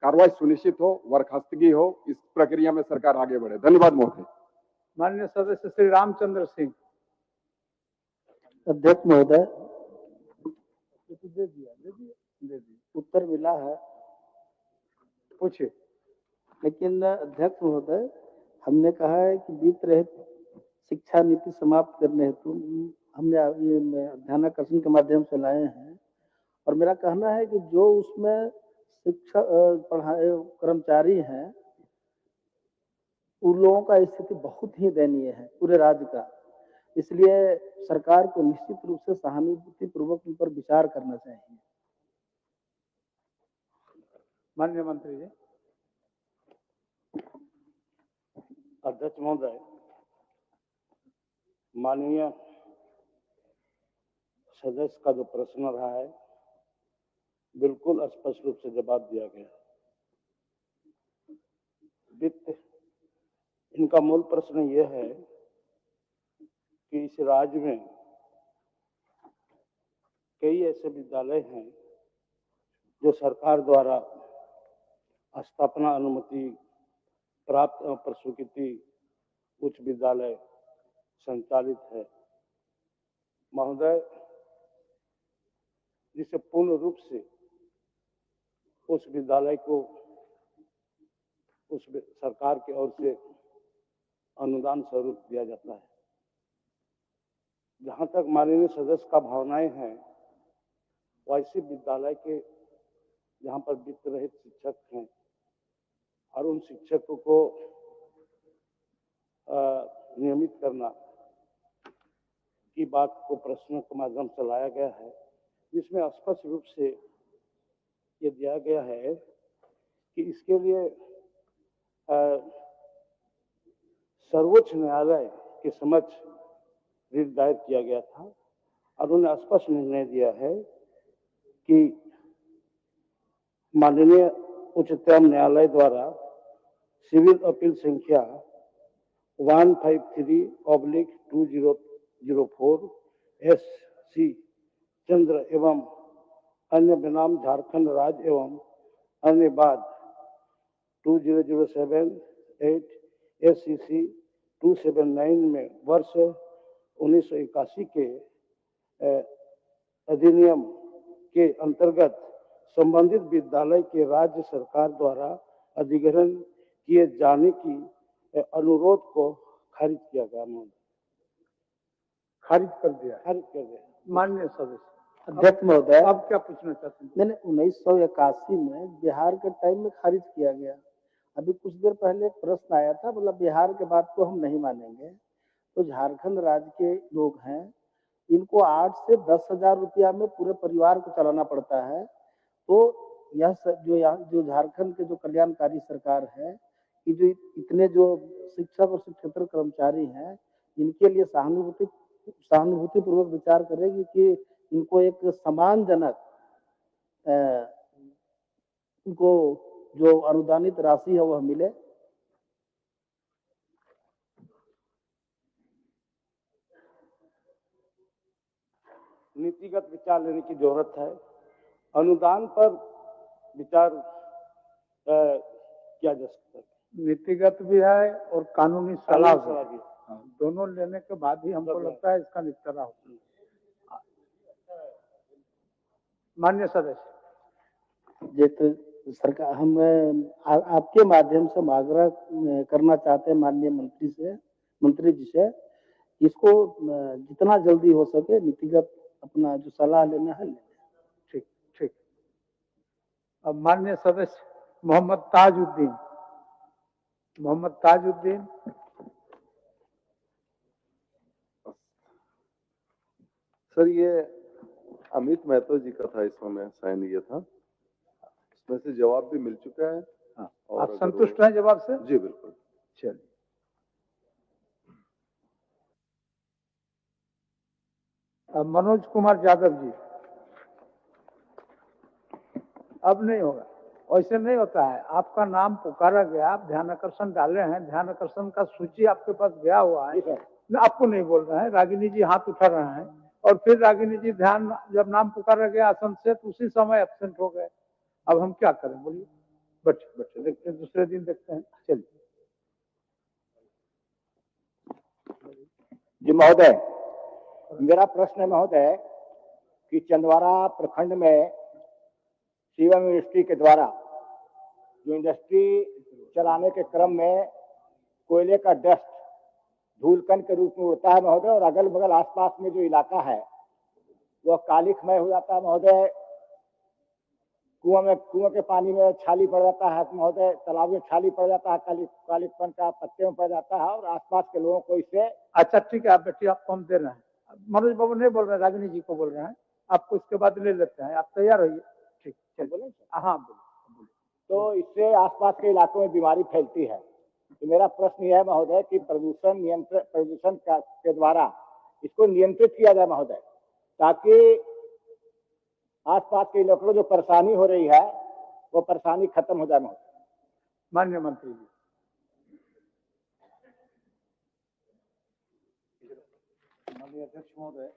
कार्रवाई सुनिश्चित हो, बर्खास्तगी हो, इस प्रक्रिया में सरकार आगे बढ़े। धन्यवाद महोदय। माननीय सदस्य श्री रामचंद्र सिंह। अध्यक्ष महोदय, दे दिया। उत्तर मिला है, पूछिए। लेकिन अध्यक्ष महोदय हमने कहा है कि वित्त रहित शिक्षा नीति समाप्त करने हेतु हमने ये ध्यानाकर्षण के माध्यम से लाए हैं और मेरा कहना है कि जो उसमें शिक्षा पढ़ाए कर्मचारी हैं उन लोगों का स्थिति बहुत ही दयनीय है पूरे राज्य का। इसलिए सरकार को निश्चित रूप से सहानुभूति पूर्वक उन पर विचार करना चाहिए। माननीय मंत्री जी। अध्यक्ष महोदय, माननीय सदस्य का जो प्रश्न रहा है बिल्कुल स्पष्ट रूप से जवाब दिया गया। वित्त, इनका मूल प्रश्न यह है कि इस राज्य में कई ऐसे विद्यालय हैं जो सरकार द्वारा स्थापना अनुमति प्राप्त प्रसूति उच्च विद्यालय संचालित है महोदय, जिसे पूर्ण रूप से उस विद्यालय को उस सरकार की ओर से अनुदान स्वरूप दिया जाता है। जहाँ तक माननीय सदस्य का भावनाएं हैं, वैसे विद्यालय के जहाँ पर वित्त रहित शिक्षक हैं और उन शिक्षकों को नियमित करना की बात को प्रश्न के माध्यम से लाया गया है, जिसमें स्पष्ट रूप से ये दिया गया है कि इसके लिए सर्वोच्च न्यायालय के समक्ष रिट दायर किया गया था और उन्होंने स्पष्ट निर्णय दिया है कि माननीय उच्चतम न्यायालय द्वारा सिविल अपील संख्या 153/2004 SC चंद्र एवं अन्य बनाम झारखंड राज्य एवं अन्य बाद 2007/8 SCC 279 में वर्ष 1981 के अधिनियम के अंतर्गत संबंधित विद्यालय के राज्य सरकार द्वारा अधिग्रहण किए जाने की अनुरोध को खारिज किया गया। खारिज कर दिया। माननीय सदस्य। अध्यक्ष महोदय, अब क्या पूछना चाहते हैं? मैंने 1981 में बिहार के टाइम में खारिज किया गया। अभी कुछ देर पहले एक प्रश्न आया था, मतलब बिहार के बात को हम नहीं मानेंगे। तो झारखंड राज्य के लोग हैं, इनको 8 से 10,000 रुपया में पूरे परिवार को चलाना पड़ता है। तो यह जो झारखंड के जो कल्याणकारी सरकार है कि जो इतने जो शिक्षक और शिक्षकेतर कर्मचारी हैं, इनके लिए सहानुभूति पूर्वक विचार करेगी कि इनको एक सम्मानजनक उनको जो अनुदानित राशि है वह मिले। नीतिगत विचार लेने की जरूरत है। अनुदान पर विचार किया जा सकता है। नीतिगत भी है और कानूनी सलाह भी। भी। दोनों लेने के बाद ही हमको लगता है इसका निपटारा होगा। माननीय सदस्य। जैसे सरकार, हम आपके माध्यम से आग्रह करना चाहते हैं माननीय मंत्री जी से, इसको जितना जल्दी हो सके नीतिगत अपना जो सलाह लेना है। ठीक ठीक। अब माननीय सदस्य मोहम्मद ताजुद्दीन। सर, ये अमित महतो जी का था, इसमें मैं साइन किया था। इसमें से जवाब भी मिल चुका है। हाँ, और आप अगर संतुष्ट वो- हैं जवाब से? जी बिल्कुल। चलिए। अब मनोज कुमार यादव जी। अब नहीं होगा, ऐसे नहीं होता है। आपका नाम पुकारा गया, आप ध्यान आकर्षण डाले हैं, ध्यान आकर्षण का सूची आपके पास गया हुआ है। मैं आपको नहीं बोल रहा है, रागिनी जी हाथ उठा रहे हैं और फिर रागिनी जी ध्यान, जब नाम पुकारा गया आसन से तो उसी समय एब्सेंट हो गए। अब हम क्या करें बोलिए? बच्चे देखते हैं, दूसरे दिन देखते हैं। चलिए। जी महोदय, मेरा प्रश्न है महोदय कि चंदवारा प्रखंड में शिवम यूनिवर्सिटी के द्वारा जो इंडस्ट्री चलाने के क्रम में कोयले का डस्ट धूलकण के रूप में उड़ता है महोदय, और अगल बगल आसपास में जो इलाका है वह कालिखमय हो जाता है महोदय। कुआं के पानी में छाली पड़ जाता है महोदय, तालाब में छाली पड़ जाता है, कालिकपन का पत्ते में पड़ जाता है और आसपास के लोगों को इससे। अच्छा ठीक है, आप बैठिए, आपको हम दे रहे हैं। मनोज बाबू नहीं बोल रहे हैं, रागिनी जी को बोल रहे हैं। आपको इसके बाद ले लेते हैं, आप तैयार रहिए। ठीक, चलिए। हाँ बोलिए। तो इससे आसपास के इलाकों में बीमारी फैलती है। तो मेरा प्रश्न यह है महोदय कि प्रदूषण के द्वारा इसको नियंत्रित किया जाए महोदय, ताकि आसपास के इलाकों में जो परेशानी हो रही है वो परेशानी खत्म हो जाए महोदय। माननीय मंत्री जी। माननीय अध्यक्ष महोदय,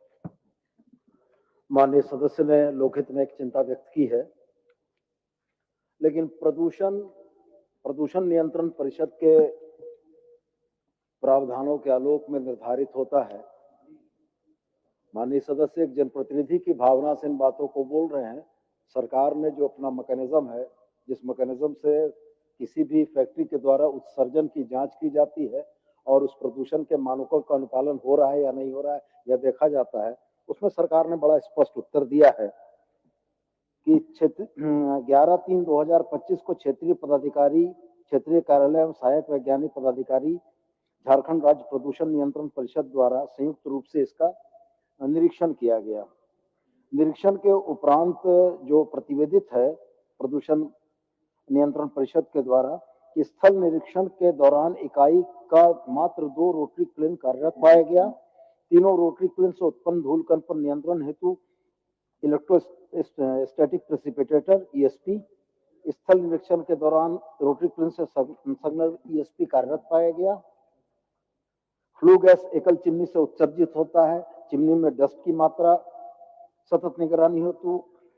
माननीय सदस्य ने लोकहित में एक चिंता व्यक्त की है, लेकिन प्रदूषण नियंत्रण परिषद के प्रावधानों के आलोक में निर्धारित होता है। माननीय सदस्य एक जनप्रतिनिधि की भावना से इन बातों को बोल रहे हैं। सरकार ने जो अपना मैकेनिज्म है, जिस मैकेनिज्म से किसी भी फैक्ट्री के द्वारा उत्सर्जन की जांच की जाती है और उस प्रदूषण के मानकों का अनुपालन हो रहा है या नहीं हो रहा है यह देखा जाता है, उसमें सरकार ने बड़ा स्पष्ट उत्तर दिया है कि 11/3/2025 को क्षेत्रीय पदाधिकारी, क्षेत्रीय कार्यालय एवं सहायक वैज्ञानिक पदाधिकारी झारखंड राज्य प्रदूषण नियंत्रण परिषद द्वारा संयुक्त रूप से इसका निरीक्षण किया गया। निरीक्षण के उपरांत जो प्रतिवेदित है प्रदूषण नियंत्रण परिषद के द्वारा, स्थल निरीक्षण के दौरान इकाई का मात्र 2 रोटरी क्लीन कार्यरत पाया गया। तीनों रोटरी क्लीन से उत्पन्न धूलकण पर नियंत्रण हेतु इलेक्ट्रोस्टैटिक प्रेसिपिटेटर ESP, स्थल निरीक्षण के दौरान रोटरी क्लीन से संलग्न ESP कार्यरत पाया गया। फ्लू गैस एकल चिमनी से उत्सर्जित होता है। चिमनी में डस्ट की मात्रा सतत निगरानी हेतु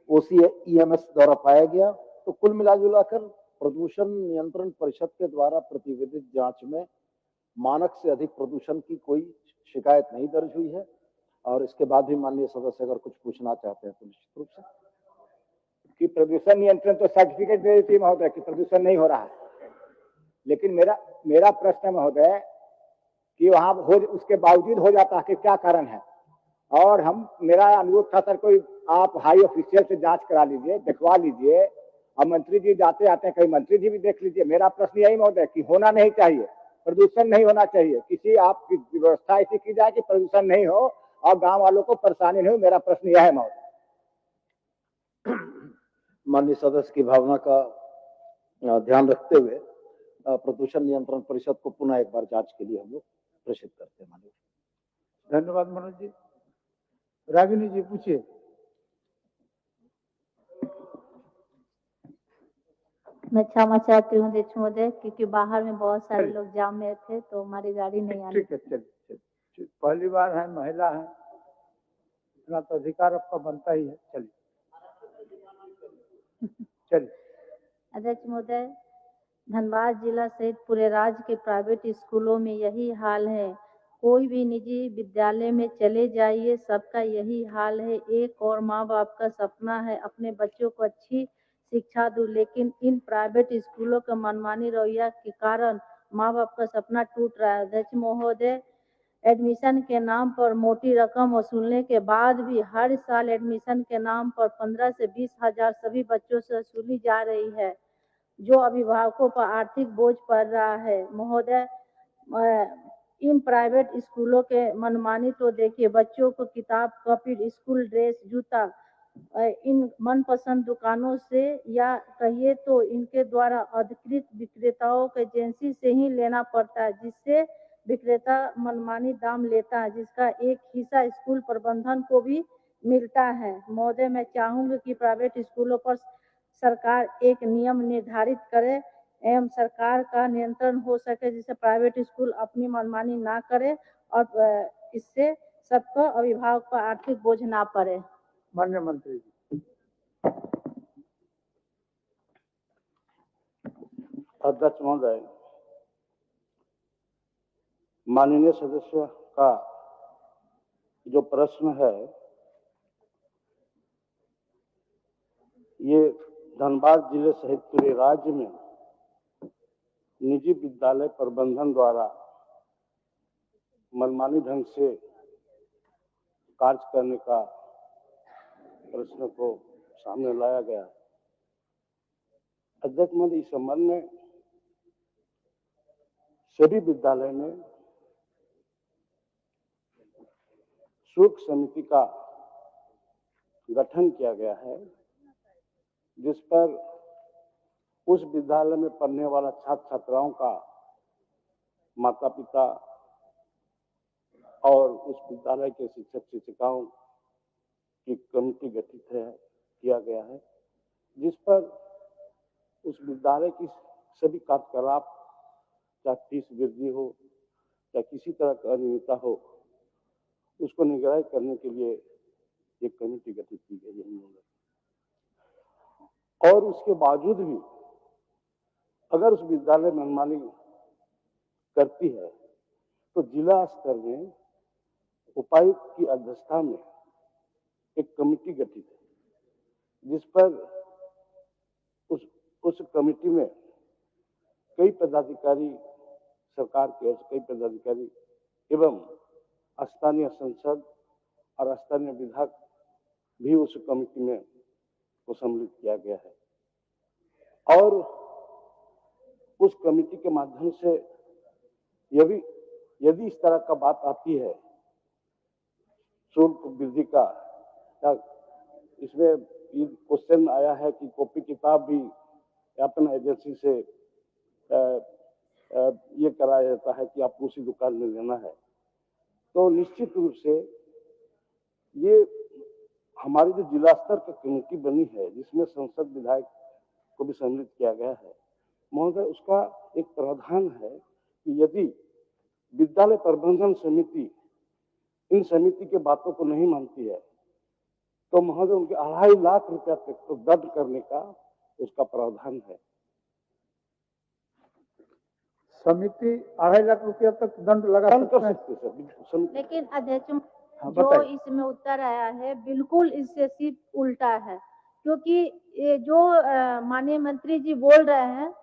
OCEMS द्वारा पाया गया। तो कुल मिलाजुलाकर प्रदूषण नियंत्रण परिषद के द्वारा प्रतिवेदित जांच में मानक से अधिक प्रदूषण की कोई शिकायत नहीं दर्ज हुई है। और इसके बाद भी माननीय सदस्य अगर कुछ पूछना चाहते हैं तो निश्चित रूप से। कि प्रदूषण नियंत्रण तो सर्टिफिकेट दे देती महोदय कि प्रदूषण नहीं हो रहा है, लेकिन मेरा प्रश्न है महोदय कि वहाँ उसके बावजूद हो जाता है कि क्या कारण है। और मेरा अनुरोध था सर, कोई आप हाई ऑफिशियल से जांच करा लीजिए, दिखवा लीजिए। अब मंत्री जी जाते आते हैं, कहीं मंत्री जी भी देख लीजिए। मेरा प्रश्न यही महोदय कि होना नहीं चाहिए, प्रदूषण नहीं होना चाहिए, किसी आपकी व्यवस्था ऐसी की जाए कि प्रदूषण नहीं हो और गांव वालों को परेशानी नहीं हो। मेरा प्रश्न यह है महोदय। माननीय सदस्य की भावना का ध्यान रखते हुए प्रदूषण नियंत्रण परिषद को पुनः एक बार जांच के लिए हम लोग प्रेषित करते हैं। माननीय धन्यवाद मनोज जी। रागिनी जी पूछिए। मैं क्षमा चाहती हूँ अध्यक्ष महोदय, क्योंकि बाहर में बहुत सारे लोग जाम में थे तो हमारी गाड़ी नहीं आई। ठीक है, चलिए। पहली बार है, महिला है, इतना तो अधिकार आपका बनता ही है। चलिए। अध्यक्ष महोदय, धनबाद जिला सहित पूरे राज्य के प्राइवेट स्कूलों में यही हाल है। कोई भी निजी विद्यालय में चले जाइए, सबका यही हाल है। एक और माँ बाप का सपना है अपने बच्चों को अच्छी शिक्षा दूं, लेकिन इन प्राइवेट स्कूलों का मनमानी रवैया के कारण माँ बाप का सपना टूट रहा है। अध्यक्ष महोदय, एडमिशन के नाम पर मोटी रकम वसूलने के बाद भी हर साल एडमिशन के नाम पर 15 से 20 हजार सभी बच्चों से वसूली जा रही है, जो अभिभावकों पर आर्थिक बोझ पड़ रहा है। महोदय, इन प्राइवेट स्कूलों के मनमानी तो देखिए, बच्चों को किताब, कॉपी, स्कूल ड्रेस, जूता इन मनपसंद दुकानों से या कहिए तो इनके द्वारा अधिकृत विक्रेताओं के एजेंसी से ही लेना पड़ता है, जिससे विक्रेता मनमानी दाम लेता है, जिसका एक हिस्सा स्कूल प्रबंधन को भी मिलता है। महोदय, मैं चाहूंगी कि प्राइवेट स्कूलों पर सरकार एक नियम निर्धारित करे एवं सरकार का नियंत्रण हो सके, जिससे प्राइवेट स्कूल अपनी मनमानी ना करे और इससे सबको अभिभावक पर आर्थिक बोझ ना पड़े। माननीय मंत्री जी। अध्यक्ष महोदय, माननीय सदस्य का जो प्रश्न है ये धनबाद जिले सहित पूरे राज्य में निजी विद्यालय प्रबंधन द्वारा मनमानी ढंग से कार्य करने का प्रश्न को सामने लाया गया। अध्यक्ष महोदय, इस संबंध में सभी विद्यालय में शुल्क समिति का गठन किया गया है, जिस पर उस विद्यालय में पढ़ने वाला छात्र छात्राओं का माता पिता और उस विद्यालय के शिक्षक शिक्षिकाओं की कमेटी गठित किया गया है, जिस पर उस विद्यालय की सभी कार्यकलाप, चाहे फीस वृद्धि हो या किसी तरह की अनियमितता हो, उसको निगरानी करने के लिए एक कमेटी गठित की गई है। और उसके बावजूद भी अगर उस विद्यालय मनमानी करती है तो जिला स्तर में उपायुक्त की अध्यक्षता में एक कमेटी गठित है, जिस पर उस कमेटी में कई पदाधिकारी, सरकार की ओर से कई पदाधिकारी एवं स्थानीय संसद और स्थानीय विधायक भी उस कमेटी में को सम्मिलित किया गया है। और उस कमेटी के माध्यम से यदि इस तरह का बात आती है शुल्क वृद्धि का, या इसमें ये क्वेश्चन आया है कि कॉपी किताब भी अपना एजेंसी से ये कराया जाता है कि आपको उसी दुकान में लेना है, तो निश्चित रूप से ये हमारी जो जिला स्तर की कमेटी बनी है, जिसमें संसद विधायक को भी सम्मिलित किया गया है महोदय, उसका एक प्रावधान है कि यदि विद्यालय प्रबंधन समिति इन समिति के बातों को नहीं मानती है तो महोदय उनके 2.5 लाख रुपया तक तो दंड करने का उसका प्रावधान है। समिति 2.5 लाख रुपया तक दंड लगा सकते हैं। लेकिन अध्यक्ष, जो इसमें उत्तर आया है बिल्कुल इससे सिर्फ उल्टा है, क्योंकि ये जो माननीय मंत्री जी बोल रहे हैं,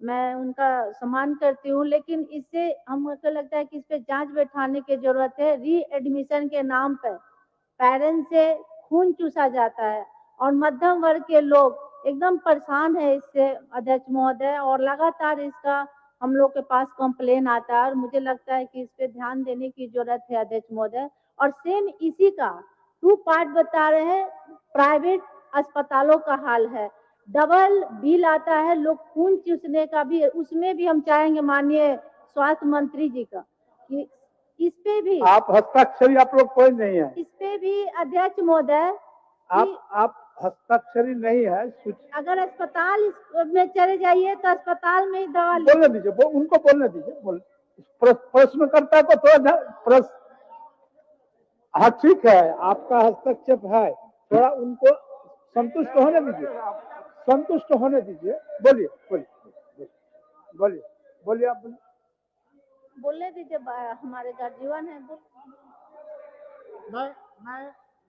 मैं उनका सम्मान करती हूँ, लेकिन इससे हमको लगता है कि इस पे जांच बैठाने की जरूरत है। री एडमिशन के नाम पर पेरेंट्स से खून चूसा जाता है और मध्यम वर्ग के लोग एकदम परेशान है इससे अध्यक्ष महोदय, और लगातार इसका हम लोग के पास कंप्लेन आता है और मुझे लगता है कि इस पे ध्यान देने की जरूरत है अध्यक्ष महोदय। और सेम इसी का 2 पार्ट बता रहे हैं, प्राइवेट अस्पतालों का हाल है, डबल बिल आता है, लोग खून चूसने का भी, उसमें भी हम चाहेंगे माननीय स्वास्थ्य मंत्री जी का कि इस पे भी आप हस्ताक्षरी आप लोग कोई नहीं है, इस पे भी अध्यक्ष महोदय आप हस्ताक्षरी नहीं है। अगर अस्पताल में चले जाइए तो अस्पताल में ही दवा बोलने दीजिए, उनको बोलने दीजिए, प्रश्नकर्ता को थोड़ा हाँ ठीक है, आपका हस्तक्षेप है, थोड़ा उनको संतुष्ट होने दीजिए, संतुष्ट होने दीजिए। बोलिए बोलिए बोलिए बोलिए आप बोलने दीजिए, हमारे गार्जियन है।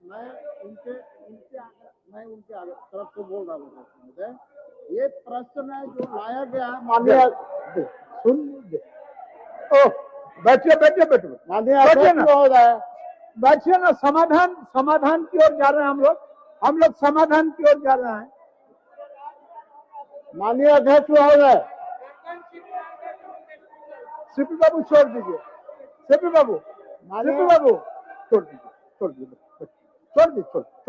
मैं उनके तरफ से बोल रहा हूँ, ये प्रश्न जो लाया गया माननीय सुन बैठिए बैठिए बैठिए माननीय बैठिए ना, समाधान की ओर जा रहे हैं हम लोग समाधान की ओर जा रहे हैं। माननीय अध्यक्ष महोदय, सीपी बाबू छोड़ दीजिए, सीपी बाबू छोड़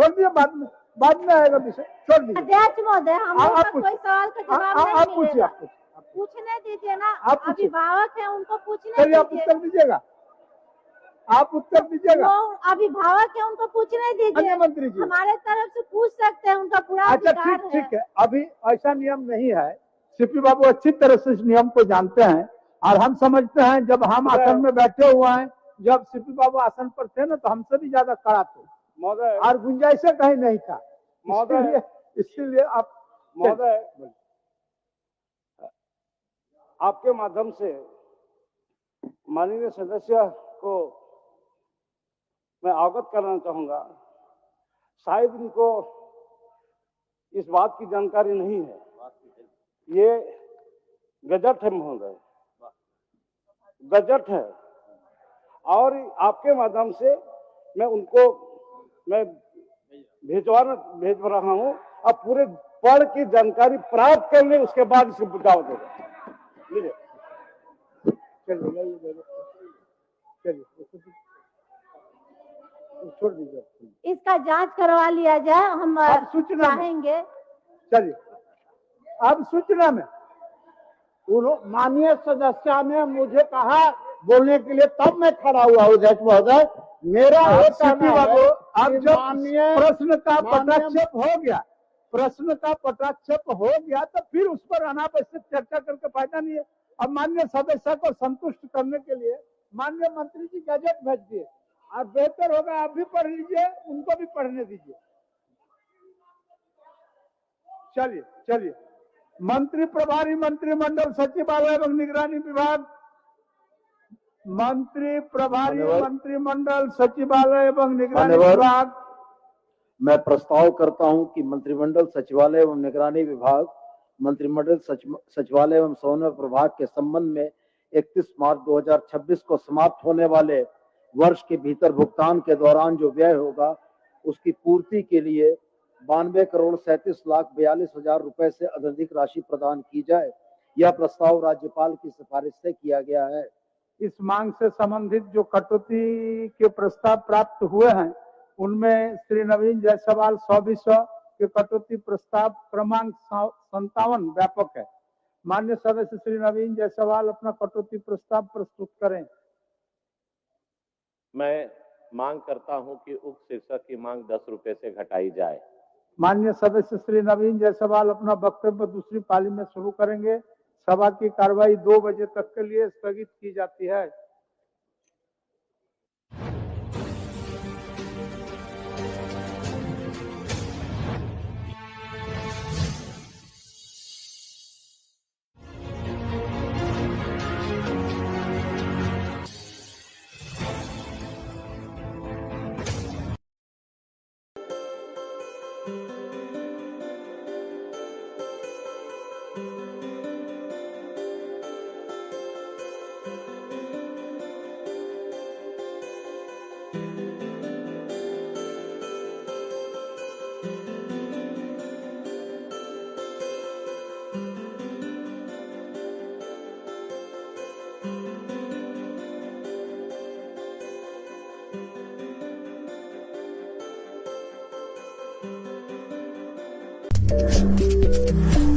दीजिए बाद में बाद में आएगा विषय, छोड़ दीजिए। अध्यक्ष महोदय, हम लोग का कोई सवाल का जवाब आप नहीं पूछिए, मिलेगा। आप पूछिए। पूछने दीजिए ना, आप पूछिए। अभिभावक है उनको पूछने चलिए आप दीजिए। उत्तर दीजिएगा, आप उत्तर दीजिएगा। वो अभिभावक है उनको पूछने दीजिए। अन्य मंत्री जी हमारे तरफ से पूछ सकते हैं, उनका पूरा अच्छा, अधिकार है। ठीक है। अभी ऐसा नियम नहीं है। सीपी बाबू अच्छी तरह से इस नियम को जानते हैं और हम समझते हैं, जब हम आसन में बैठे हुए हैं, जब सीपी बाबू आसन पर थे ना, तो हमसे भी ज्यादा कड़ा थे महोदय, और गुंजाइश कहीं नहीं था। महोदय, इसीलिए आप महोदय, आपके माध्यम से माननीय सदस्य को मैं अवगत करना चाहूंगा, शायद इनको इस बात की जानकारी नहीं है। ये गजट है महोदय, गजट है, और आपके माध्यम से मैं उनको भेज रहा हूँ। अब पूरे पढ़ की जानकारी प्राप्त कर ले, उसके बाद इसको दाव देगा। छोड़ दीजिए, इसका जांच करवा लिया जाए, हम चाहेंगे। चलिए, अब सूचना में माननीय सदस्य ने मुझे कहा बोलने के लिए, तब मैं खड़ा हुआ अध्यक्ष महोदय। मेरा अब जब प्रश्न का पटाक्षेप हो गया, प्रश्न का पटाक्षेप हो गया, तो फिर उस पर अनावश्यक चर्चा करके फायदा नहीं है। अब माननीय सदस्य को संतुष्ट करने के लिए माननीय मंत्री जी गजट भेज दिए, और बेहतर होगा आप भी पढ़ लीजिए, उनको भी पढ़ने दीजिए। चलिए चलिए, मंत्री प्रभारी मंत्रिमंडल सचिवालय एवं निगरानी विभाग, मंत्री प्रभारी मंत्रिमंडल सचिवालय एवं निगरानी विभाग। मैं प्रस्ताव करता हूं कि मंत्रिमंडल सचिवालय एवं निगरानी विभाग मंत्रिमंडल सचिवालय एवं समन्वय प्रभाग के संबंध में 31 मार्च 2026 को समाप्त होने वाले वर्ष के भीतर भुगतान के दौरान जो व्यय होगा, उसकी पूर्ति के लिए 92,37,42,000 रुपए से अधिक राशि प्रदान की जाए। यह प्रस्ताव राज्यपाल की सिफारिश से किया गया है। इस मांग से संबंधित जो कटौती के प्रस्ताव प्राप्त हुए हैं, उनमें श्री नवीन जायसवाल 100 के कटौती प्रस्ताव क्रमांक 57 व्यापक है। माननीय सदस्य श्री नवीन जायसवाल अपना कटौती प्रस्ताव प्रस्तुत करें। मैं मांग करता हूं कि उक्त शीर्षक की मांग 10 रुपए से घटाई जाए। माननीय सदस्य श्री नवीन जायसवाल अपना वक्तव्य दूसरी पाली में शुरू करेंगे। सभा की कार्रवाई 2 बजे तक के लिए स्थगित की जाती है। है।